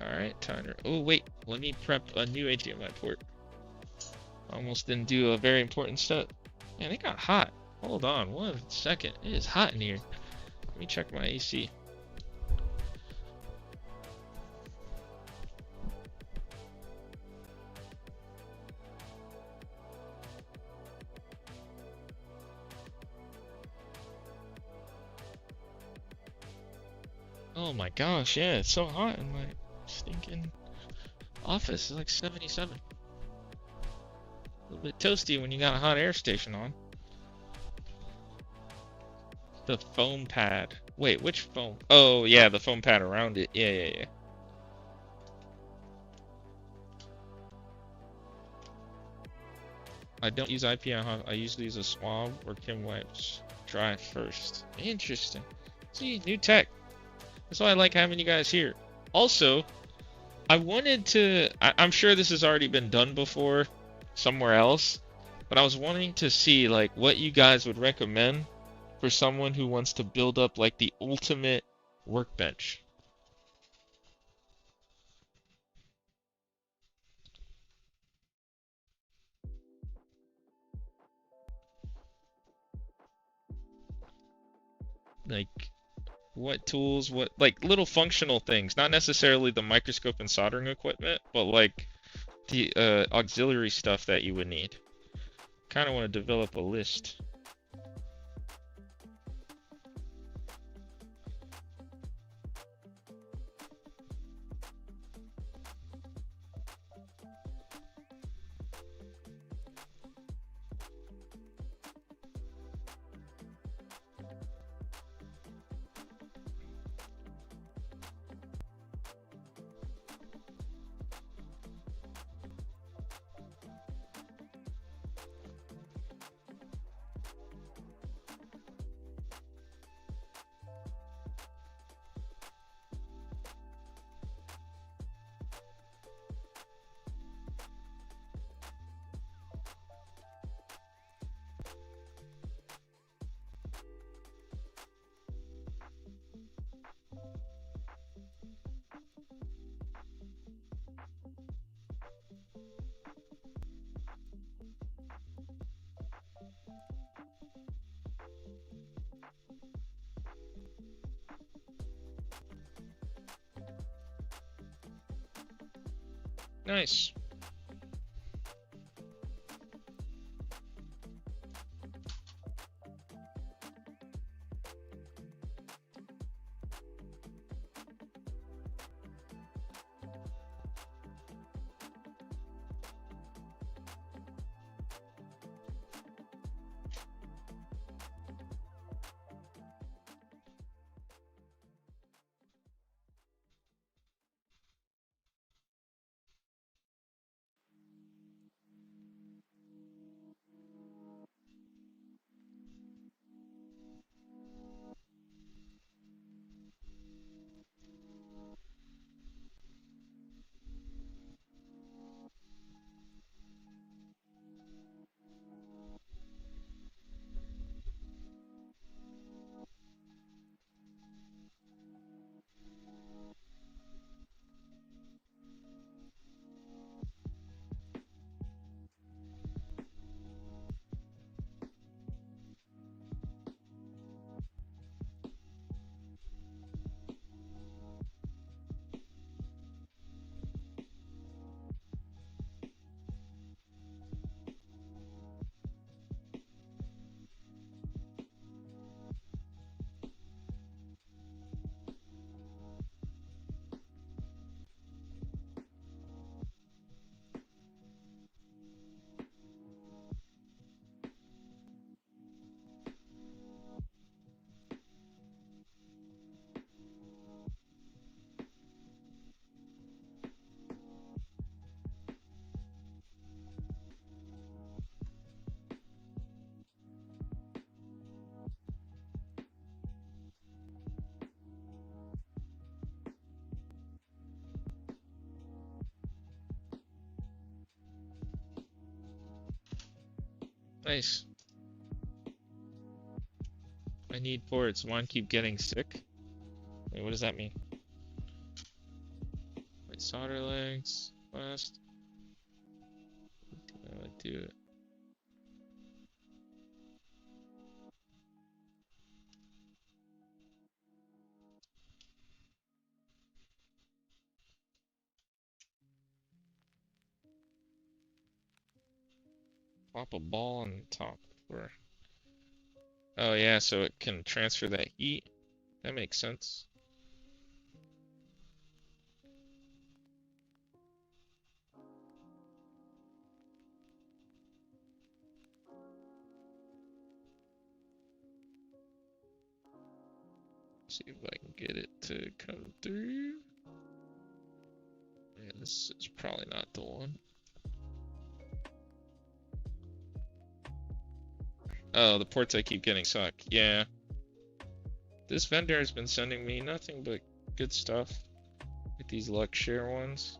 Speaker 1: Alright, timer. Oh, wait. Let me prep a new HDMI port. Almost didn't do a very important step. Man, it got hot. Hold on 1 second. It is hot in here. Let me check my AC. Oh my gosh, yeah, it's so hot in my stinking office. It's like 77. A little bit toasty when you got a hot air station on. The foam pad. Wait, which foam? Oh, yeah, the foam pad around it. Yeah, yeah, yeah. I don't use IPA, huh? I usually use a swab or Kim wipes. Dry first. Interesting. See, new tech. That's why I like having you guys here. Also, I wanted to... I'm sure this has already been done before somewhere else, but I was wanting to see, like, what you guys would recommend for someone who wants to build up, like, the ultimate workbench. Like, what tools, what, like, little functional things, not necessarily the microscope and soldering equipment, but, like, the auxiliary stuff that you would need. Kind of want to develop a list. Nice. Nice. I need ports. Mine keep getting sick. Wait, what does that mean? Wait, solder legs. Last. Do it. Pop a ball on the top. Where? Oh yeah, so it can transfer that heat. That makes sense. See if I can get it to come through. Yeah, this is probably not the one. Oh, the ports I keep getting suck. Yeah. This vendor has been sending me nothing but good stuff with these Luxshare ones.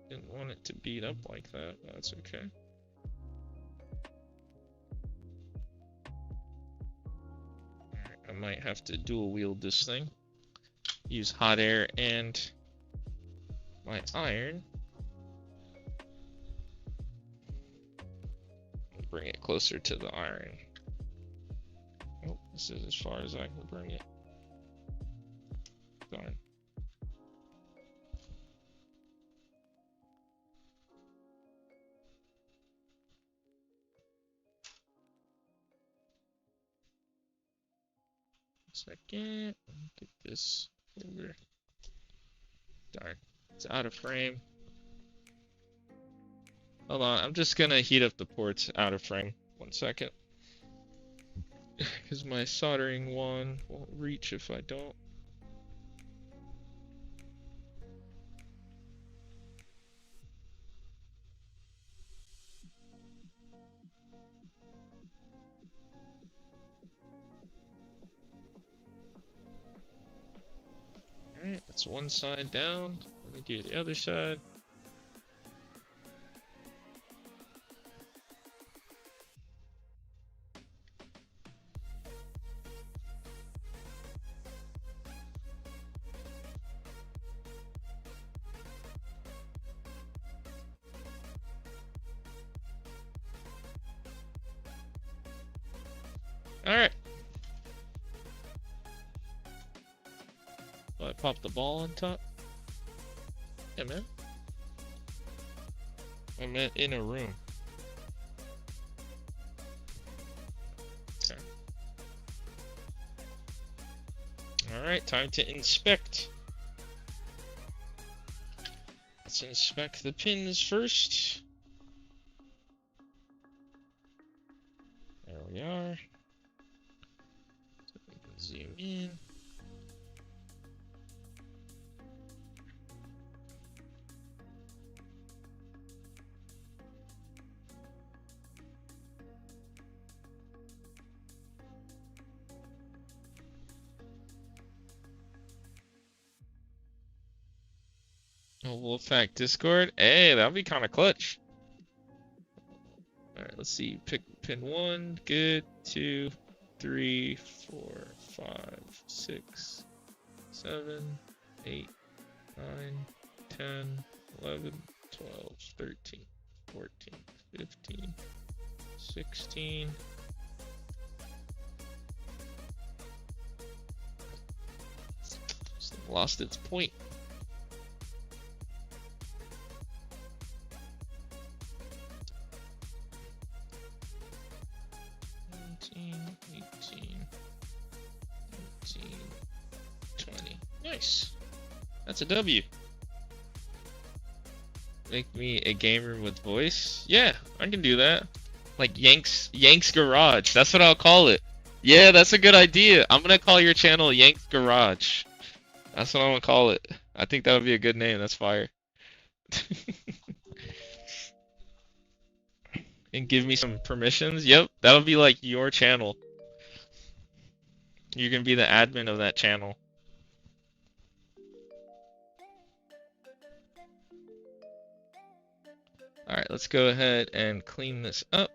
Speaker 1: Didn't want it to beat up like that. That's okay. Alright, I might have to dual wield this thing. Use hot air and my iron. Bring it closer to the iron. Oh, this is as far as I can bring it. Darn. Second, get this over. Darn, it's out of frame. Hold on, I'm just gonna heat up the ports out of frame. 1 second. Because my soldering one won't reach if I don't. Alright, that's one side down. Let me do the other side. Alright. So I pop the ball on top. Yeah, man. I meant in a room. Okay. Alright, time to inspect. Let's inspect the pins first. There we are. So we can zoom in. Oh, WolfPack Discord. Hey, that'll be kind of clutch. Alright, let's see. Pick pin 1. Good. 2, 3, 4, 5, 6, 7, 8, 9, 10, 11, 12, 13, 14, 15, 16. Lost its point. 18, 20. Nice. That's a W. Make me a gamer with voice? Yeah, I can do that. Like Yank's Garage. That's what I'll call it. Yeah, that's a good idea. I'm gonna call your channel Yank's Garage. That's what I'm gonna call it. I think that would be a good name. That's fire. And give me some permissions. Yep, that'll be like your channel. You're gonna be the admin of that channel. Alright, let's go ahead and clean this up.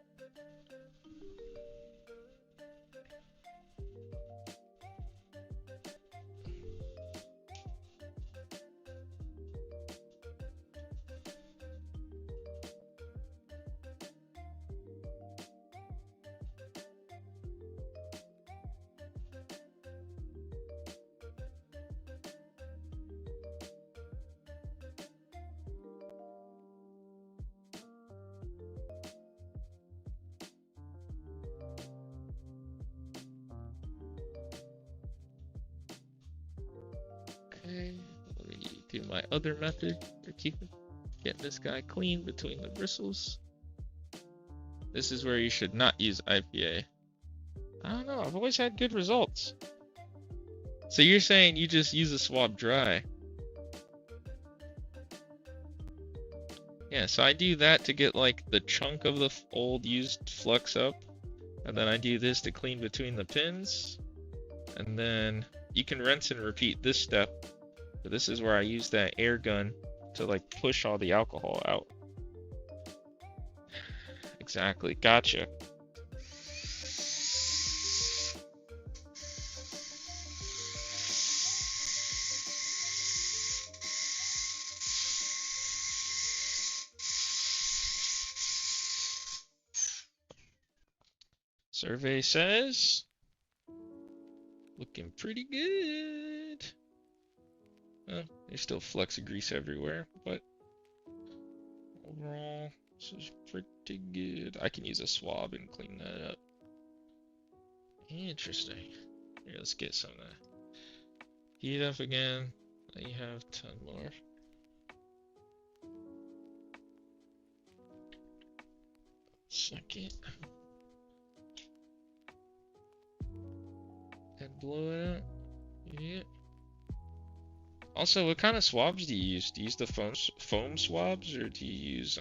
Speaker 1: Okay, let me do my other method for getting this guy clean between the bristles. This is where you should not use IPA. I don't know, I've always had good results. So you're saying you just use a swab dry? Yeah, so I do that to get like the chunk of the old used flux up, and then I do this to clean between the pins, and then you can rinse and repeat this step, but this is where I use that air gun to like push all the alcohol out. Exactly, gotcha. Survey says looking pretty good. There's still flecks of grease everywhere, but overall, this is pretty good. I can use a swab and clean that up. Interesting. Here, let's get some of that. Heat up again. Let you have 10 more. Second. And blow it out. Yeah. Also, what kind of swabs do you use? Do you use the foam swabs, or do you use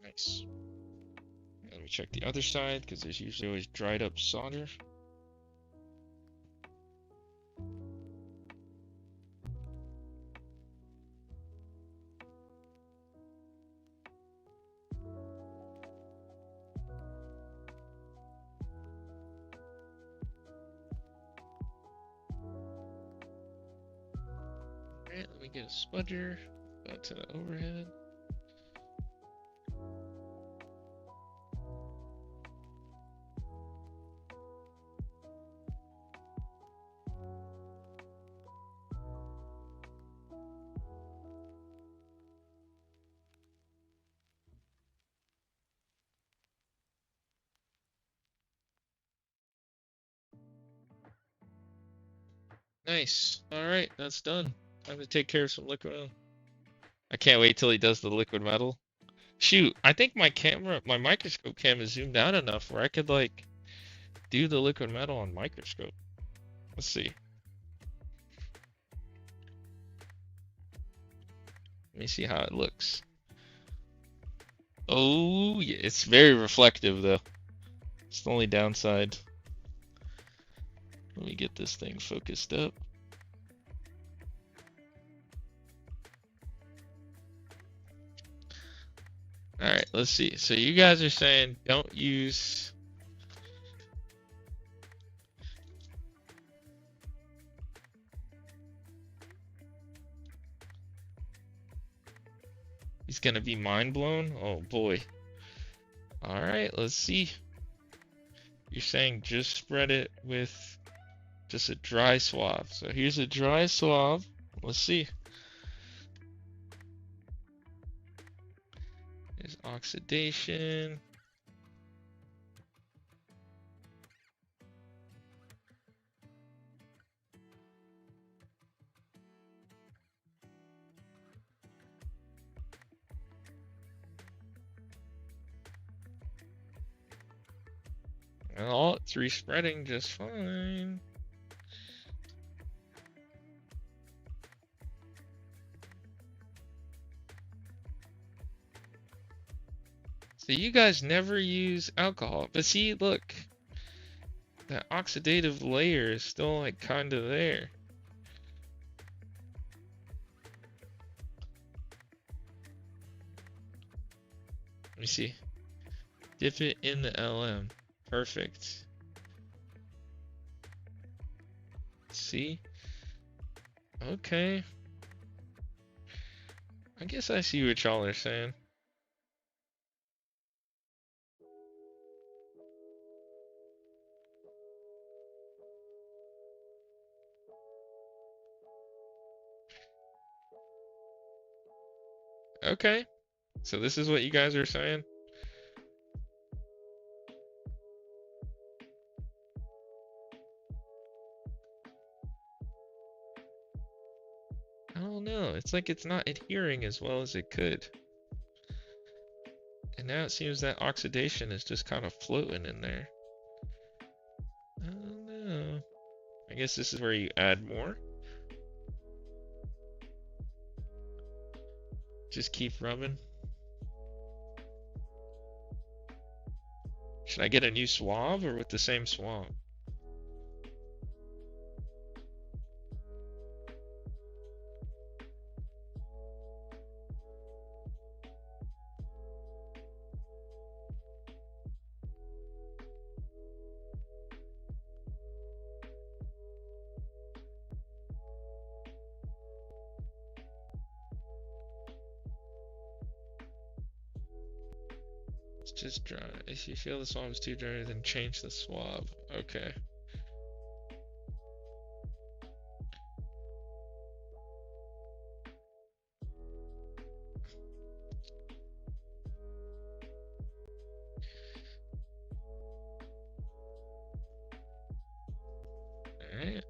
Speaker 1: Nice. Let me check the other side, because there's usually always dried up solder. Alright, let me get a spudger. Go to the overhead. Nice. Alright, that's done. Time to take care of some liquid metal. I can't wait till he does the liquid metal. Shoot, I think my microscope cam is zoomed out enough where I could like do the liquid metal on microscope. Let's see. Let me see how it looks. Oh, yeah, it's very reflective though. It's the only downside. Let me get this thing focused up. Alright, let's see. So you guys are saying don't use... He's gonna be mind blown? Oh boy. Alright, let's see. You're saying just spread it with just a dry swab. So here's a dry swab. Let's see. There's oxidation. Oh, it's respreading just fine. So you guys never use alcohol, but see, look, that oxidative layer is still like kind of there. Let me see. Dip it in the LM. Perfect. See? Okay. I guess I see what y'all are saying. Okay. So this is what you guys are saying? I don't know. It's like it's not adhering as well as it could. And now it seems that oxidation is just kind of floating in there. I don't know. I guess this is where you add more. Just keep rubbing. Should I get a new swab or with the same swab? It's just dry. If you feel the swab is too dry, then change the swab. Okay. Alright.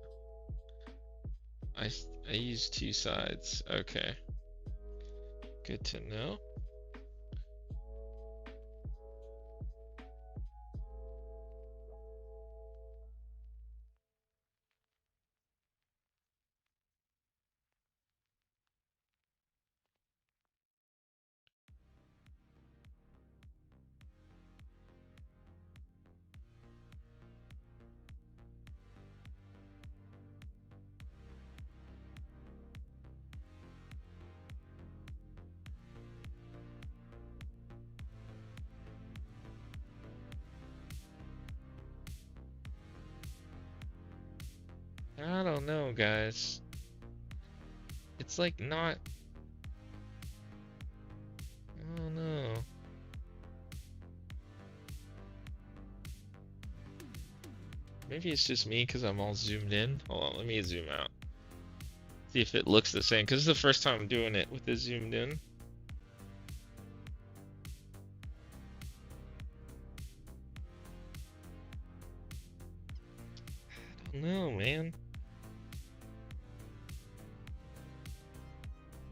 Speaker 1: I use two sides. Okay. Good to know. I don't know, guys. It's like not. I don't know. Maybe it's just me because I'm all zoomed in. Hold on, let me zoom out. See if it looks the same, because it's the first time I'm doing it with it zoomed in. I don't know, man.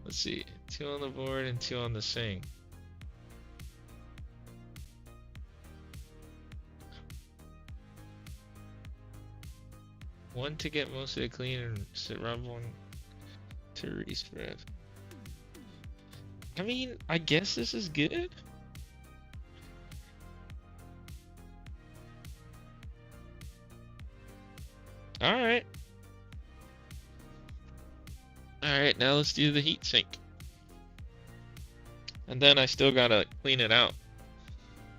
Speaker 1: Let's see. 2 on the board and 2 on the sink. One to get most of it clean and sit rub one to respread. I mean, I guess this is good. Alright. Alright, now let's do the heat sink. And then I still gotta clean it out.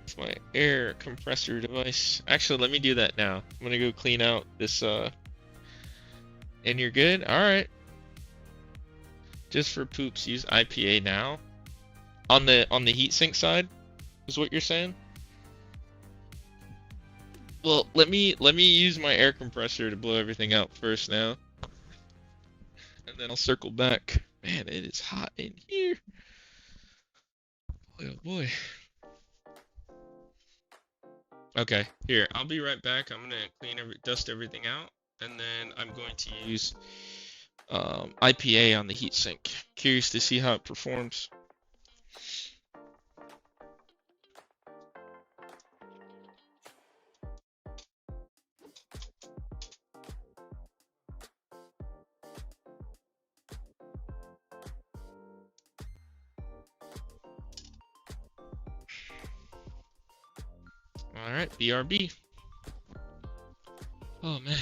Speaker 1: It's my air compressor device. Actually, let me do that now. I'm gonna go clean out this, and you're good? Alright. Just for poops, use IPA now. On the heatsink side, is what you're saying? Well, let me use my air compressor to blow everything out first now. And then I'll circle back. Man, it is hot in here. Boy, oh boy. Okay, here, I'll be right back. I'm gonna dust everything out, and then I'm going to use IPA on the heatsink. Curious to see how it performs. Alright, BRB. Oh man.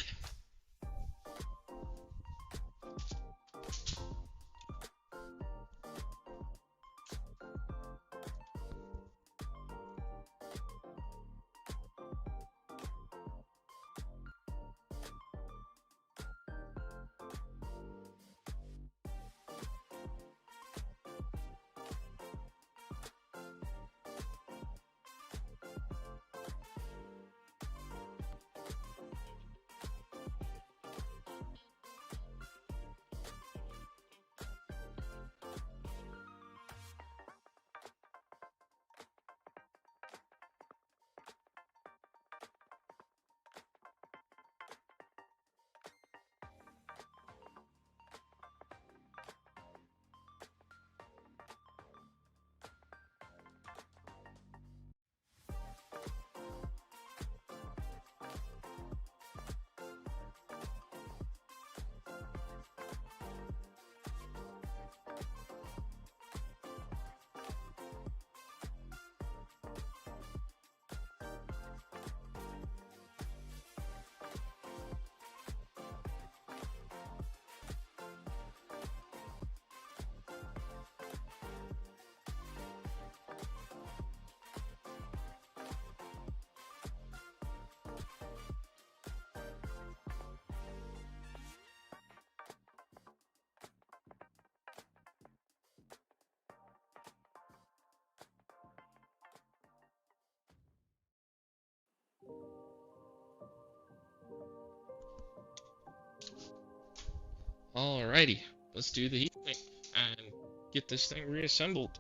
Speaker 1: Alrighty, let's do the heat sink and get this thing reassembled.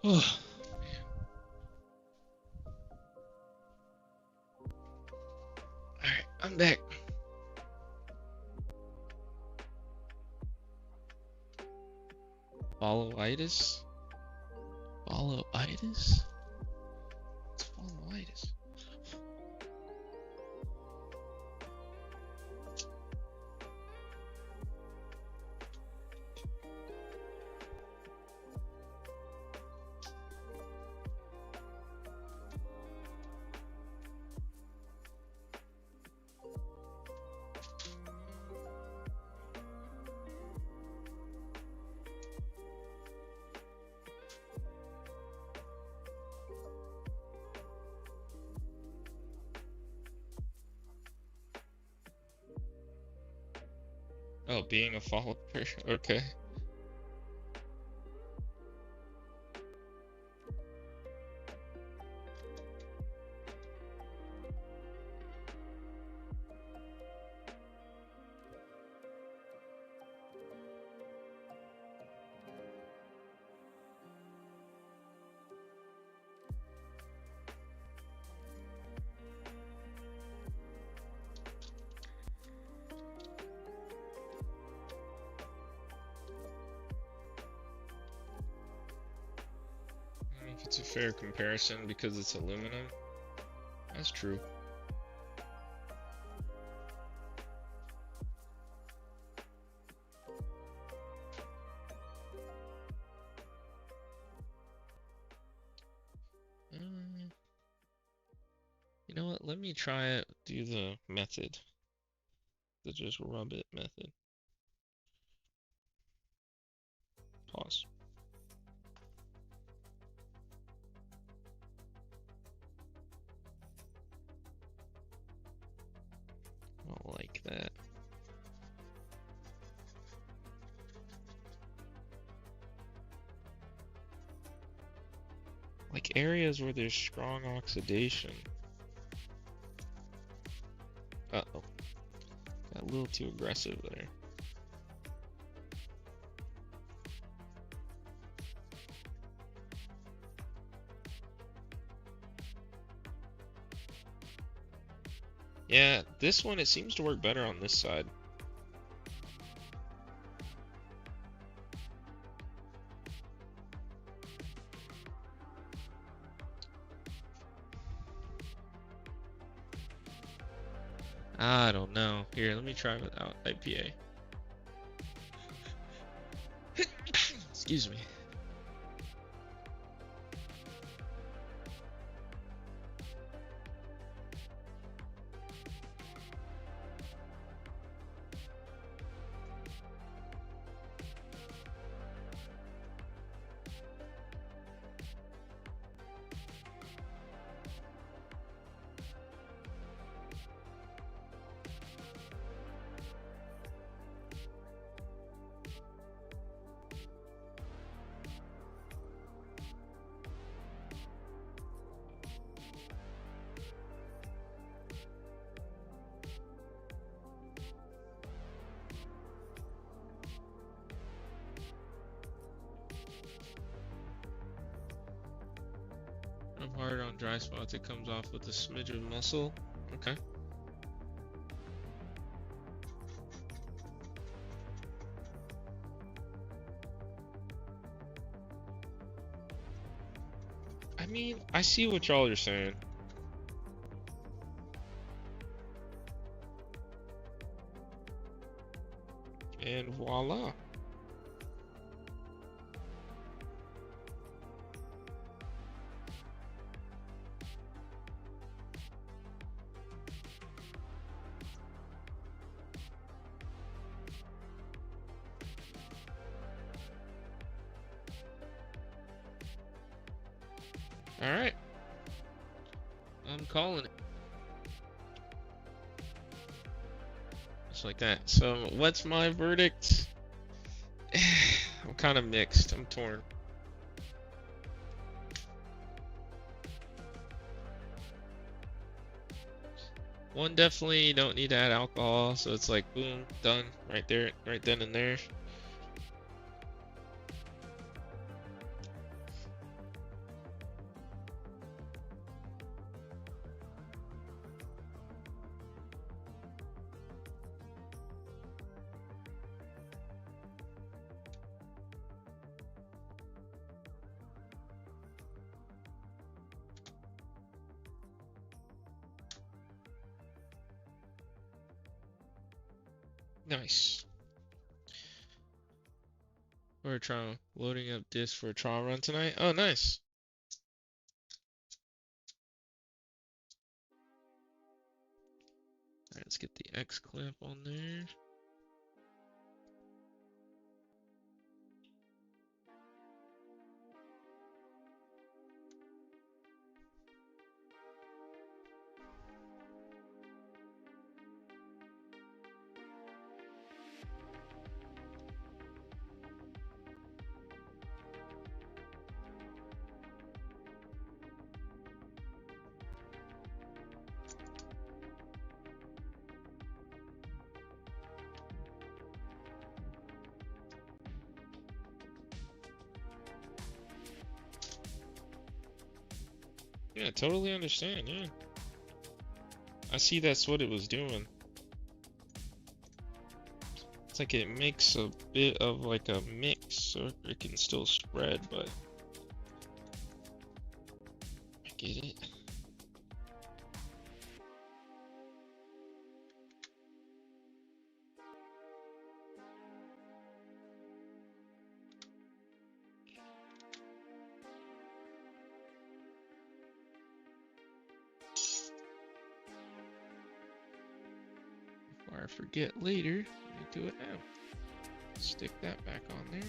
Speaker 1: Oh, alright, I'm back. Followitis? Followitis? What's followitis? Oh, being a follower? Okay. If it's a fair comparison because it's aluminum, that's true. You know what? Let me try it. Do the method. The just rub it method. Pause. I don't like that. Like areas where there's strong oxidation. Uh-oh. Got a little too aggressive there. Yeah, this one, it seems to work better on this side. I don't know. Here, let me try without IPA. Excuse me. I'm hard on dry spots. It comes off with a smidge of muscle. Okay. I mean, I see what y'all are saying. And voila. All right. I'm calling it. Just like that. So, what's my verdict? I'm kind of mixed. I'm torn. One definitely you don't need to add alcohol, so it's like boom, done right there, right then and there. Nice. We're trying loading up disk for a trial run tonight. Oh, nice. All right, let's get the X clamp on there. Yeah, totally understand. Yeah, I see that's what it was doing. It's like it makes a bit of like a mix, so it can still spread, but I get it. Before I forget later, let me do it now. Stick that back on there.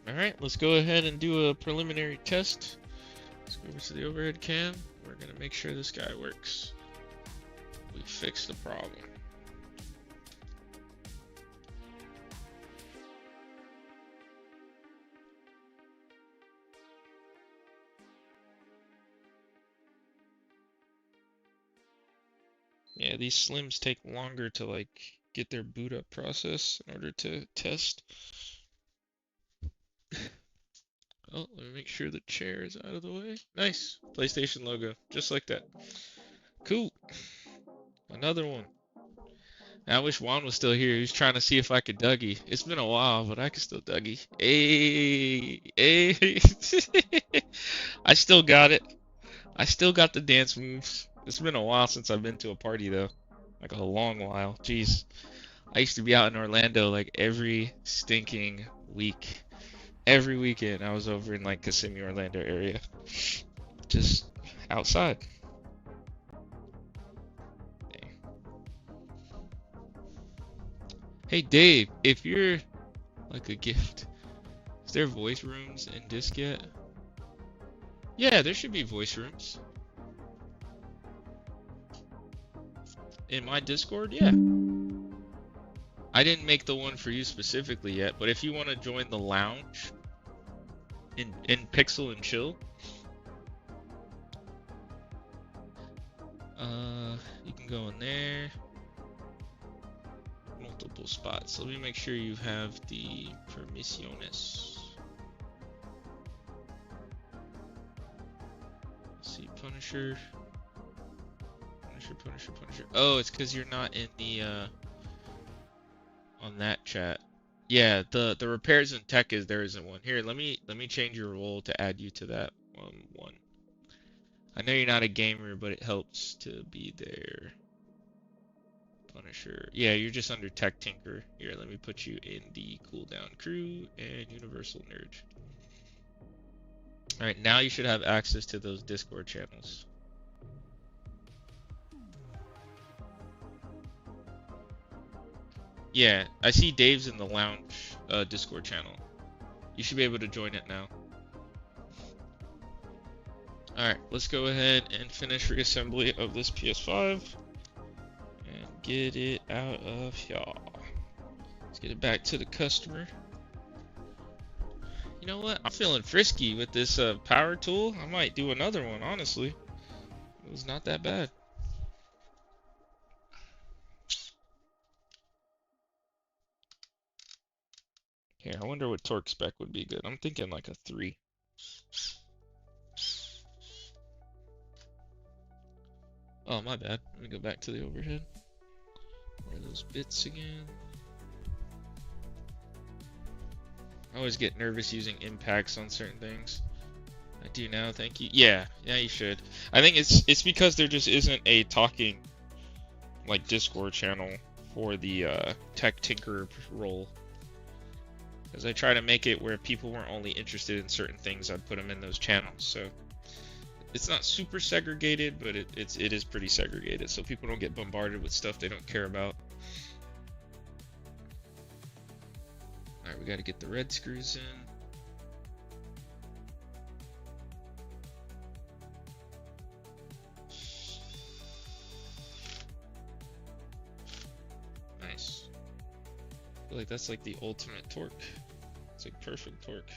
Speaker 1: Alright, let's go ahead and do a preliminary test. Let's go over to the overhead cam. We're gonna make sure this guy works. We fixed the problem. Yeah, these slims take longer to like get their boot up process in order to test. Oh, let me make sure the chair is out of the way. Nice. PlayStation logo, just like that. Cool. Another one. I wish Juan was still here. He was trying to see if I could Dougie. It's been a while, but I can still Dougie. Hey, hey. I still got it. I still got the dance moves. It's been a while since I've been to a party though. Like a long while. Jeez. I used to be out in Orlando like every stinking week. Every weekend I was over in like Kissimmee, Orlando area. Just outside. Dang. Hey Dave, if you're like a gift, is there voice rooms in Disc yet? Yeah, there should be voice rooms. In my Discord, yeah. I didn't make the one for you specifically yet, but if you want to join the lounge in Pixel and Chill, you can go in there. Multiple spots. Let me make sure you have the permisiones. Let's see, Punisher. Punisher. Oh, it's because you're not in the on that chat. Yeah, the repairs and tech there isn't one. Here, let me change your role to add you to that one. I know you're not a gamer, but it helps to be there. Punisher. Yeah, you're just under Tech Tinker. Here, let me put you in the cooldown crew and Universal Nerd. Alright, now you should have access to those Discord channels. Yeah, I see Dave's in the lounge Discord channel. You should be able to join it now. Alright, let's go ahead and finish reassembly of this PS5 and get it out of here. Let's get it back to the customer. You know what? I'm feeling frisky with this power tool. I might do another one, honestly. It was not that bad. Here, I wonder what torque spec would be good. I'm thinking like a 3. Oh, my bad. Let me go back to the overhead. Where are those bits again? I always get nervous using impacts on certain things. I do now, thank you. Yeah, you should. I think it's because there just isn't a talking like Discord channel for the tech tinker role. Because I try to make it where people weren't only interested in certain things, I'd put them in those channels. So it's not super segregated, but it is pretty segregated, so people don't get bombarded with stuff they don't care about. Alright, we gotta get the red screws in. Nice. I feel like that's like the ultimate torque. It's like perfect torque.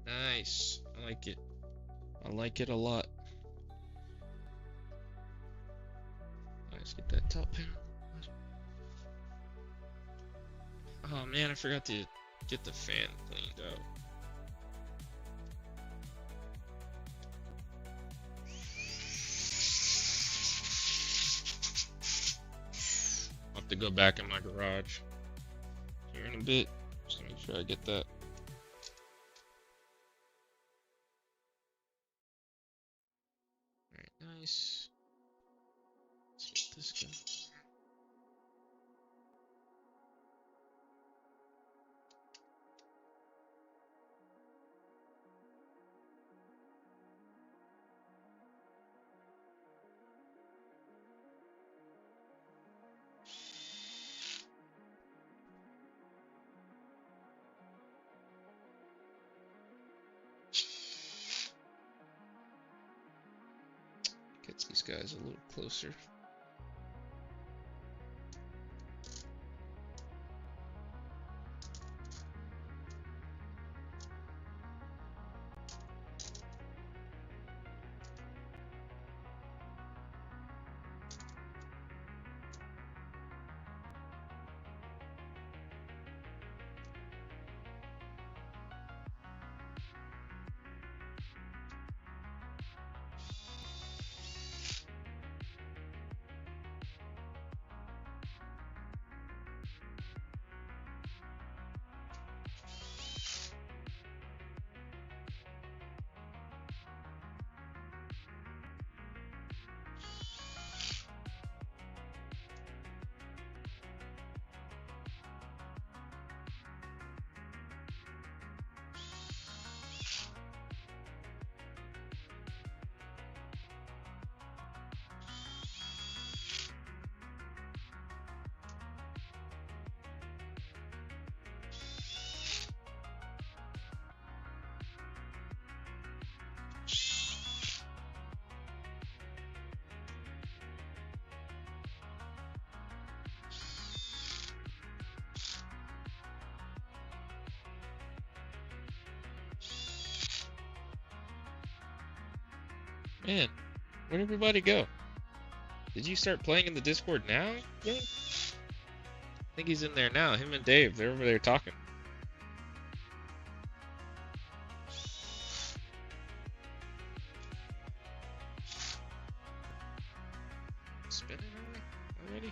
Speaker 1: Nice. I like it. I like it a lot. Let's get that top panel. Oh man, I forgot to get the fan cleaned out. I'll have to go back in my garage here in a bit. Just to make sure I get that. Alright, nice. Let's get this guy. Gets these guys a little closer. Man, where'd everybody go? Did you start playing in the Discord now? Yeah. I think he's in there now. Him and Dave, they're over there talking. Spinning already?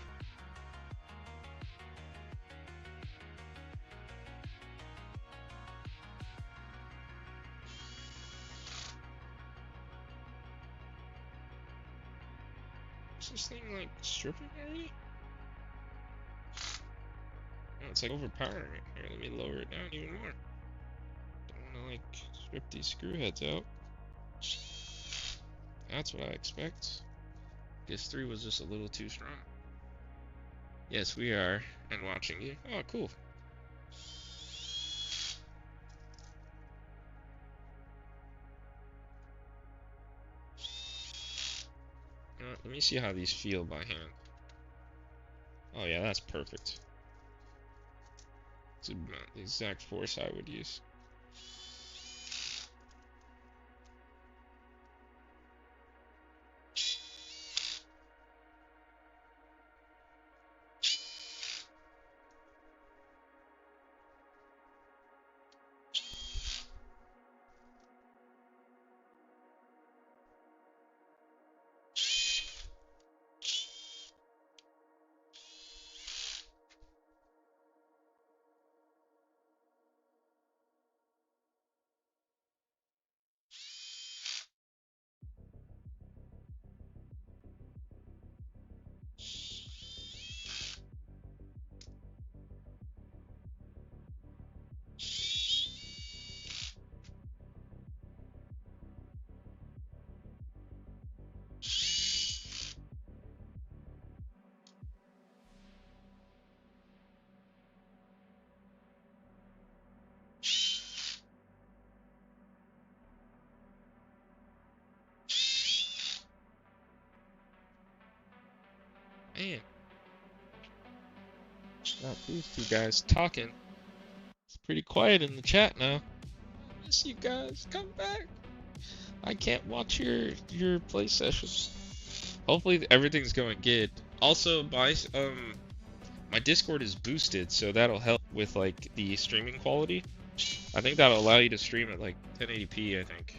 Speaker 1: Is this thing like stripping already? Oh, it's like overpowering it. Here, let me lower it down even more. Don't wanna like strip these screw heads out. That's what I expect. Guess 3 was just a little too strong. Yes, we are. And watching you. Oh, cool. Let me see how these feel by hand. Oh yeah, that's perfect. It's about the exact force I would use. Man, not these two guys talking. It's pretty quiet in the chat now. I miss you guys. Come back. I can't watch your play sessions. Hopefully everything's going good. Also, my Discord is boosted, so that'll help with like the streaming quality. I think that'll allow you to stream at like 1080p, I think.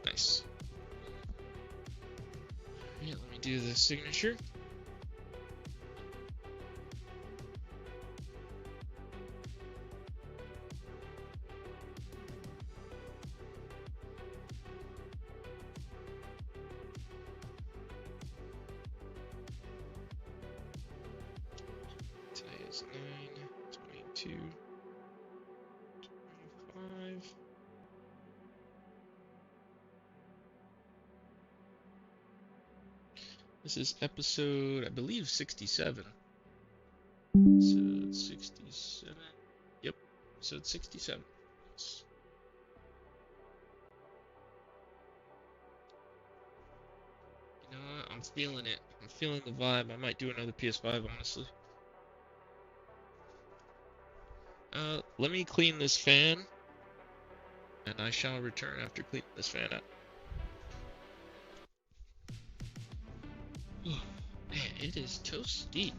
Speaker 1: Nice. Alright, let me do the signature. Today is 9/22/25. This is episode, I believe, 67. Episode 67. Yep, episode 67. You know what? I'm feeling it. I'm feeling the vibe. I might do another PS5, honestly. Let me clean this fan, and I shall return after cleaning this fan up. Oh, man, it is toasty.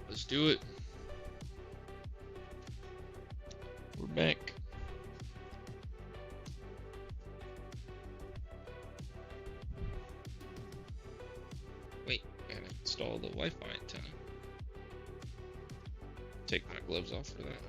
Speaker 1: Let's do it. We're back. Wait, I gotta install the Wi-Fi antenna. Take my gloves off for that one.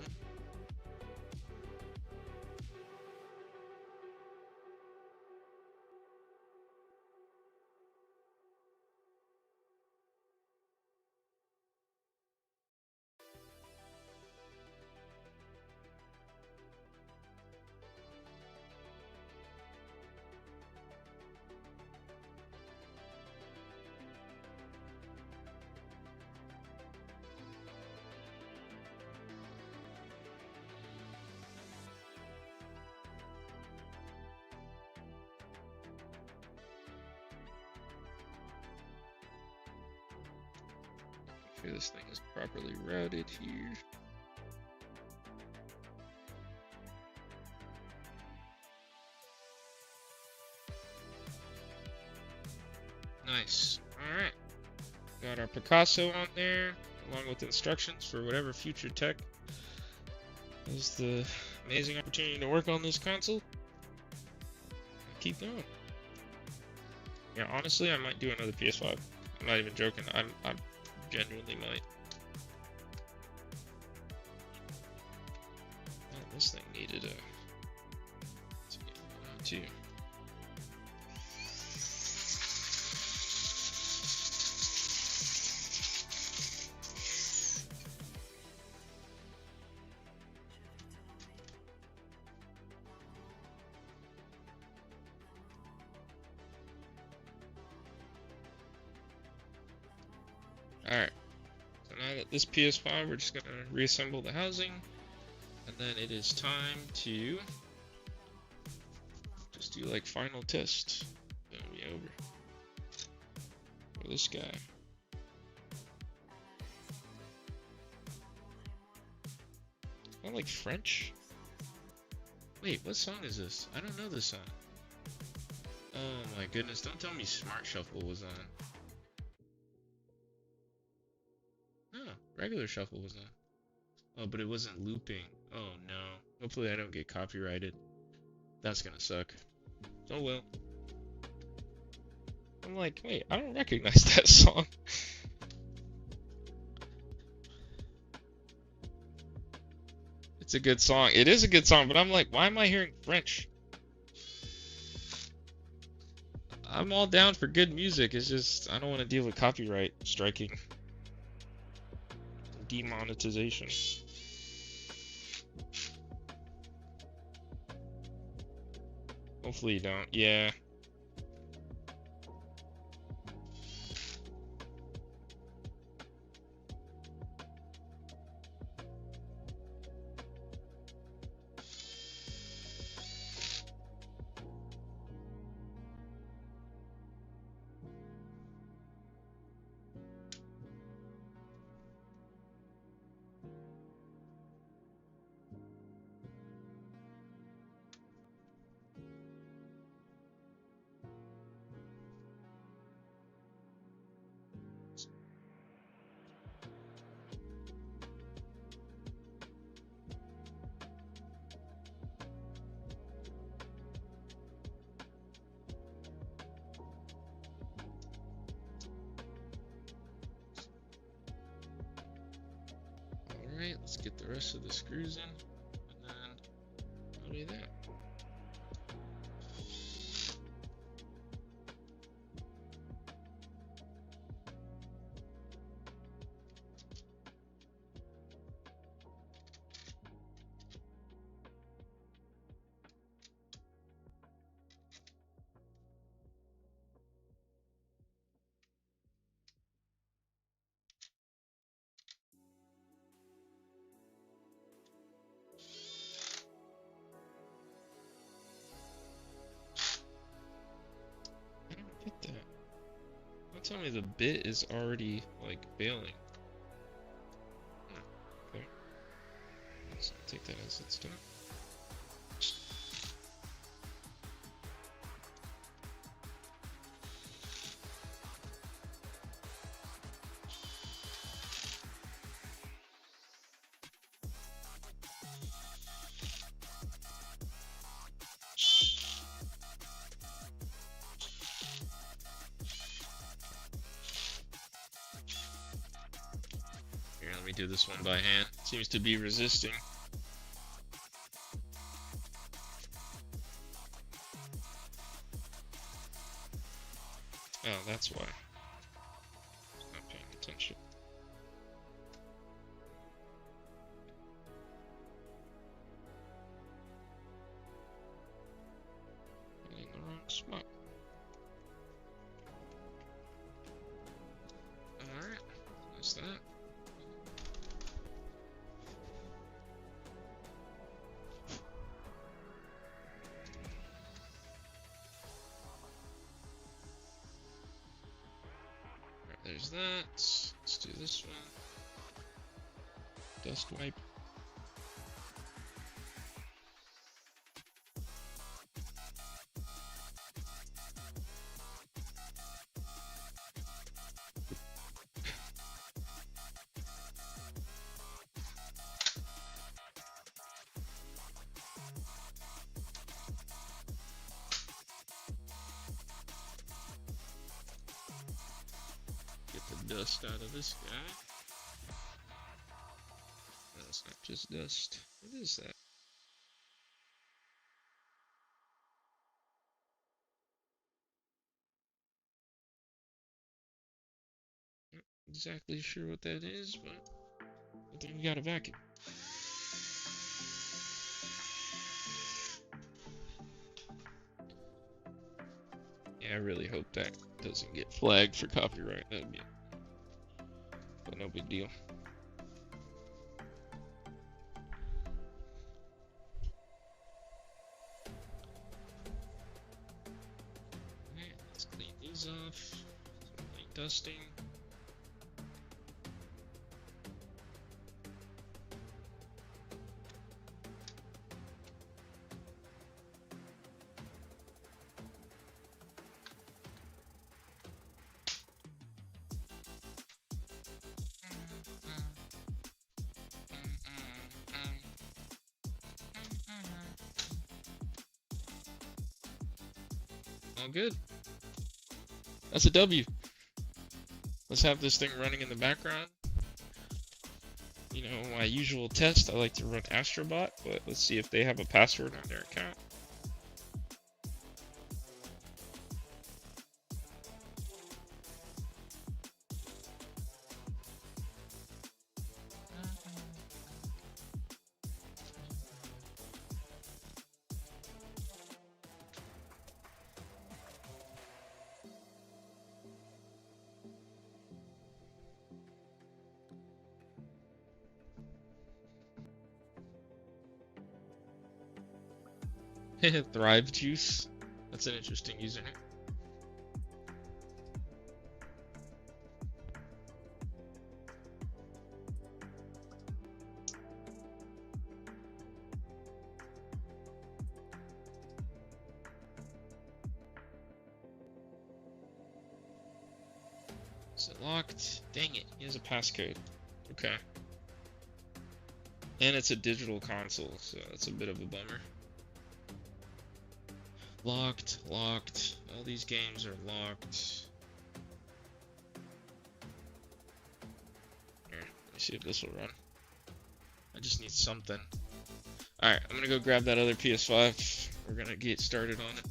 Speaker 1: Make sure this thing is properly routed here. Nice. Alright. Got our Picasso on there, along with instructions for whatever future tech has the amazing opportunity to work on this console. keep going. Yeah, honestly, I might do another PS5. I'm not even joking. I genuinely might. Man, this thing needed a too. Alright, so now that this PS5, we're just gonna reassemble the housing, and then it is time to just do like final test. Then it'll be over. For this guy. I like French. Wait, what song is this? I don't know this song. Oh my goodness, don't tell me Smart Shuffle was on. No, regular shuffle was on. Oh, but it wasn't looping. Oh no. Hopefully I don't get copyrighted. That's gonna suck. Oh well. I'm like, wait, I don't recognize that song. It's a good song. It is a good song, but I'm like, why am I hearing French? I'm all down for good music. It's just, I don't want to deal with copyright striking. Demonetization. Hopefully you don't. Yeah. Alright, let's get the rest of the screws in, and then I'll do that. I don't get that. Don't tell me the bit is already, like, failing. Okay. Let's take that as it's done. Here, let me do this one by hand. Seems to be resisting. Oh, that's why. Not paying attention. In the wrong spot. Alright, that's that. There's that. Let's do this one. Dust wipe. dust out of this guy. That's not just dust. What is that? Not exactly sure what that is, but I think we got a vacuum. Yeah, I really hope that doesn't get flagged for copyright. That'd be, but no big deal. Alright, let's clean these off. Some light dusting. All good. That's a W. Let's have this thing running in the background. You know, my usual test, I like to run Astrobot, but let's see if they have a password on their account. Thrive Juice. That's an interesting username. Is it locked? Dang it, he has a passcode. Okay. And it's a digital console, so that's a bit of a bummer. Locked, locked. All these games are locked. Here, let me see if this will run. I just need something. Alright, I'm gonna go grab that other PS5. We're gonna get started on it.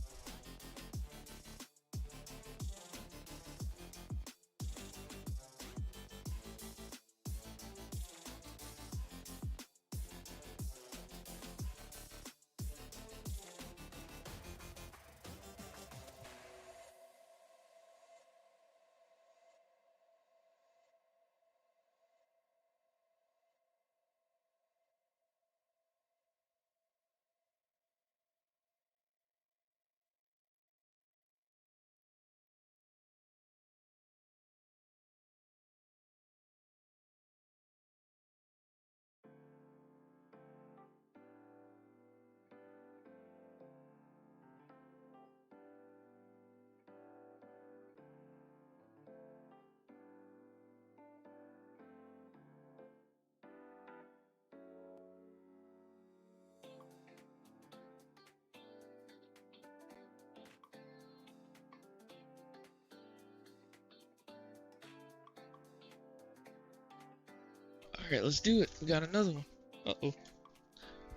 Speaker 1: Alright, let's do it. We got another one. Uh-oh.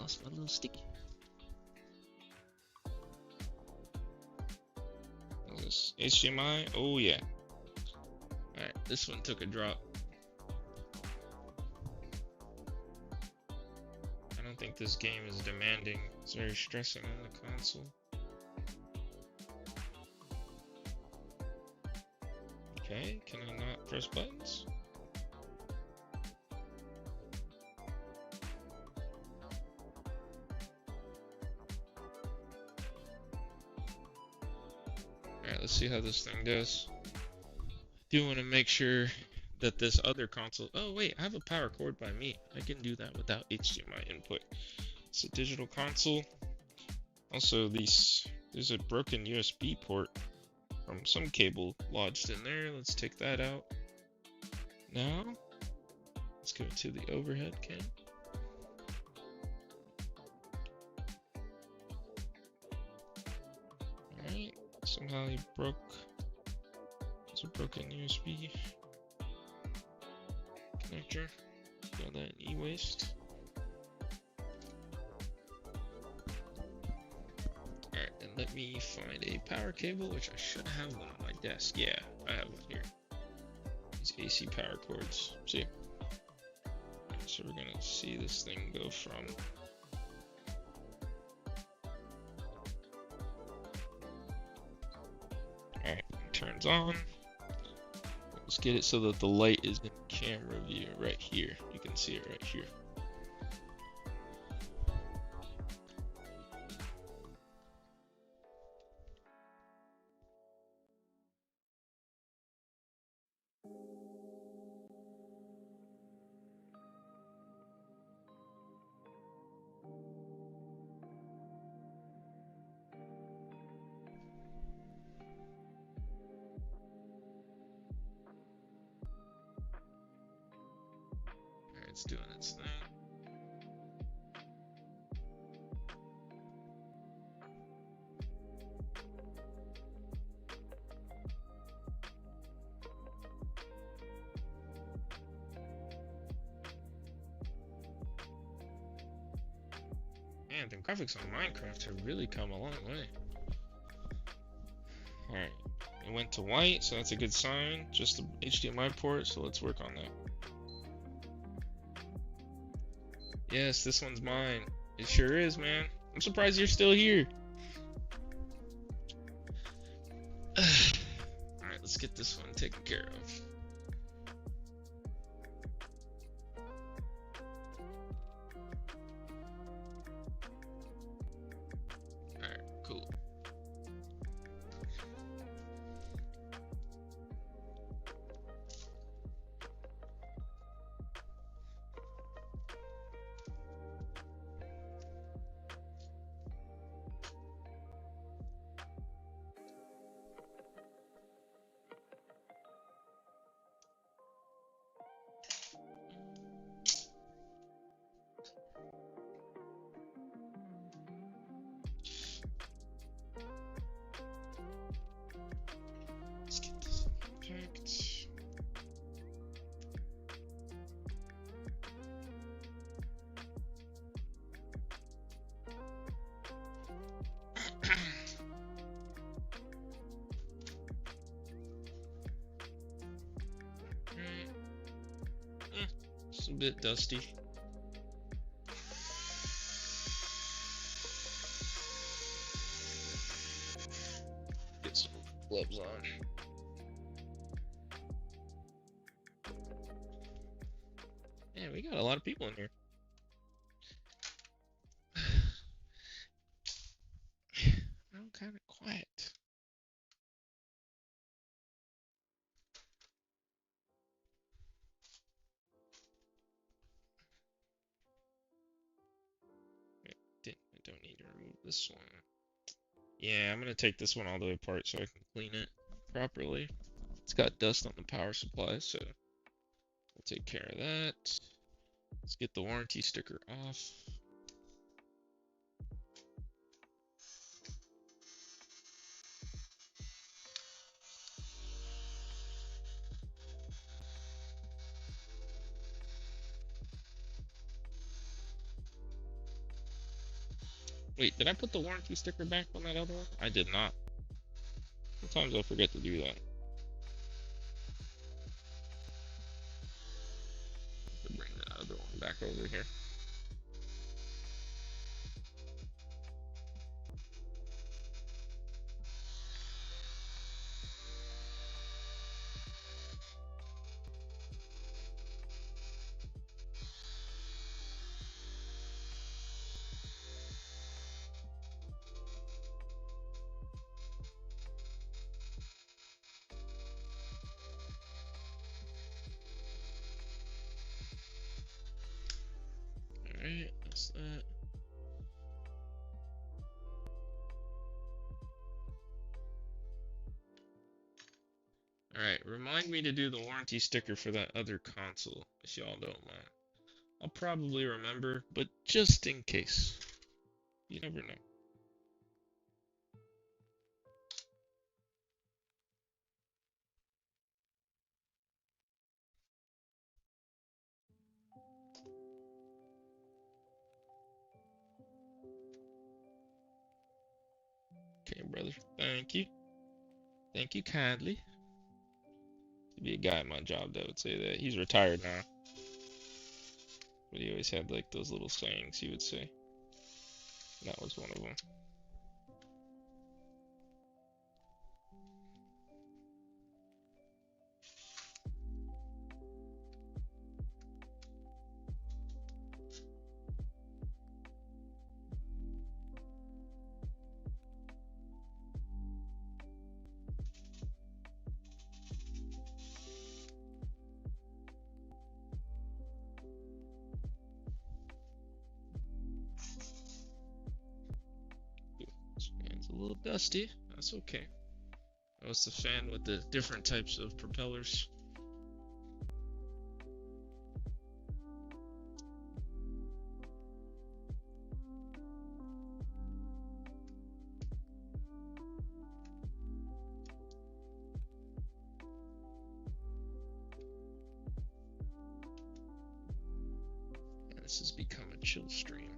Speaker 1: Lost my little sticky. What is this? HDMI? Oh, yeah. Alright, this one took a drop. I don't think this game is demanding. It's very stressing on the console. Okay, can I not press buttons? Alright, let's see how this thing does. Do want to make sure that this other console... Oh wait, I have a power cord by me. I can do that without HDMI input. It's a digital console. Also, there's a broken USB port from some cable lodged in there. Let's take that out. Now, let's go to the overhead cam. Alright, somehow he broke. It's a broken USB. connector. Throw that in e-waste. Alright, and let me find a power cable, which I should have one on my desk. Yeah, I have one here. These AC power cords. See? So we're gonna see this thing go from alright, turns on. Let's get it so that the light is in camera view right here. You can see it right here. It's doing its thing. Man, the graphics on Minecraft have really come a long way. Alright, it went to white, so that's a good sign. Just the HDMI port, so let's work on that. Yes, this one's mine. It sure is, man. I'm surprised you're still here. Alright, let's get this one taken care of. Alright, cool. Let's get this packed. It's a bit dusty. Get some gloves on. Man, we got a lot of people in here. I'm kind of quiet. I don't need to remove this one. Yeah, I'm gonna take this one all the way apart so I can clean it properly. It's got dust on the power supply, so we'll take care of that. Let's get the warranty sticker off. Wait, did I put the warranty sticker back on that other one? I did not. Sometimes I forget to do that. Bring the other one back over here. Alright, that's that. Alright, remind me to do the warranty sticker for that other console, if y'all don't mind. I'll probably remember, but just in case. You never know. Okay, brother. Thank you. Thank you kindly. To be a guy at my job that would say that. He's retired now. But he always had like those little sayings he would say. That was one of them. This fan's a little dusty. That's okay. That was the fan with the different types of propellers. And this has become a chill stream.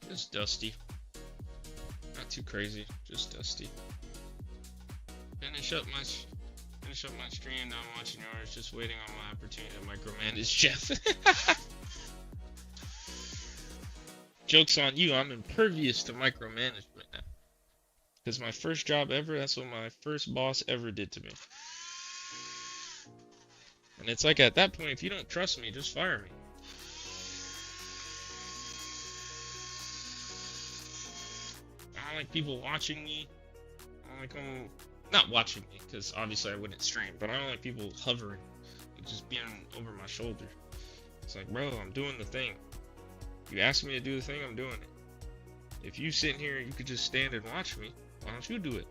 Speaker 1: Just dusty. Not too crazy, just dusty. Finish up my stream. Now I'm watching yours, just waiting on my opportunity to micromanage Jeff. Joke's on you, I'm impervious to micromanagement now. Because my first job ever, that's what my first boss ever did to me. And it's like at that point, if you don't trust me, just fire me. I don't like people watching me. I don't like them, not watching me, because obviously I wouldn't stream, but I don't like people hovering, like just being over my shoulder. It's like, bro, I'm doing the thing. You asked me to do the thing, I'm doing it. If you sit here, you could just stand and watch me. Why don't you do it?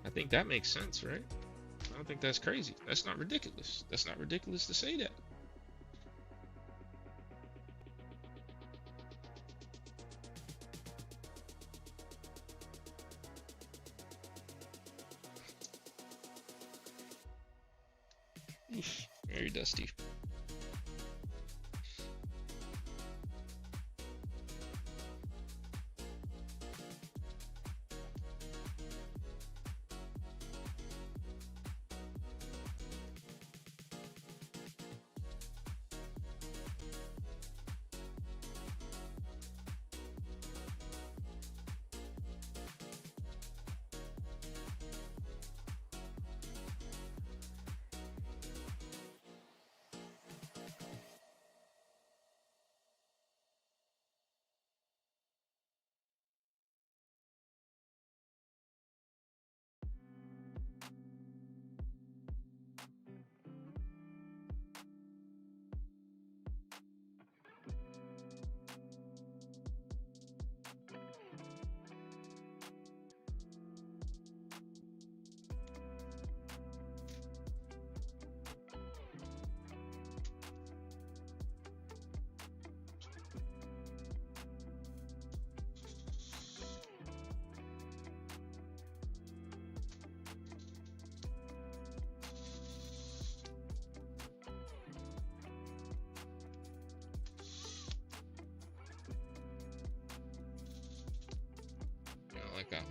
Speaker 1: I think that makes sense, right? I don't think that's crazy. That's not ridiculous. That's not ridiculous to say that. Oof, very dusty.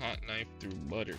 Speaker 1: hot knife through butter.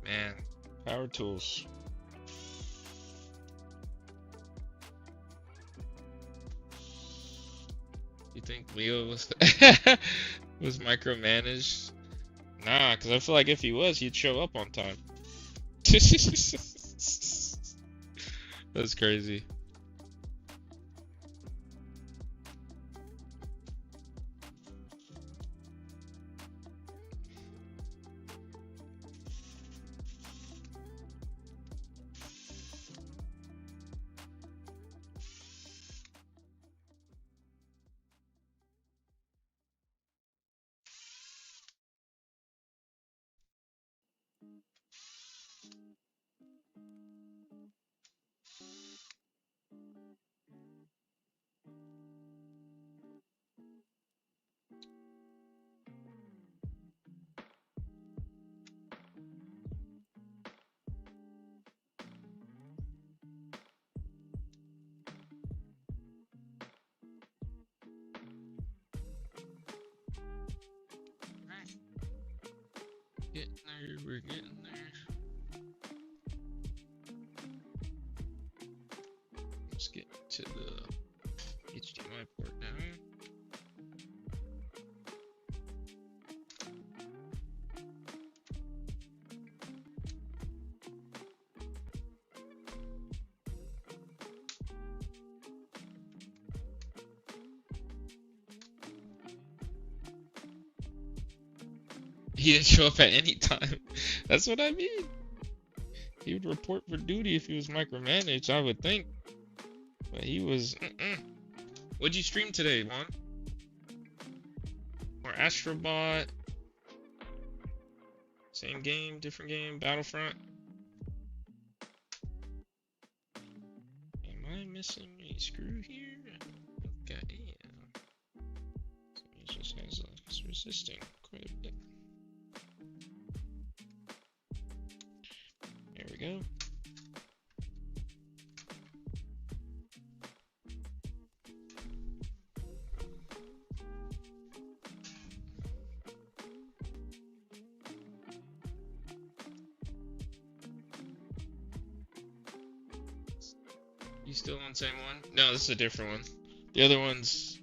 Speaker 1: Man, power tools. You think Leo was was micromanaged? Nah, because I feel like if he was, he'd show up on time. That's crazy. Getting there, we're getting there. Let's get to the HDMI port now. He didn't show up at any time. That's what I mean. He would report for duty if he was micromanaged, I would think. But he was. What'd you stream today, Juan? More Astrobot. Same game, different game, Battlefront. Am I missing a screw here? I think I am. So he just has it's resisting quite a bit. There we go. You still on same one? No, this is a different one. The other one's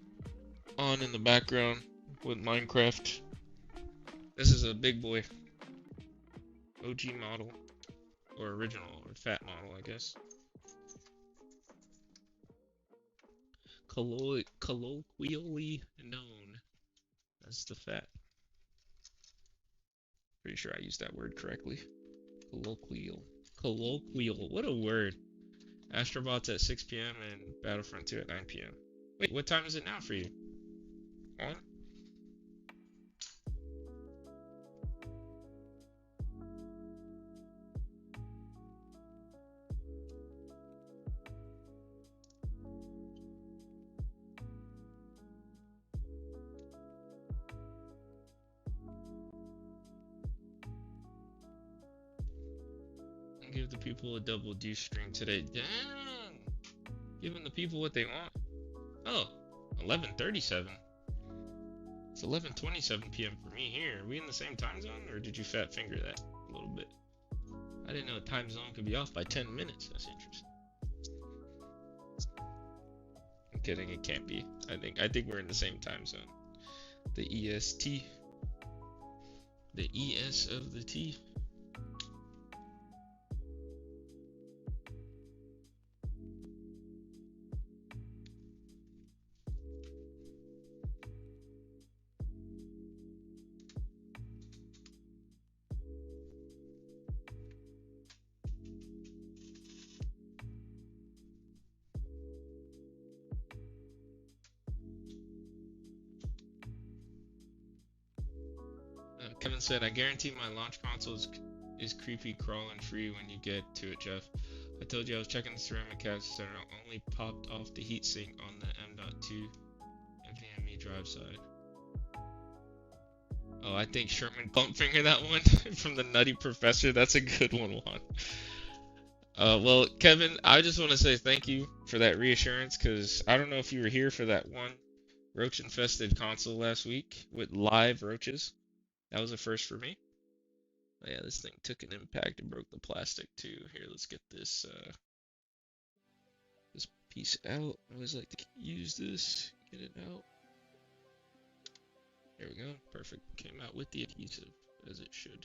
Speaker 1: on in the background with Minecraft. This is a big boy. OG model. Or original, or fat model, I guess. Colloquially known as the fat. Pretty sure I used that word correctly. Colloquial. Colloquial. What a word. Astrobots at 6 p.m. and Battlefront 2 at 9 p.m. Wait, what time is it now for you? On? Give the people a double D stream today. Damn! Giving the people what they want. Oh, 11:37. It's 11:27 p.m. for me here. Are we in the same time zone, or did you fat finger that a little bit? I didn't know a time zone could be off by 10 minutes. That's interesting. I'm kidding. It can't be. I think we're in the same time zone. The EST. The ES of the T. Kevin said, I guarantee my launch console is creepy crawling free when you get to it, Jeff. I told you I was checking the ceramic caps that are only popped off the heatsink on the M.2 NVMe drive side. Oh, I think Sherman bump finger that one from the Nutty Professor. That's a good one, Juan. Well, Kevin, I just want to say thank you for that reassurance, because I don't know if you were here for that one roach-infested console last week with live roaches. That was a first for me. Oh, yeah, this thing took an impact and broke the plastic too. Here, let's get this this piece out. I always like to use this, get it out. There we go, perfect. Came out with the adhesive, as it should.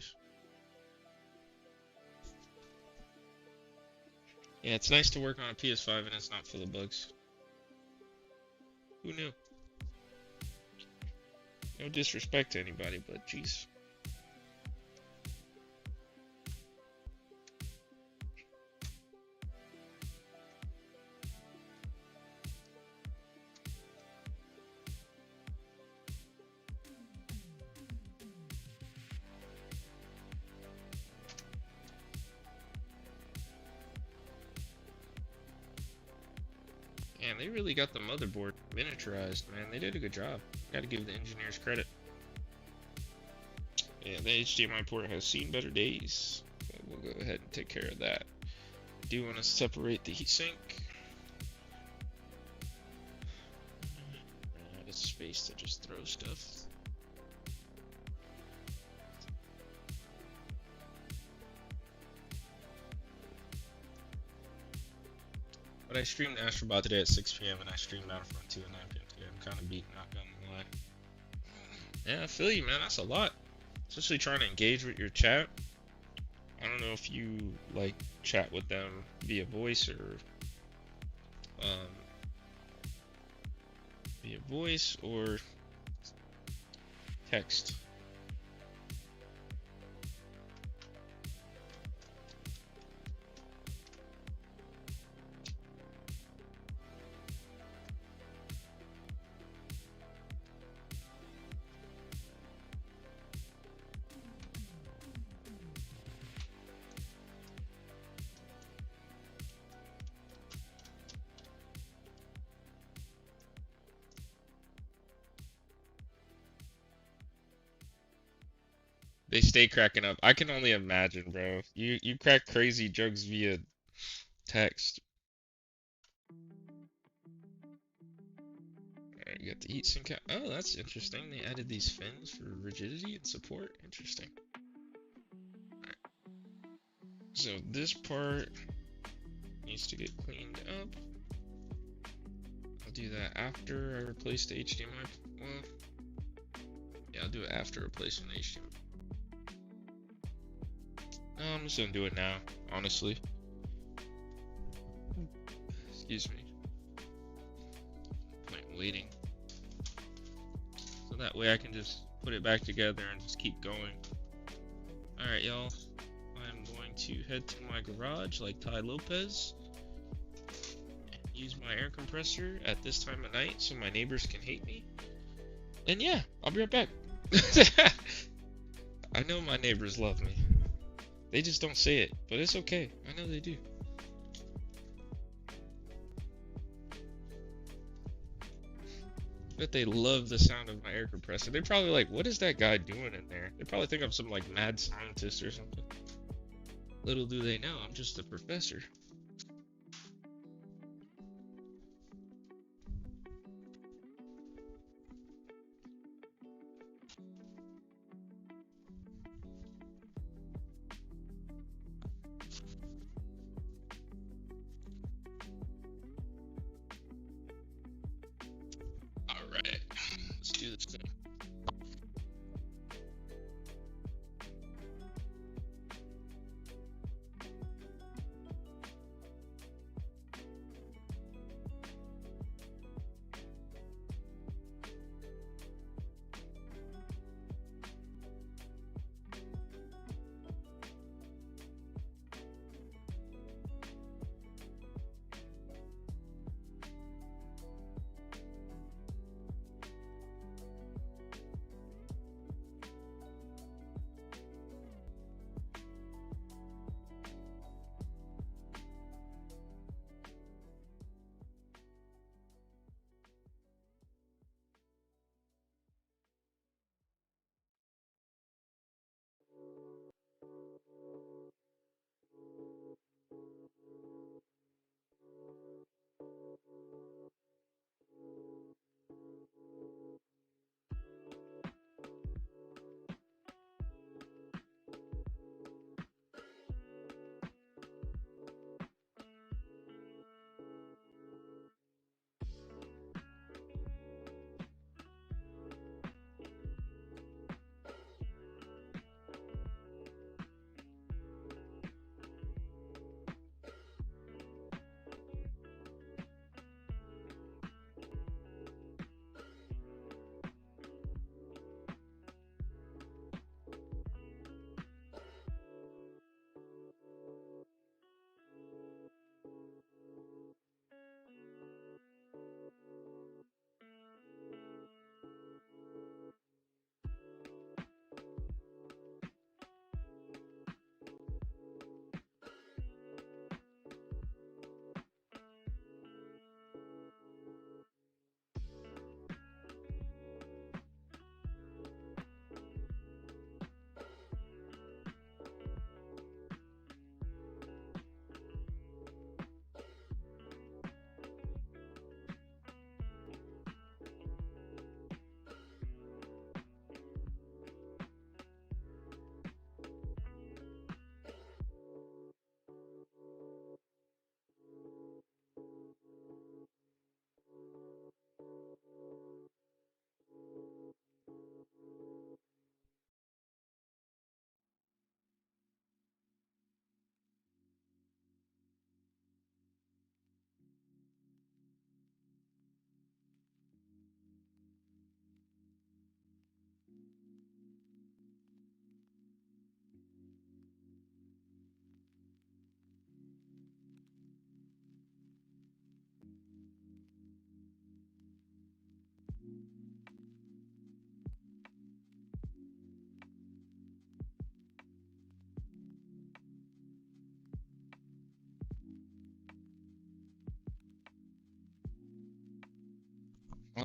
Speaker 1: Yeah, it's nice to work on a PS5 and it's not full of bugs. Who knew? No disrespect to anybody, but jeez. Man, they really got the motherboard miniaturized, man. They did a good job. Gotta give the engineers credit. Yeah, the HDMI port has seen better days. But we'll go ahead and take care of that. I do want to separate the heatsink. Out of space to just throw stuff. But I streamed Astrobot today at 6 p.m. and I streamed Battlefront 2 at 9 p.m. today. I'm kind of beat, not gonna lie. Yeah, I feel you, man. That's a lot. Especially trying to engage with your chat. I don't know if you like chat with them via voice or text. They stay cracking up. I can only imagine, bro. You crack crazy jokes via text. Alright, you got the heatsink out. Oh, that's interesting. They added these fins for rigidity and support. Interesting. Alright. So this part needs to get cleaned up. I'll do that after I replace the HDMI. Well, yeah, I'll do it after replacing the HDMI. No, I'm just gonna do it now, honestly. Excuse me. Point waiting. So that way I can just put it back together and just keep going. Alright, y'all. I'm going to head to my garage like Ty Lopez. And use my air compressor at this time of night so my neighbors can hate me. And yeah, I'll be right back. I know my neighbors love me. They just don't say it, but it's okay. I know they do. Bet they love the sound of my air compressor. They're probably like, what is that guy doing in there? They probably think I'm some like mad scientist or something. Little do they know, I'm just a professor. Alright, let's do this thing.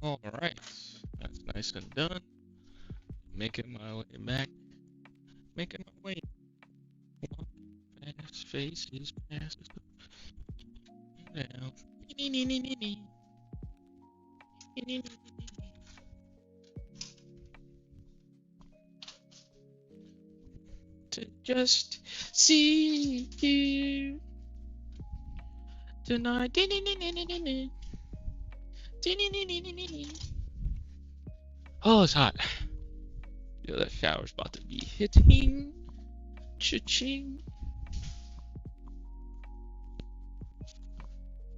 Speaker 1: All right, that's nice and done. Making my way back. Making my way. Fast faces past down. To just see you tonight. Oh, it's hot. Feel that shower's about to be hitting. Cha-ching.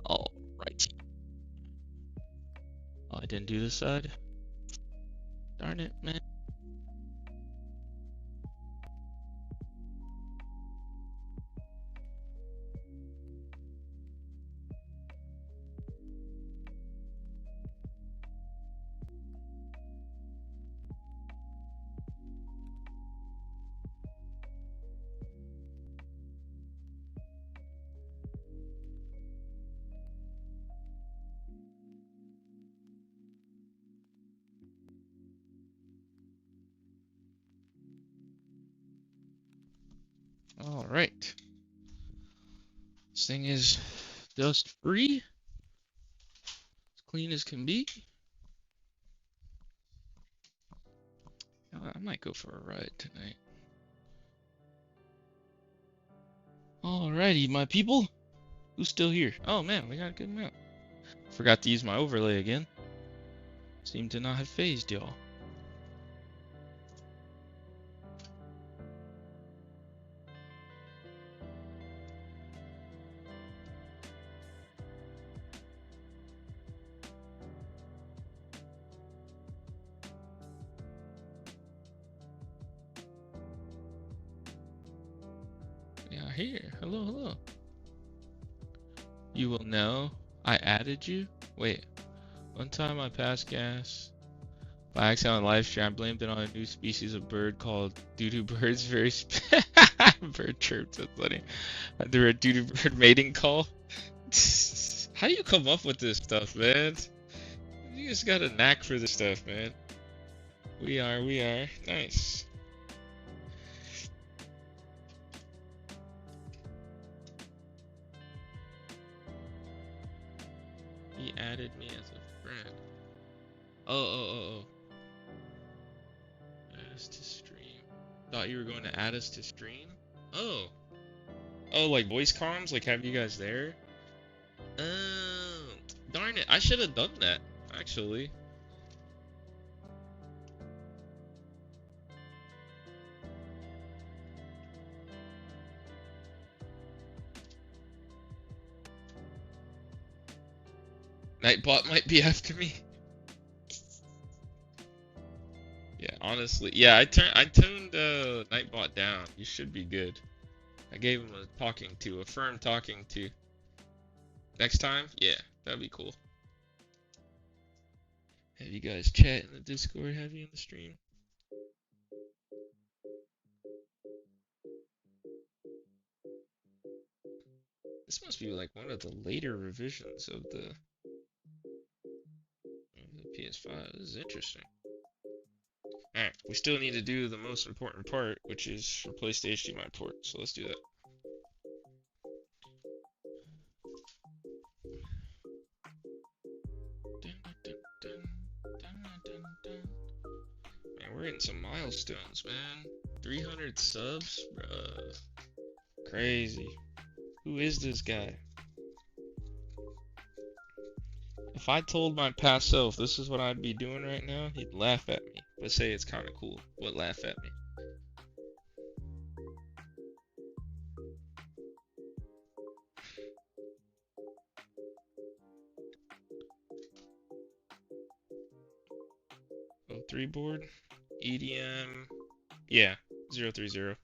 Speaker 1: All right. Oh, I didn't do this side. Darn it, man. All right. This thing is dust free, as clean as can be. I might go for a ride tonight. Alrighty, my people. Who's still here? Oh man, we got a good amount. Forgot to use my overlay again. Seemed to not have phased y'all. Yeah, here. Hello, hello. You will know I added you. Wait. One time I passed gas by accident on live stream. I blamed it on a new species of bird called doo-doo birds. Very bird chirps. That's funny. There a doo-doo bird mating call. How do you come up with this stuff, man? You just got a knack for this stuff, man. We are. Nice. He added me as a friend. Oh. Add us to stream. Thought you were going to add us to stream? Oh. Oh, like voice comms? Like have you guys there? Darn it. I should have done that, actually. Nightbot might be after me. Yeah, honestly. Yeah, I tuned Nightbot down. You should be good. I gave him a firm talking to. Next time? Yeah, that'd be cool. Have you guys chat in the Discord? Have you in the stream? This must be like one of the later revisions of the PS5. This is interesting. Alright, we still need to do the most important part, which is replace the HDMI port. So let's do that. Man, we're hitting some milestones, man. 300 subs? Bruh. Crazy. Who is this guy? If I told my past self this is what I'd be doing right now, he'd laugh at me. But say it's kind of cool, but laugh at me. Oh, 3 board, EDM, yeah, 030.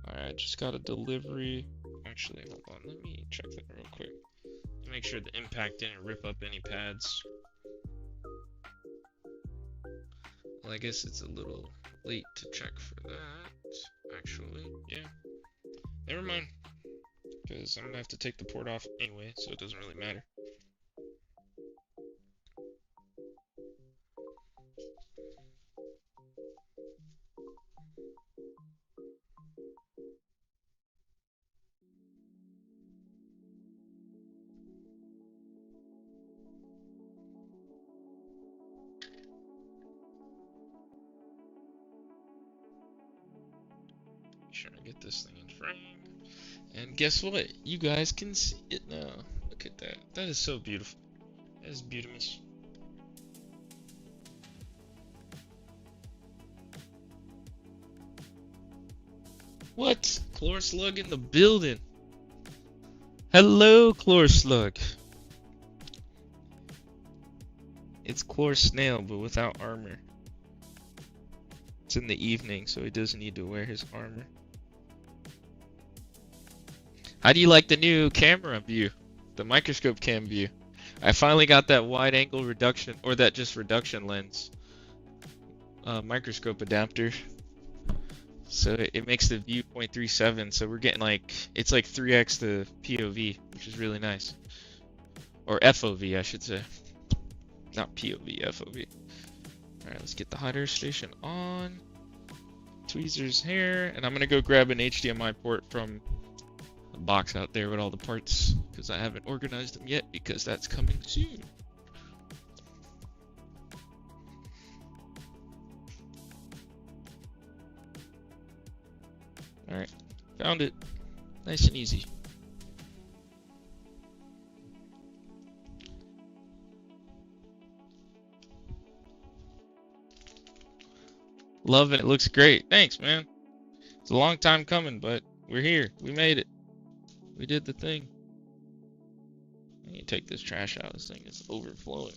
Speaker 1: Alright, just got a delivery. Actually, hold on, let me check that real quick. To make sure the impact didn't rip up any pads. Well, I guess it's a little late to check for that, actually, yeah. Never mind. Because I'm gonna have to take the port off anyway, so it doesn't really matter. Make sure I get this thing in frame. And guess what? You guys can see it now. Look at that. That is so beautiful. That is beautiful. What? Chlor Slug in the building. Hello, Chlor Slug. It's Chlor Snail, but without armor. It's in the evening, so he doesn't need to wear his armor. How do you like the new camera view? The microscope cam view. I finally got that wide angle reduction, or that just reduction lens microscope adapter. So it makes the view 0.37, so we're getting like, it's like 3x the POV, which is really nice. Or FOV, I should say. Not POV, FOV. Alright, let's get the hot air station on. Tweezers here, and I'm gonna go grab an HDMI port from the box out there with all the parts, because I haven't organized them yet, because that's coming soon. Alright, found it. Nice and easy. Love it. It looks great. Thanks, man. It's a long time coming, but we're here. We made it. We did the thing. I need to take this trash out. This thing is overflowing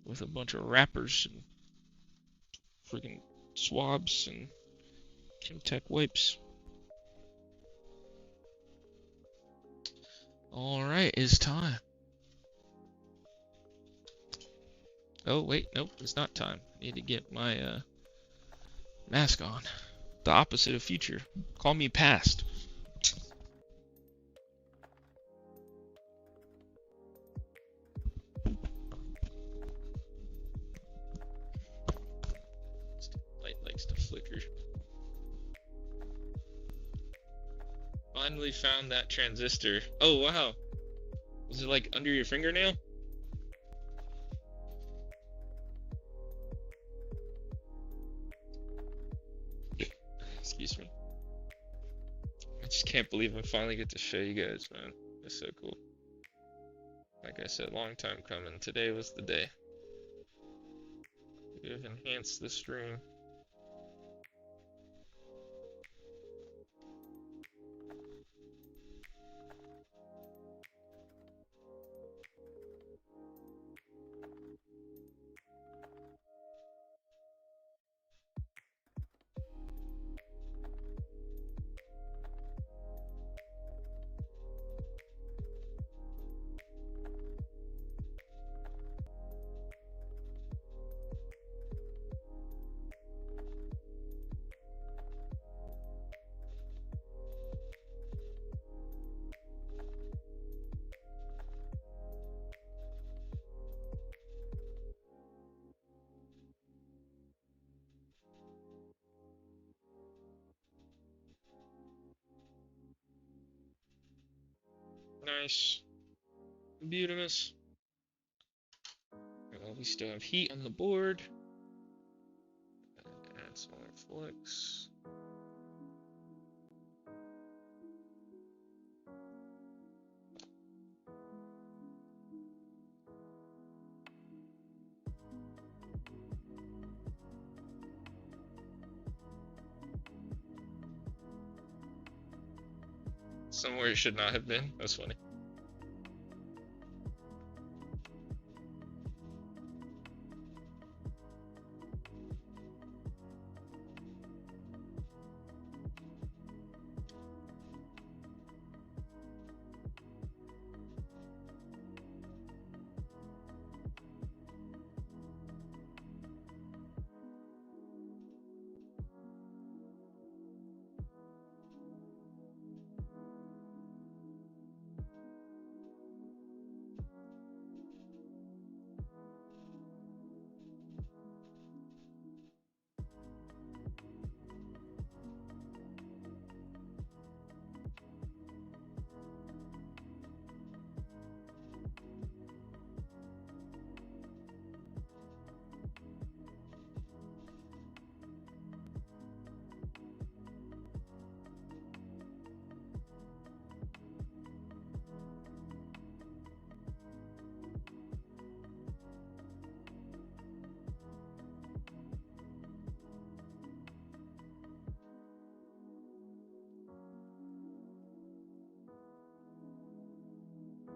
Speaker 1: with a bunch of wrappers and freaking swabs and Kimtech wipes. Alright, it's time. Oh, wait, nope, it's not time. I need to get my mask on. The opposite of future. Call me past. Light likes to flicker. Finally found that transistor. Oh, wow. Was it like under your fingernail? Excuse me. I just can't believe I finally get to show you guys, man. It's so cool. Like I said, long time coming. Today was the day. We have enhanced the stream. Nice. Beautimous. Well, we still have heat on the board. Add some more flex. Somewhere it should not have been. That's funny.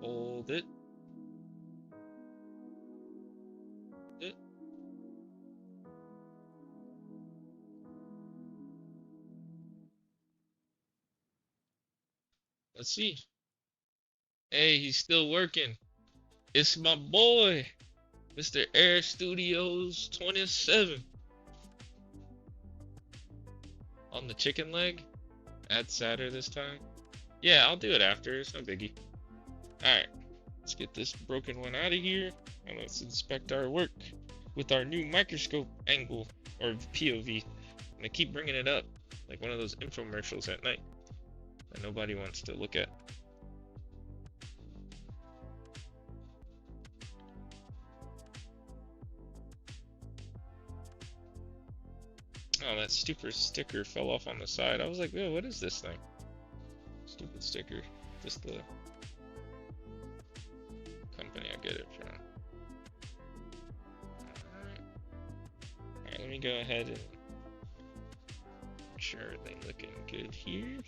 Speaker 1: Hold it. Let's see. Hey, he's still working. It's my boy, Mr. Air Studios 27. On the chicken leg. Add sadder this time. Yeah, I'll do it after. It's no biggie. Alright. Let's get this broken one out of here. And let's inspect our work with our new microscope angle. Or POV. And I keep bringing it up. Like one of those infomercials at night. That nobody wants to look at. Oh, that stupid sticker fell off on the side. I was like, oh, what is this thing? Stupid sticker. Just the company I get it from. Alright, let me go ahead and make sure everything's looking good here.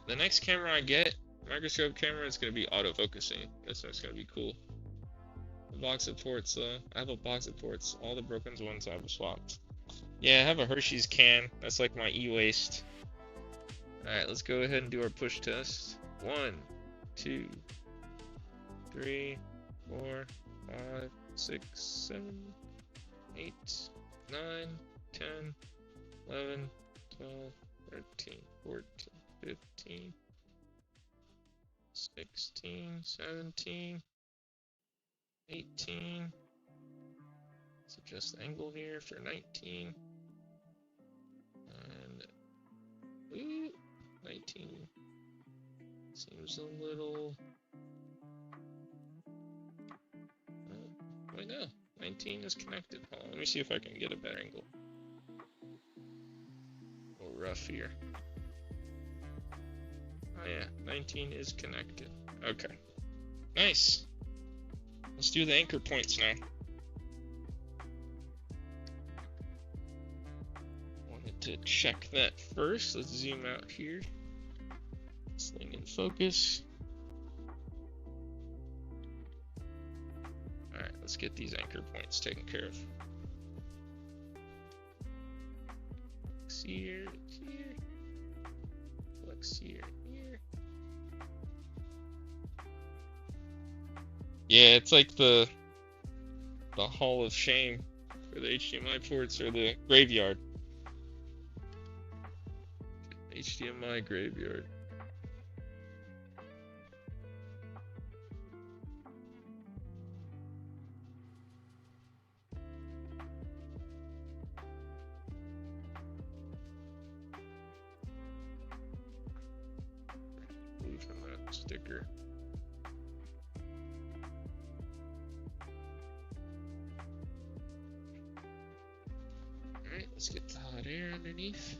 Speaker 1: The next camera I get, microscope camera, is going to be autofocusing. That's what's going to be cool. The box of ports, though. I have a box of ports. All the broken ones I've swapped. Yeah, I have a Hershey's can. That's like my e-waste. Alright, let's go ahead and do our push test. 1, 2, 3, 4, 5, 6, 7, 8, 9, 10, 11, 12, 13, 14. 15, 16, 17, 18. Let's adjust the angle here for 19. And, ooh, 19. Seems a little, wait, no, 19 is connected. Hold on, let me see if I can get a better angle. A little rough here. Oh yeah, 19 is connected. Okay. Nice. Let's do the anchor points now. Wanted to check that first. Let's zoom out here. This thing in focus. Alright, let's get these anchor points taken care of. Flex here, here. Flex here. Yeah, it's like the Hall of Shame for the HDMI ports, or the graveyard. HDMI graveyard. Blue from that sticker. Alright, let's get the hot air underneath.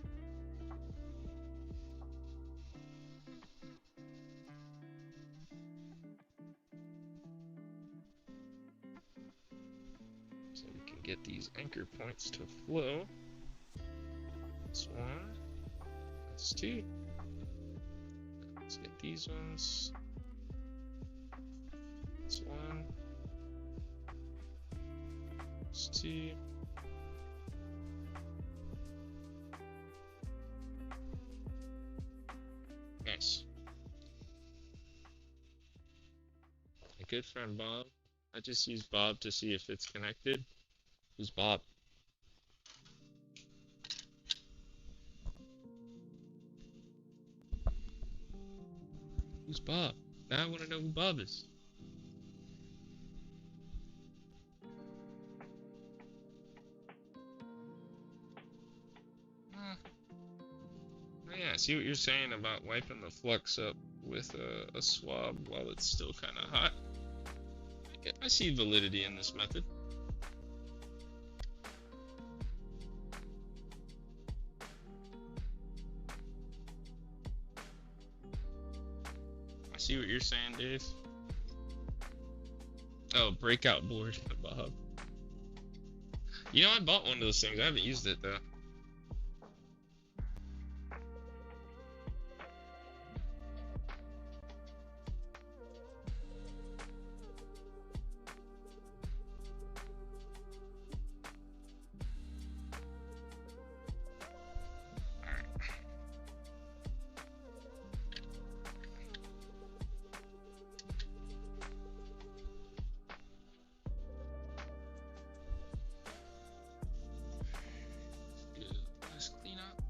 Speaker 1: So we can get these anchor points to flow. That's one. That's two. Let's get these ones. That's one. That's two. Nice. My good friend Bob. I just used Bob to see if it's connected. Who's Bob? Who's Bob? Now I want to know who Bob is. Oh yeah, I see what you're saying about wiping the flux up with a swab while it's still kind of hot. I see validity in this method. I see what you're saying, Dave. Oh, breakout board, Bob. You know, I bought one of those things. I haven't used it though. Let's clean up.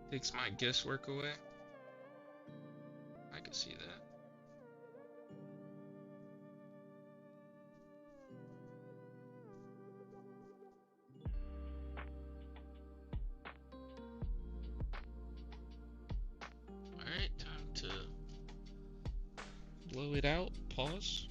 Speaker 1: Takes my guesswork away. I can see that. Alright, time to blow it out. Pause.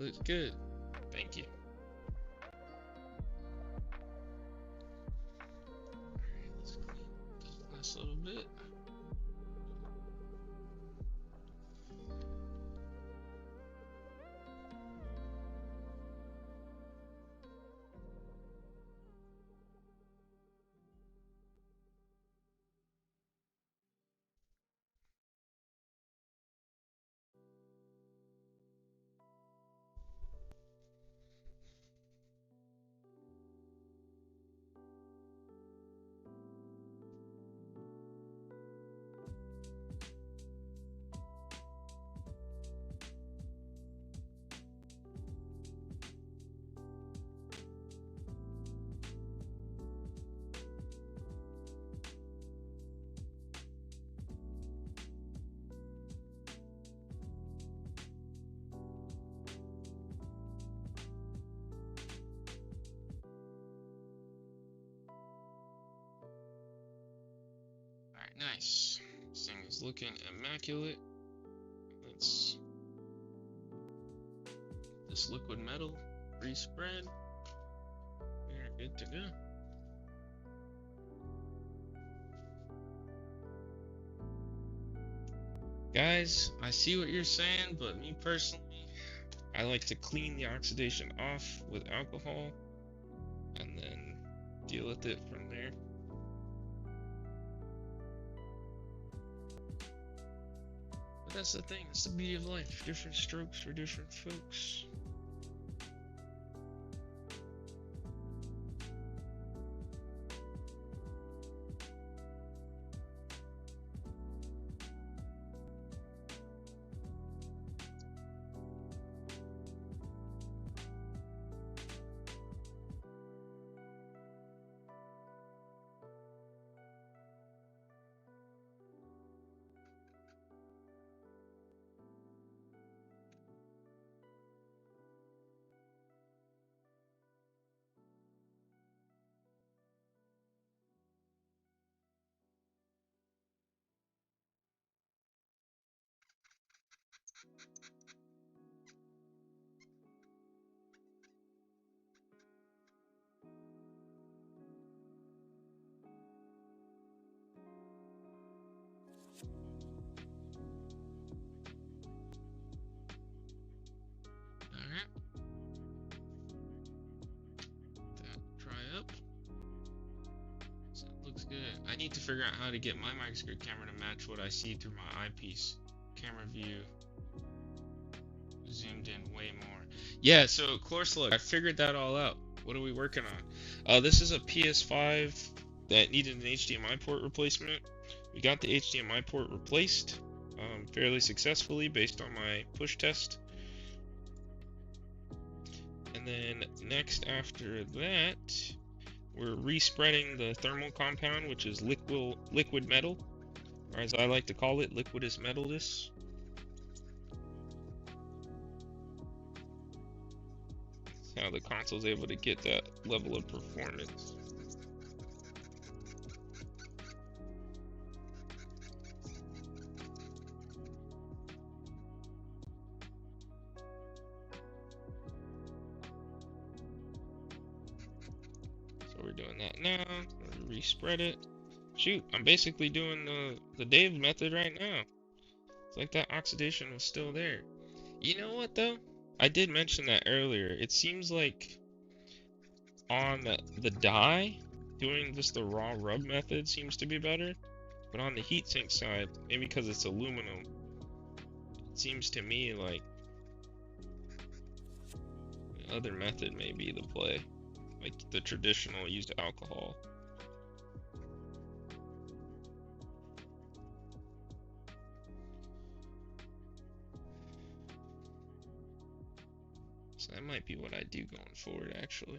Speaker 1: Looks good. Thank you. Alright, let's clean this little bit. Alright, nice. This thing is looking immaculate. Let's this liquid metal respread. We're good to go. Guys, I see what you're saying, but me personally, I like to clean the oxidation off with alcohol and then deal with it from there. But that's the thing, it's the beauty of life. Different strokes for different folks. Good. I need to figure out how to get my microscope camera to match what I see through my eyepiece. Camera view zoomed in way more. Yeah, so of course, look, I figured that all out. What are we working on? This is a PS5 that needed an HDMI port replacement. We got the HDMI port replaced fairly successfully based on my push test. And then next after that, we're respreading the thermal compound, which is liquid metal, or as I like to call it, liquidus metalus. That's how the console's able to get that level of performance. So we're doing that now. Respread it. Shoot, I'm basically doing the Dave method right now. It's like that oxidation was still there. You know what though? I did mention that earlier. It seems like on the die, doing just the raw rub method seems to be better. But on the heatsink side, maybe because it's aluminum, it seems to me like the other method may be the play. Like the traditional used alcohol. So that might be what I do going forward, actually.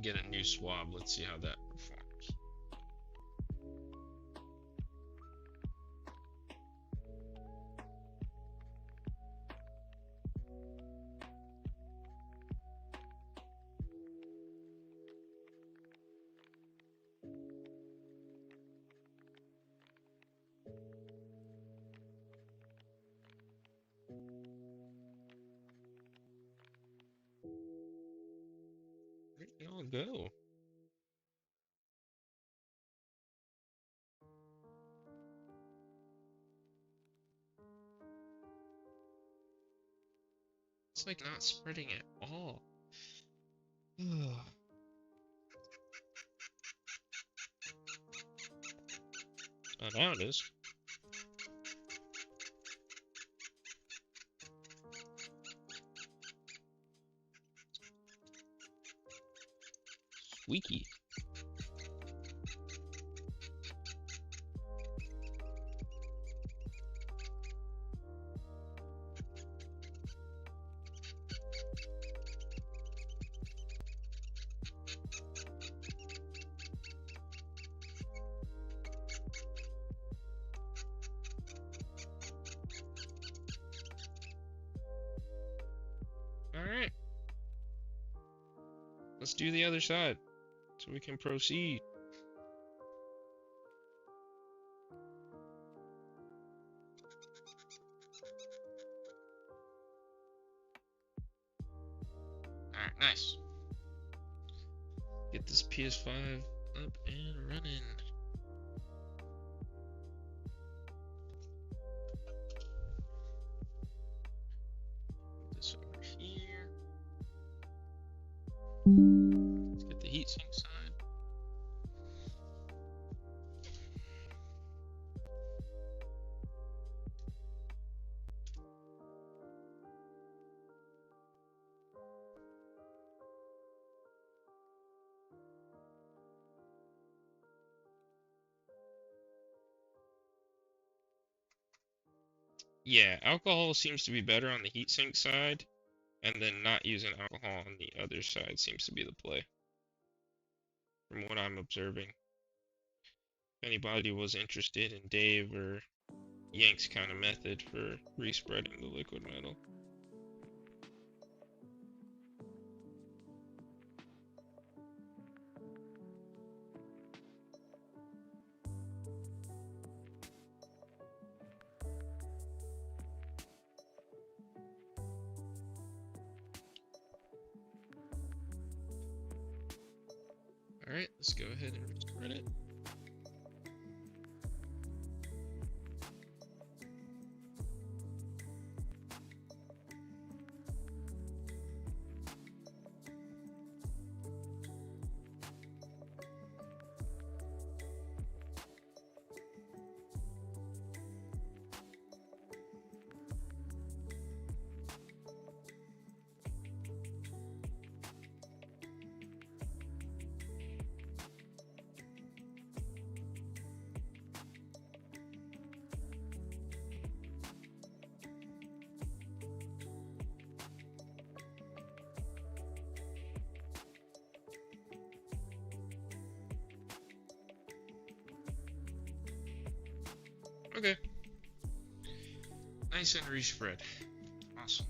Speaker 1: Get a new swab. Let's see how that performs. Where'd it all go? It's like not spreading at all. Oh, now it is. Squeaky. Alright. Let's do the other side so we can proceed. Alright, nice. Get this PS5 up and running. Put this over here. Let's get the heatsink side. Yeah, alcohol seems to be better on the heatsink side, and then not using alcohol on the other side seems to be the play, from what I'm observing. If anybody was interested in Dave or Yank's kind of method for respreading the liquid metal. Alright, let's go ahead and restart it. Okay. Nice and respread. Awesome.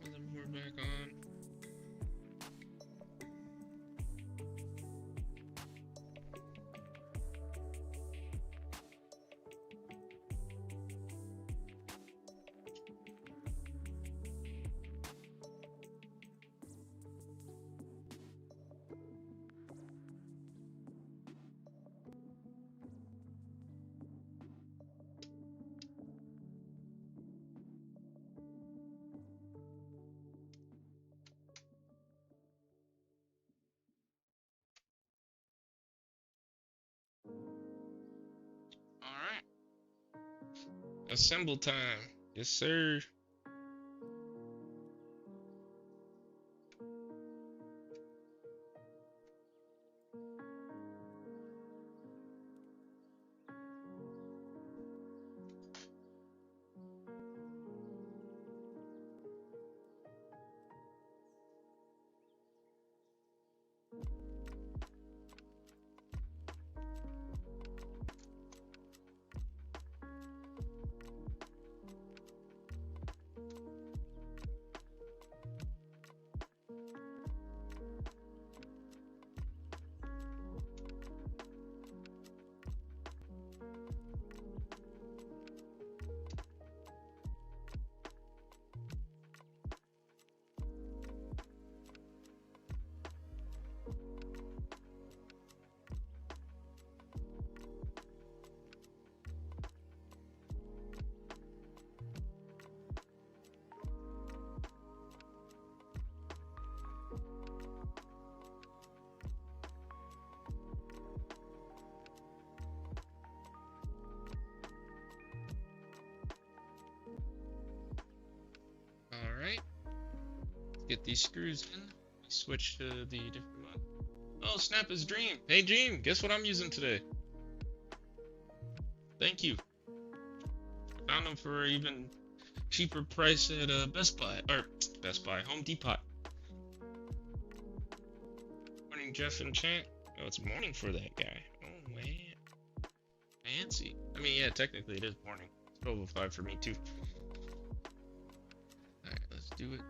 Speaker 1: Turn the board back on. Alright. Assemble time. Yes, sir. Alright. Get these screws in. Switch to the different one. Oh, snap is Dream. Hey, Dream, guess what I'm using today? Thank you. Found them for even cheaper price at Best Buy. Or, Home Depot. Morning, Jeff and Chant. Oh, it's morning for that guy. Oh, man. Fancy. I mean, yeah, technically it is morning. It's 12:05 for me, too. Alright, let's do it.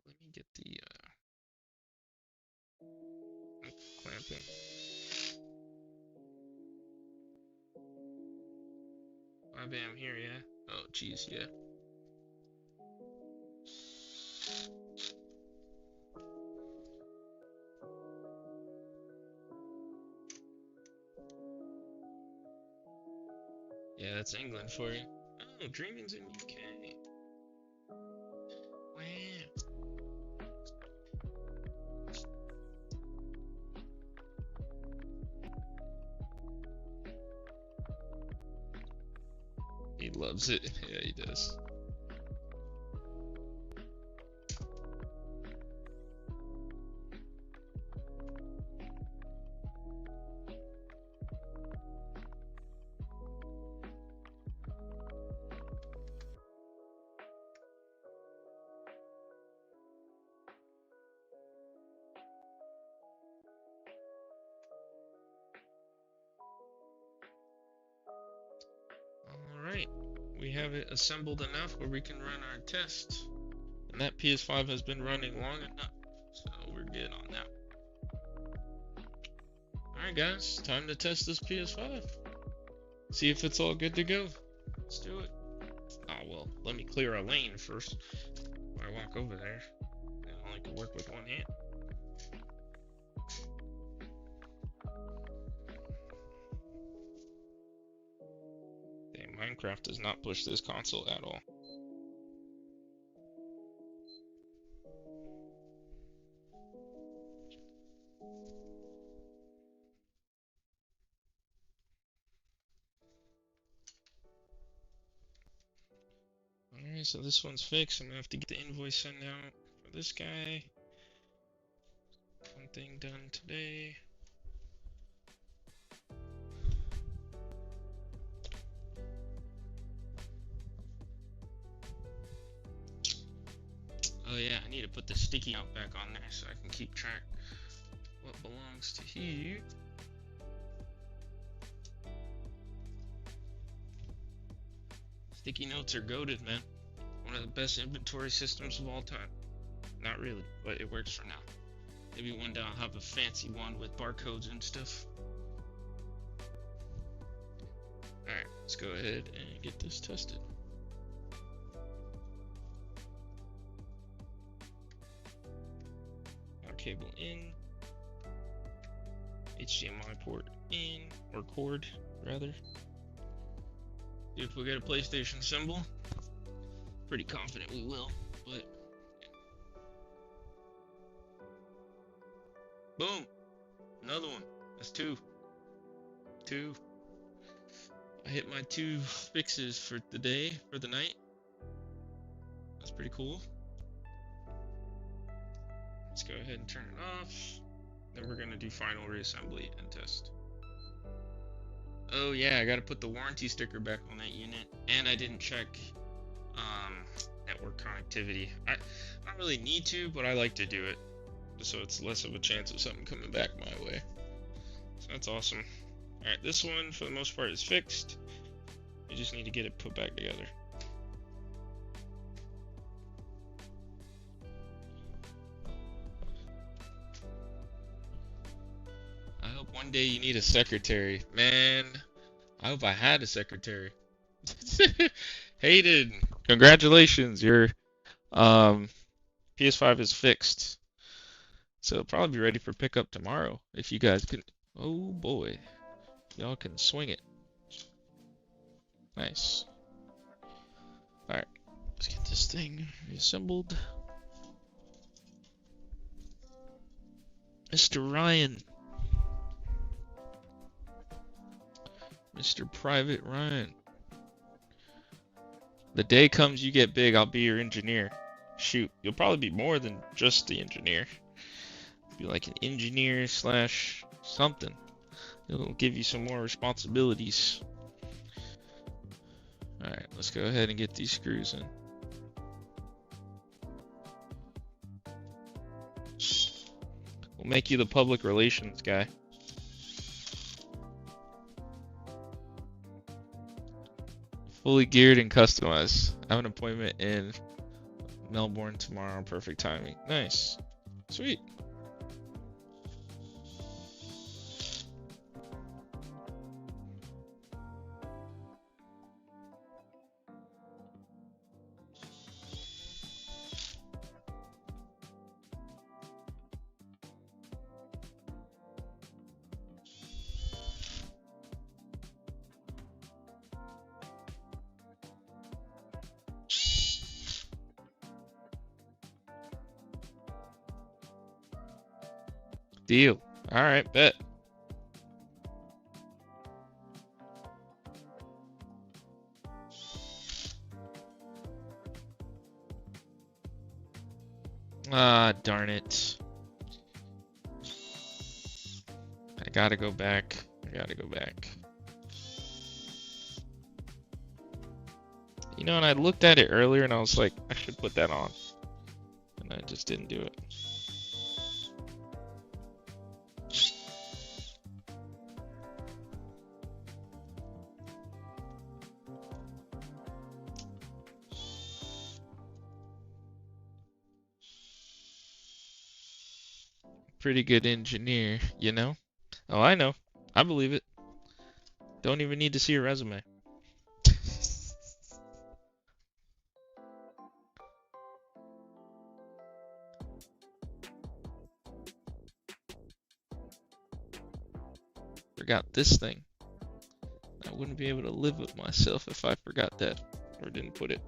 Speaker 1: Let me get the clamping. I bam here, yeah. Oh, jeez, yeah. Yeah, that's England for you. Oh, Dreaming's in UK. Wow. He loves it. Yeah, he does. Alright, we have it assembled enough where we can run our tests. And that PS5 has been running long enough, so we're good on that. Alright guys, time to test this PS5. See if it's all good to go. Let's do it. Oh well, let me clear a lane first before I walk over there. I only can work with one hand. Dang, Minecraft does not push this console at all. Alright, so this one's fixed. I'm gonna have to get the invoice sent out for this guy. One thing done today. Oh yeah, I need to put the sticky note back on there so I can keep track what belongs to who. Sticky notes are goated, man. One of the best inventory systems of all time. Not really, but it works for now. Maybe one day I'll have a fancy one with barcodes and stuff. Alright, let's go ahead and get this tested. Our cable in. HDMI port in, or cord, rather. If we get a PlayStation symbol, pretty confident we will, but boom, another one. That's two. I hit my 2 fixes for the day, for the night. That's pretty cool. Let's go ahead and turn it off. Then we're gonna do final reassembly and test. Oh yeah, I gotta put the warranty sticker back on that unit, and I didn't check network connectivity. I don't really need to, but I like to do it, so it's less of a chance of something coming back my way. So that's awesome. Alright, this one for the most part is fixed. You just need to get it put back together. I hope one day you need a secretary. Man, I hope I had a secretary. Hayden, congratulations, your PS5 is fixed. So it'll probably be ready for pickup tomorrow if you guys can. Oh boy, y'all can swing it. Nice. Alright, let's get this thing reassembled. Mr. Ryan. Mr. Private Ryan. The day comes you get big, I'll be your engineer. Shoot, you'll probably be more than just the engineer. Be like an engineer slash something. It'll give you some more responsibilities. Alright, let's go ahead and get these screws in. We'll make you the public relations guy. Fully geared and customized. I have an appointment in Melbourne tomorrow. Perfect timing. Nice. Sweet. Deal. Alright, bet. Ah, darn it. I gotta go back. You know, and I looked at it earlier and I was like, I should put that on. And I just didn't do it. pretty good engineer, you know? Oh, I know. I believe it. Don't even need to see a resume. Forgot this thing. I wouldn't be able to live with myself if I forgot that or didn't put it.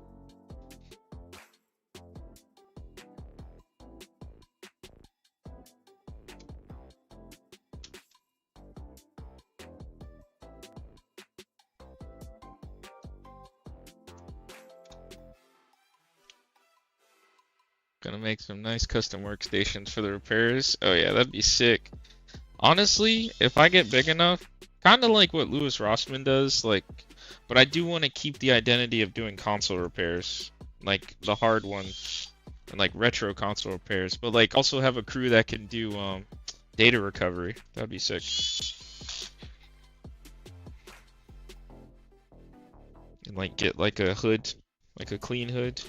Speaker 1: Gonna make some nice custom workstations for the repairs. Oh yeah, that'd be sick. Honestly, if I get big enough, kind of like what Louis Rossmann does, like, but I do want to keep the identity of doing console repairs, like the hard ones, and like retro console repairs, but like also have a crew that can do data recovery. That'd be sick. And like get like a hood, like a clean hood.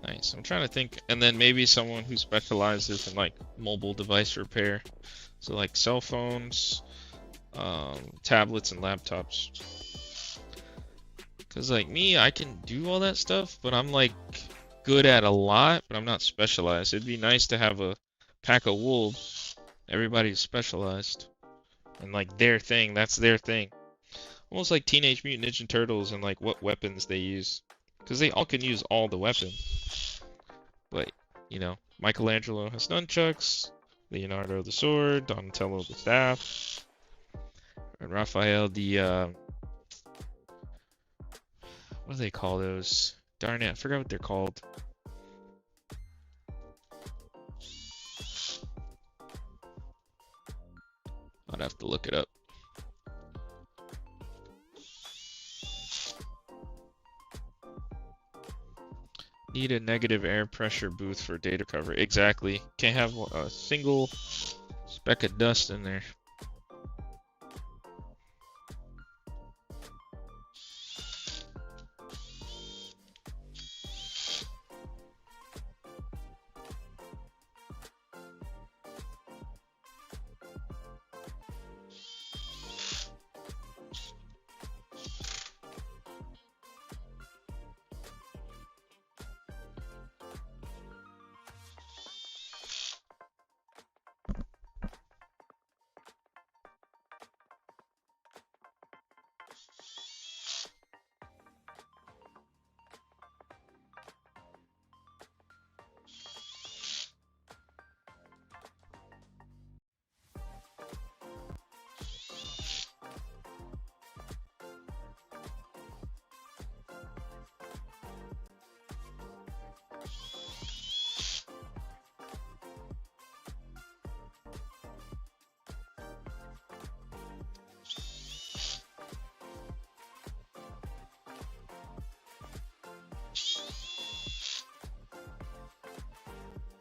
Speaker 1: Nice. I'm trying to think, and then maybe someone who specializes in like mobile device repair, so like cell phones, tablets, and laptops. Cause like me, I can do all that stuff, but I'm like good at a lot, but I'm not specialized. It'd be nice to have a pack of wolves. Everybody's specialized, and like their thing, that's their thing. Almost like Teenage Mutant Ninja Turtles and like what weapons they use. Because they all can use all the weapons. But, you know, Michelangelo has nunchucks, Leonardo the sword, Donatello the staff, and Raphael the, what do they call those? Darn it, I forgot what they're called. I'd have to look it up. Need a negative air pressure booth for data cover. Exactly. Can't have a single speck of dust in there.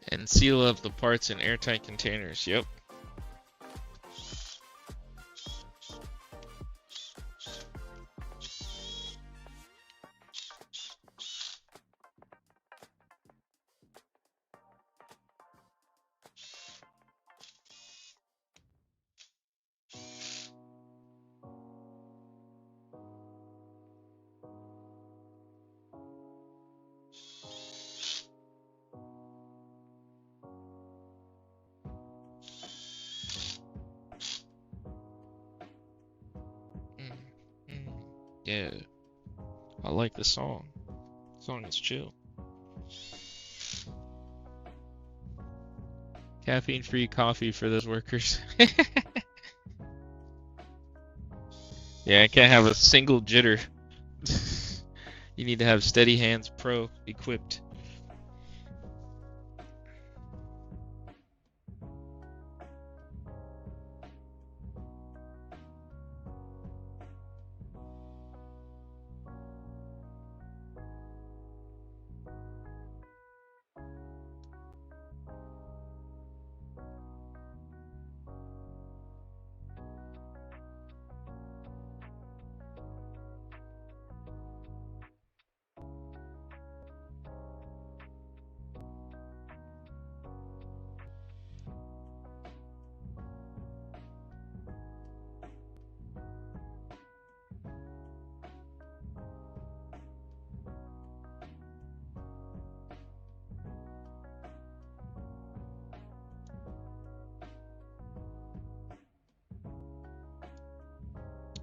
Speaker 1: And seal up the parts in airtight containers. Yep. Yeah. I like the song. The song is chill. Caffeine-free coffee for those workers. Yeah, I can't have a single jitter. You need to have Steady Hands Pro equipped.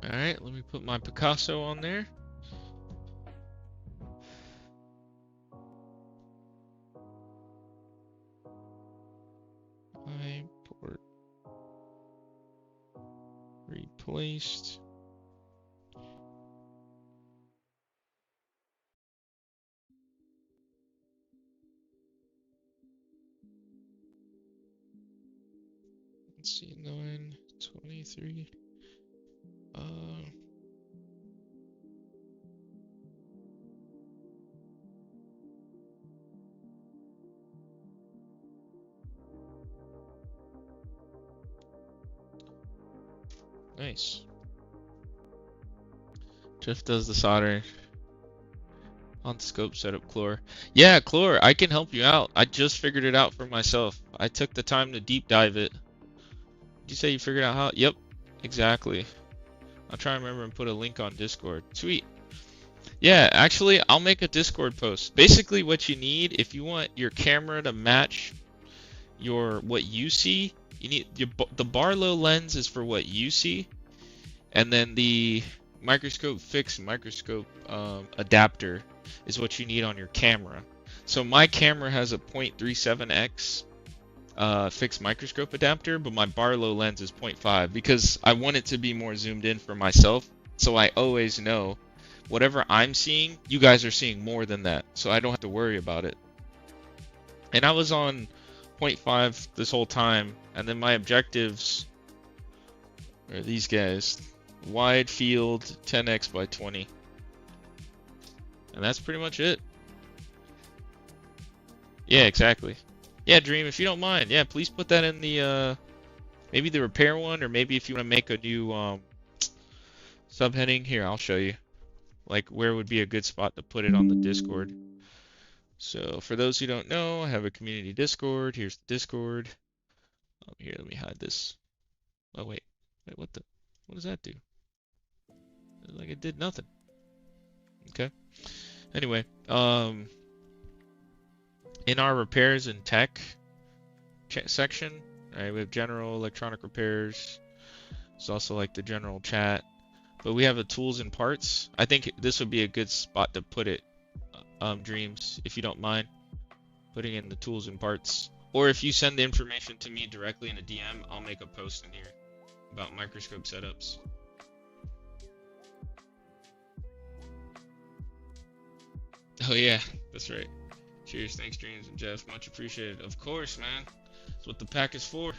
Speaker 1: Alright, let me put my Picasso on there. Port replaced. Let's see, 923. Nice. Jeff does the soldering. On scope setup, Chlor. Yeah, Chlor, I can help you out. I just figured it out for myself. I took the time to deep dive it. Did you say you figured out how? Yep, exactly. I'll try and remember and put a link on Discord. Sweet. Yeah, actually, I'll make a Discord post. Basically, what you need, if you want your camera to match what you see, you need the Barlow lens is for what you see, and then the microscope fixed microscope adapter is what you need on your camera. So my camera has a 0.37x fixed microscope adapter, but my Barlow lens is 0.5 because I want it to be more zoomed in for myself. So I always know whatever I'm seeing, you guys are seeing more than that. So I don't have to worry about it. And I was on 0.5 this whole time. And then my objectives are these guys. Wide field 10x by 20. And that's pretty much it. Yeah, exactly. Yeah, Dream, if you don't mind, yeah, please put that in the maybe the repair one, or maybe if you want to make a new subheading here, I'll show you like where would be a good spot to put it on the Discord. So for those who don't know, I have a community Discord. Here's the Discord. Here, let me hide this. Oh wait, what does that do? Like it did nothing. Okay. Anyway, in our repairs and tech section, right, we have general electronic repairs. It's also like the general chat, but we have the tools and parts. I think this would be a good spot to put it, Dreams, if you don't mind putting in the tools and parts. Or if you send the information to me directly in a DM, I'll make a post in here about microscope setups. Oh yeah, that's right. Cheers, thanks Dreams and Jeff, much appreciated. Of course, man. That's what the pack is for.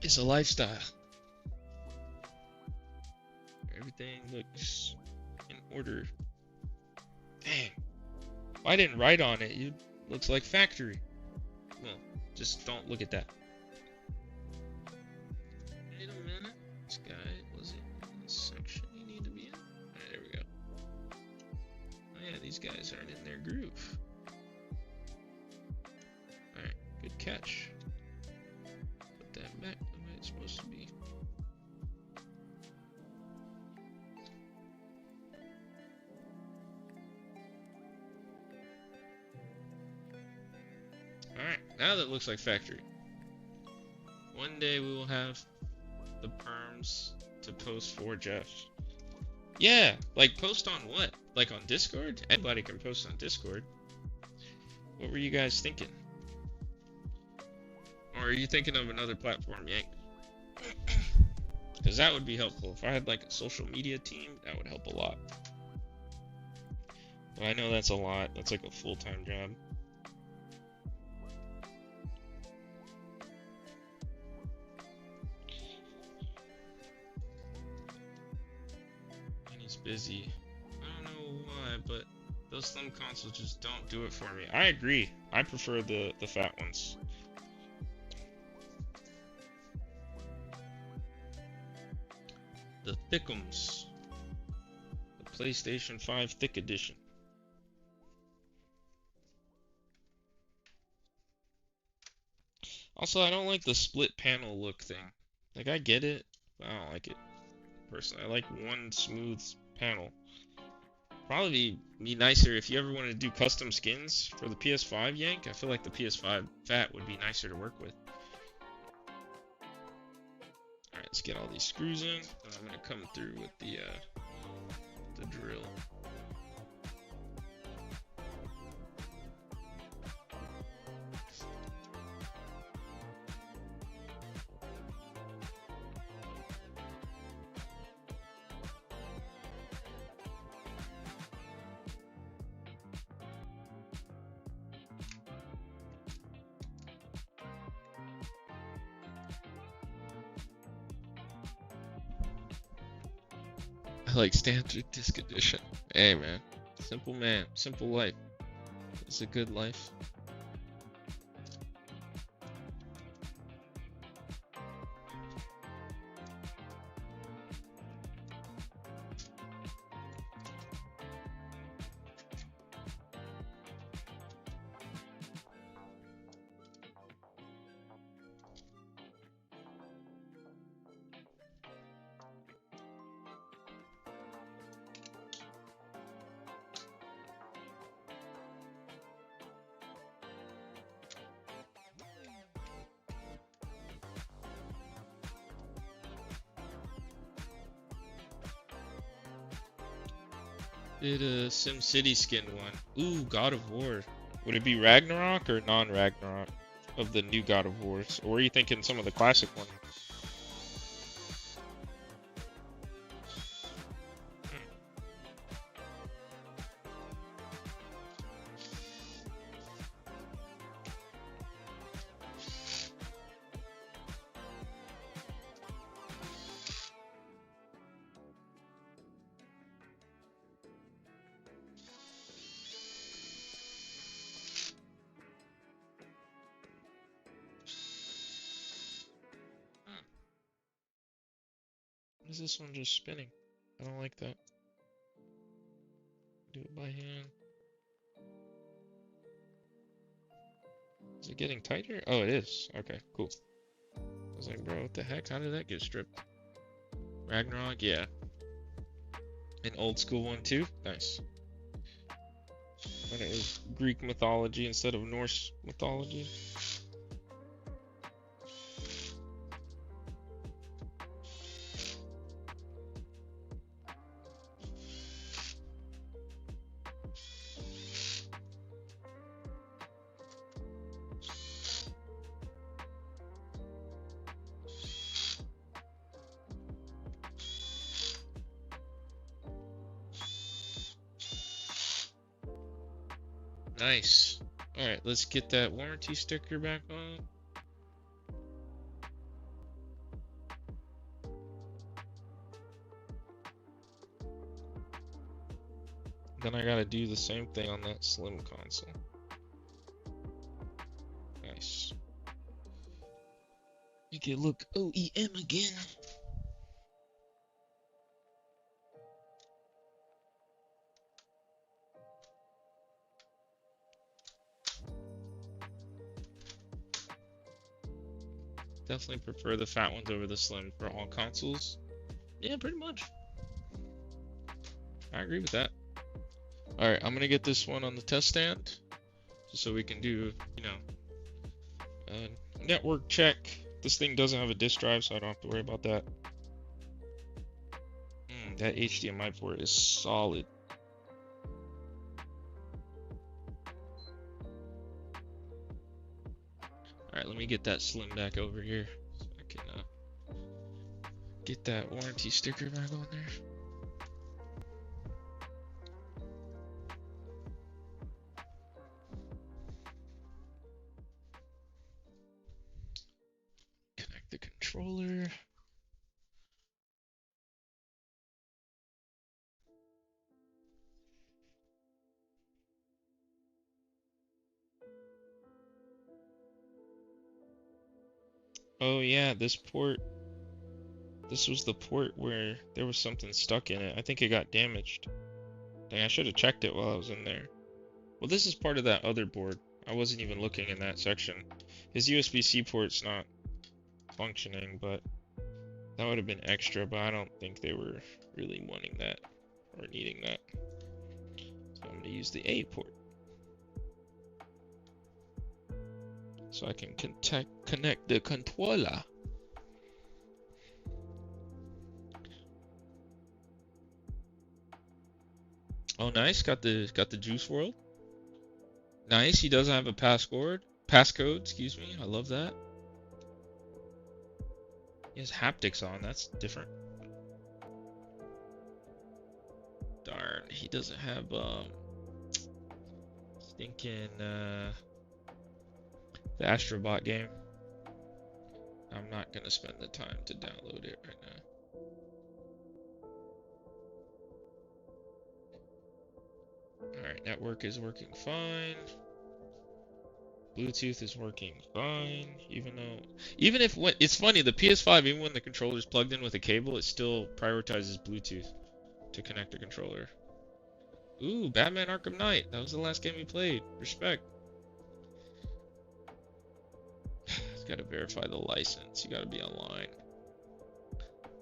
Speaker 1: It's a lifestyle. Everything looks in order. Dang. If I didn't write on it, it looks like factory. Well, just don't look at that. Wait a minute. This guy, was it in the section you need to be in? Alright, there we go. Oh yeah, these guys aren't in their groove. Alright, good catch. Put that back the way it's supposed to be. Alright, now that looks like factory. One day we will have the perms to post for Jeff. Yeah, like post on what? Like on Discord? Anybody can post on Discord. What were you guys thinking? Or are you thinking of another platform, Yank? Because that would be helpful. If I had like a social media team, that would help a lot. But I know that's a lot. That's like a full-time job. And he's busy. I don't know why, but those thumb consoles just don't do it for me. I agree. I prefer the fat ones. The Thickums. The PlayStation 5 Thick Edition. Also, I don't like the split panel look thing. Like, I get it, but I don't like it. Personally, I like one smooth panel. Probably be nicer if you ever wanted to do custom skins for the PS5, Yank. I feel like the PS5 Fat would be nicer to work with. Alright, Let's get all these screws in. And I'm gonna come through with the drill. I like standard disc edition. Hey man, simple life. It's a good life. Did a SimCity skin one. Ooh, God of War. Would it be Ragnarok or non-Ragnarok of the new God of Wars? Or were you thinking some of the classic ones? Is this one just spinning? I don't like that. Do it by hand. Is it getting tighter? Oh, it is. Okay, cool. I was like, bro, what the heck? How did that get stripped? Ragnarok, yeah. An old school one too? Nice. When it was Greek mythology instead of Norse mythology. Nice. Alright, let's get that warranty sticker back on. Then I gotta do the same thing on that slim console. Nice. Make it look OEM again. Definitely prefer the fat ones over the slim for all consoles. Yeah, pretty much. I agree with that. Alright, I'm gonna get this one on the test stand. Just so we can do, you know, a network check. This thing doesn't have a disk drive, so I don't have to worry about that. That HDMI port is solid. Alright, let me get that slim back over here so I can get that warranty sticker back on there. Connect the controller. Oh yeah, this port. This was the port where there was something stuck in it. I think it got damaged. Dang, I should have checked it while I was in there. Well, this is part of that other board. I wasn't even looking in that section. His USB-C port's not functioning, but that would have been extra, but I don't think they were really wanting that or needing that. So I'm going to use the A port. So I can connect the controller. Oh, nice. Got the Juice World. Nice. He doesn't have a passcode. Excuse me. I love that. He has haptics on. That's different. Darn. He doesn't have stinking the Astrobot game. I'm not gonna spend the time to download it right now. Alright, network is working fine. Bluetooth is working fine, even if it's funny, the PS5, even when the controller is plugged in with a cable, it still prioritizes Bluetooth to connect the controller. Ooh, Batman Arkham Knight. That was the last game we played. Respect. Gotta verify the license. You gotta be online.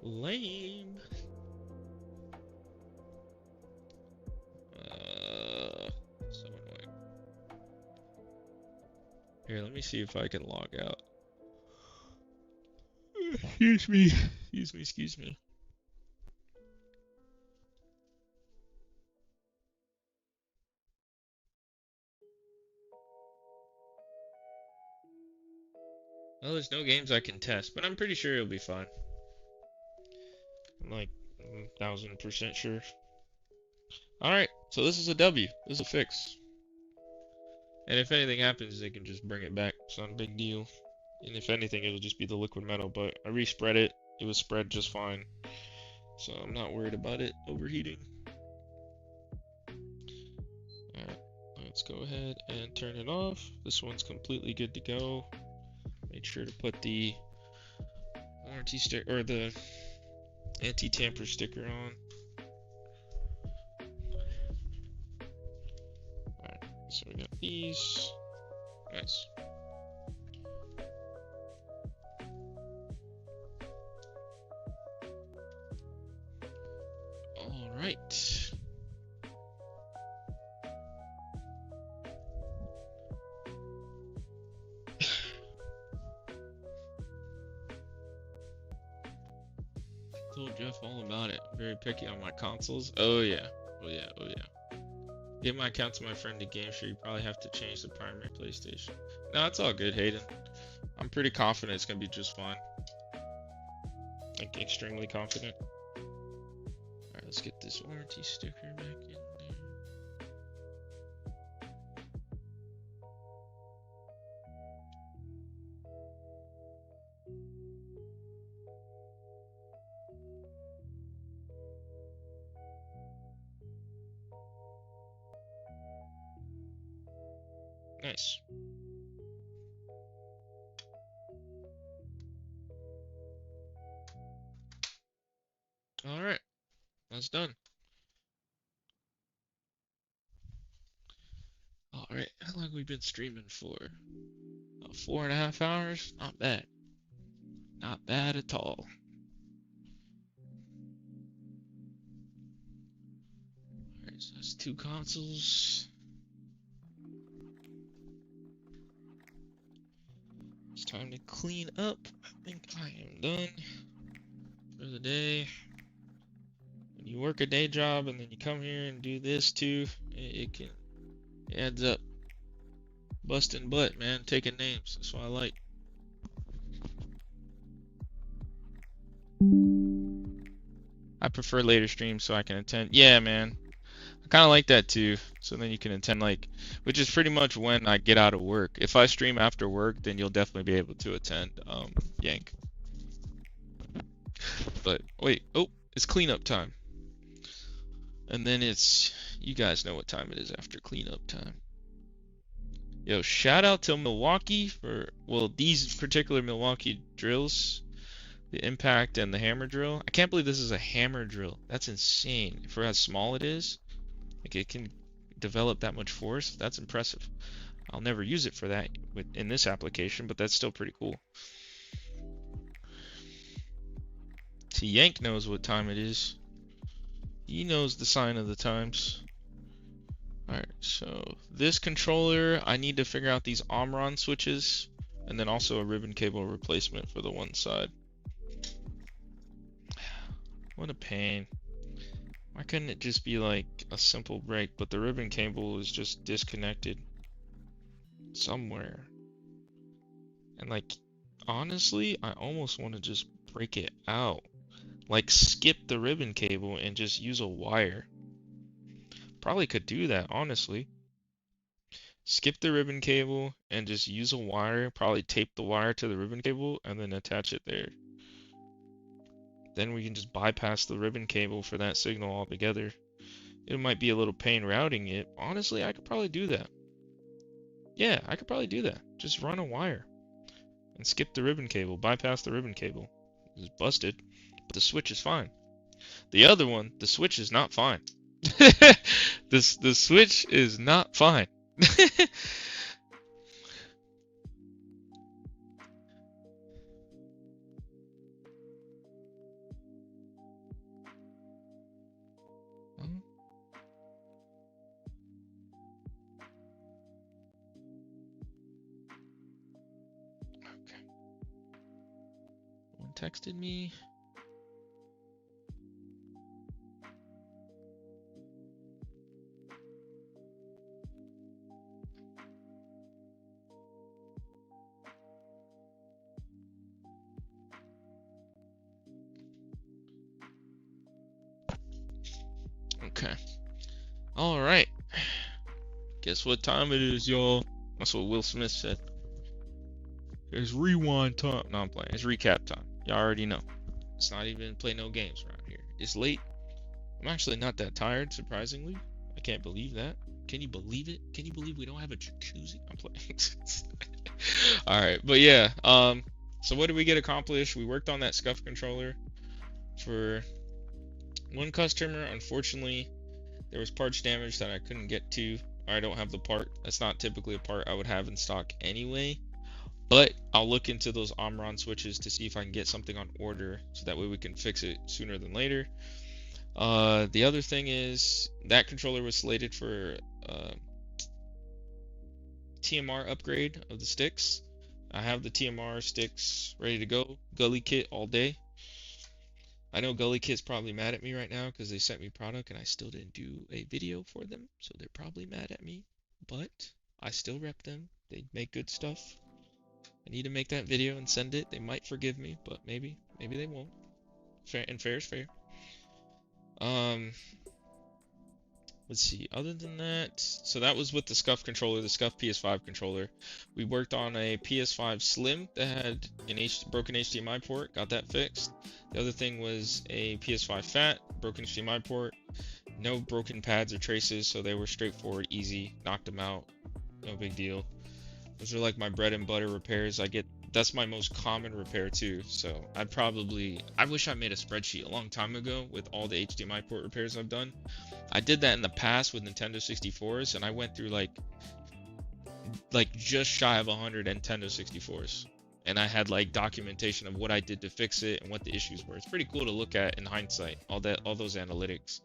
Speaker 1: Lame. So annoying. Here, let me see if I can log out. Excuse me. Excuse me. Well, there's no games I can test, but I'm pretty sure it'll be fine. I'm like 1000% sure. Alright, so this is a W. This is a fix. And if anything happens, they can just bring it back. It's not a big deal. And if anything, it'll just be the liquid metal. But I respread it. It was spread just fine. So I'm not worried about it overheating. Alright, let's go ahead and turn it off. This one's completely good to go. Make sure to put the warranty sticker or the anti-tamper sticker on. Alright, so we got these. Nice. Alright. Told Jeff all about it. I'm very picky on my consoles. Oh yeah. Oh yeah. Oh yeah. Give my account to my friend to game share. You probably have to change the primary PlayStation. No, it's all good, Hayden. I'm pretty confident it's gonna be just fine. Like extremely confident. Alright, let's get this warranty sticker back in there. Nice. Alright, that's done. Alright, how long have we been streaming for? 4.5 hours? Not bad. Not bad at all. Alright, so that's 2 consoles. It's time to clean up. I think I am done for the day. When you work a day job and then you come here and do this too, it adds up. Busting butt, man. Taking names. That's what I like. I prefer later streams so I can attend. Yeah, man. I kind of like that too. So then you can attend, like, which is pretty much when I get out of work. If I stream after work, then you'll definitely be able to attend Yank. But wait, oh, it's cleanup time. And then you guys know what time it is after cleanup time. Yo, shout out to Milwaukee for, well, these particular Milwaukee drills. The impact and the hammer drill. I can't believe this is a hammer drill. That's insane. For how small it is. Like, it can develop that much force. That's impressive. I'll never use it for that in this application, but that's still pretty cool. See, Yank knows what time it is. He knows the sign of the times. Alright, so this controller, I need to figure out these Omron switches, and then also a ribbon cable replacement for the one side. What a pain. Why couldn't it just be like a simple break, but the ribbon cable is just disconnected somewhere? And like, honestly, I almost want to just break it out. Like, skip the ribbon cable and just use a wire. Probably could do that, honestly. Skip the ribbon cable and just use a wire. Probably tape the wire to the ribbon cable and then attach it there. Then we can just bypass the ribbon cable for that signal altogether. It might be a little pain routing it. Honestly, I could probably do that. Yeah, I could probably do that. Just run a wire and skip the ribbon cable, bypass the ribbon cable. It's busted, but the switch is fine. The other one, the switch is not fine. The switch is not fine. Okay. One texted me. Okay. All right. Guess what time it is, y'all? That's what Will Smith said. It's rewind time. No, I'm playing. It's recap time. Y'all already know. It's not even play no games around here. It's late. I'm actually not that tired, surprisingly. I can't believe that. Can you believe it? Can you believe we don't have a jacuzzi? I'm playing. All right, but yeah. So what did we get accomplished? We worked on that SCUF controller for one customer. Unfortunately, there was parts damage that I couldn't get to. I don't have the part. That's not typically a part I would have in stock anyway. But I'll look into those Omron switches to see if I can get something on order, so that way we can fix it sooner than later. The other thing is that controller was slated for TMR upgrade of the sticks. I have the TMR sticks ready to go. Gully kit all day. I know Gully Kit's probably mad at me right now because they sent me product and I still didn't do a video for them, so they're probably mad at me. But I still rep them. They make good stuff. I need to make that video and send it. They might forgive me, but maybe they won't. Fair and fair is fair. Let's see. Other than that, so that was with the SCUF controller, the SCUF PS5 controller. We worked on a PS5 Slim that had an broken HDMI port. Got that fixed. The other thing was a PS5 Fat, broken HDMI port. No broken pads or traces, so they were straightforward, easy. Knocked them out. No big deal. Those are like my bread and butter repairs. That's my most common repair too. So I wish I made a spreadsheet a long time ago with all the HDMI port repairs I've done. I did that in the past with Nintendo 64s, and I went through like just shy of 100 Nintendo 64s. And I had like documentation of what I did to fix it and what the issues were. It's pretty cool to look at in hindsight, all those analytics.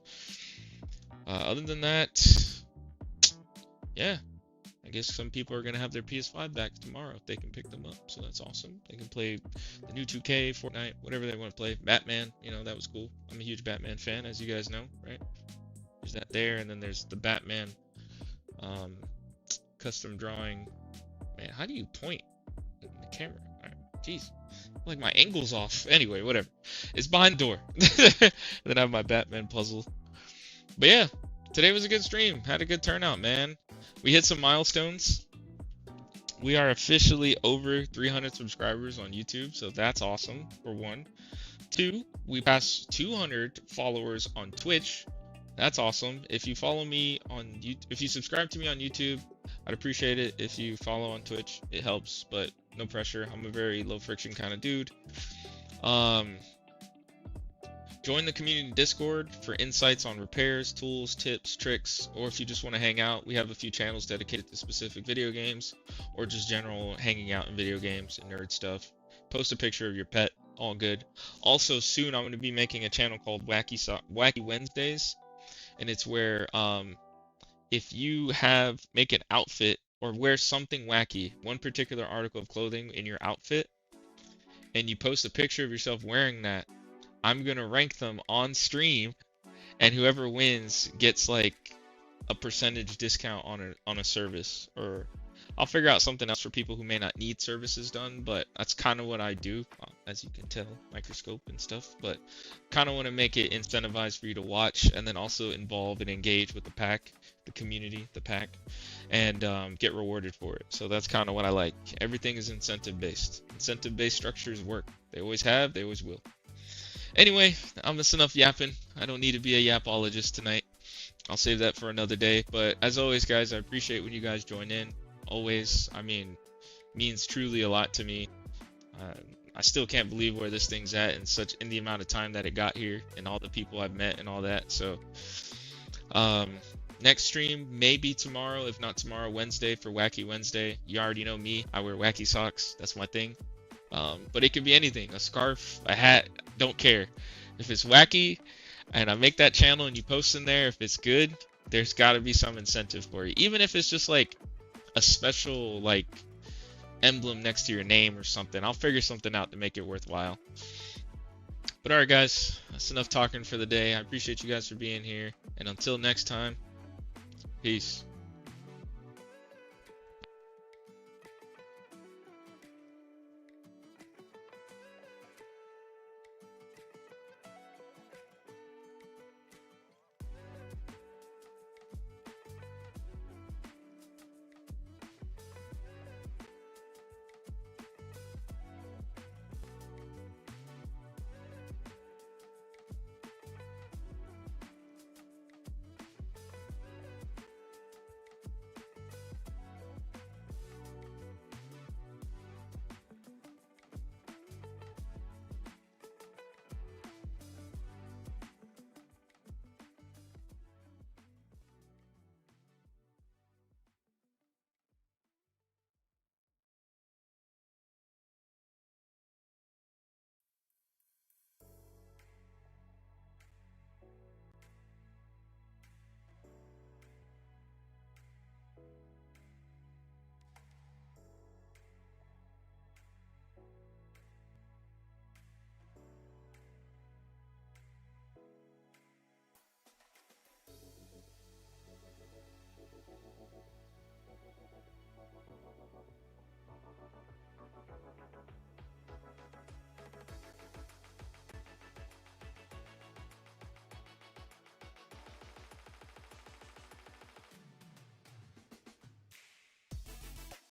Speaker 1: Other than that, yeah. I guess some people are going to have their PS5 back tomorrow if they can pick them up. So that's awesome. They can play the new 2K, Fortnite, whatever they want to play. Batman, that was cool. I'm a huge Batman fan, as you guys know, right? There's that there, and then there's the Batman custom drawing. Man, how do you point in the camera? All right, jeez. Like my angle's off. Anyway, whatever. It's behind the door. Then I have my Batman puzzle. But yeah, today was a good stream. Had a good turnout, man. We hit some milestones. We are officially over 300 subscribers on YouTube, so that's awesome, for one. Two, we passed 200 followers on Twitch. That's awesome. If you follow me on YouTube, if you subscribe to me on YouTube, I'd appreciate it. If you follow on Twitch, it helps, but no pressure. I'm a very low friction kind of dude. Join the community Discord for insights on repairs, tools, tips, tricks, or if you just want to hang out, we have a few channels dedicated to specific video games or just general hanging out in video games and nerd stuff. Post a picture of your pet, all good. Also, soon I'm going to be making a channel called Wacky Wednesdays, and it's where if you make an outfit or wear something wacky, one particular article of clothing in your outfit, and you post a picture of yourself wearing that, I'm going to rank them on stream and whoever wins gets like a percentage discount on a service, or I'll figure out something else for people who may not need services done, but that's kind of what I do, as you can tell, microscope and stuff. But kind of want to make it incentivized for you to watch, and then also involve and engage with the pack, the community, the pack, and get rewarded for it. So that's kind of what I like. Everything is incentive based. Incentive based structures work. They always have, they always will. Anyway, I'm just enough yapping. I don't need to be a yapologist tonight. I'll save that for another day. But as always, guys, I appreciate when you guys join in. Always, I mean, means truly a lot to me. I still can't believe where this thing's at in the amount of time that it got here, and all the people I've met and all that. So, next stream maybe tomorrow, if not tomorrow, Wednesday for Wacky Wednesday. You already know me. I wear wacky socks. That's my thing. But it could be anything: a scarf, a hat. Don't care. If it's wacky, and I make that channel and you post in there, if it's good, there's got to be some incentive for you. Even if it's just like a special like emblem next to your name or something. I'll figure something out to make it worthwhile. But alright guys, that's enough talking for the day. I appreciate you guys for being here. And until next time, peace.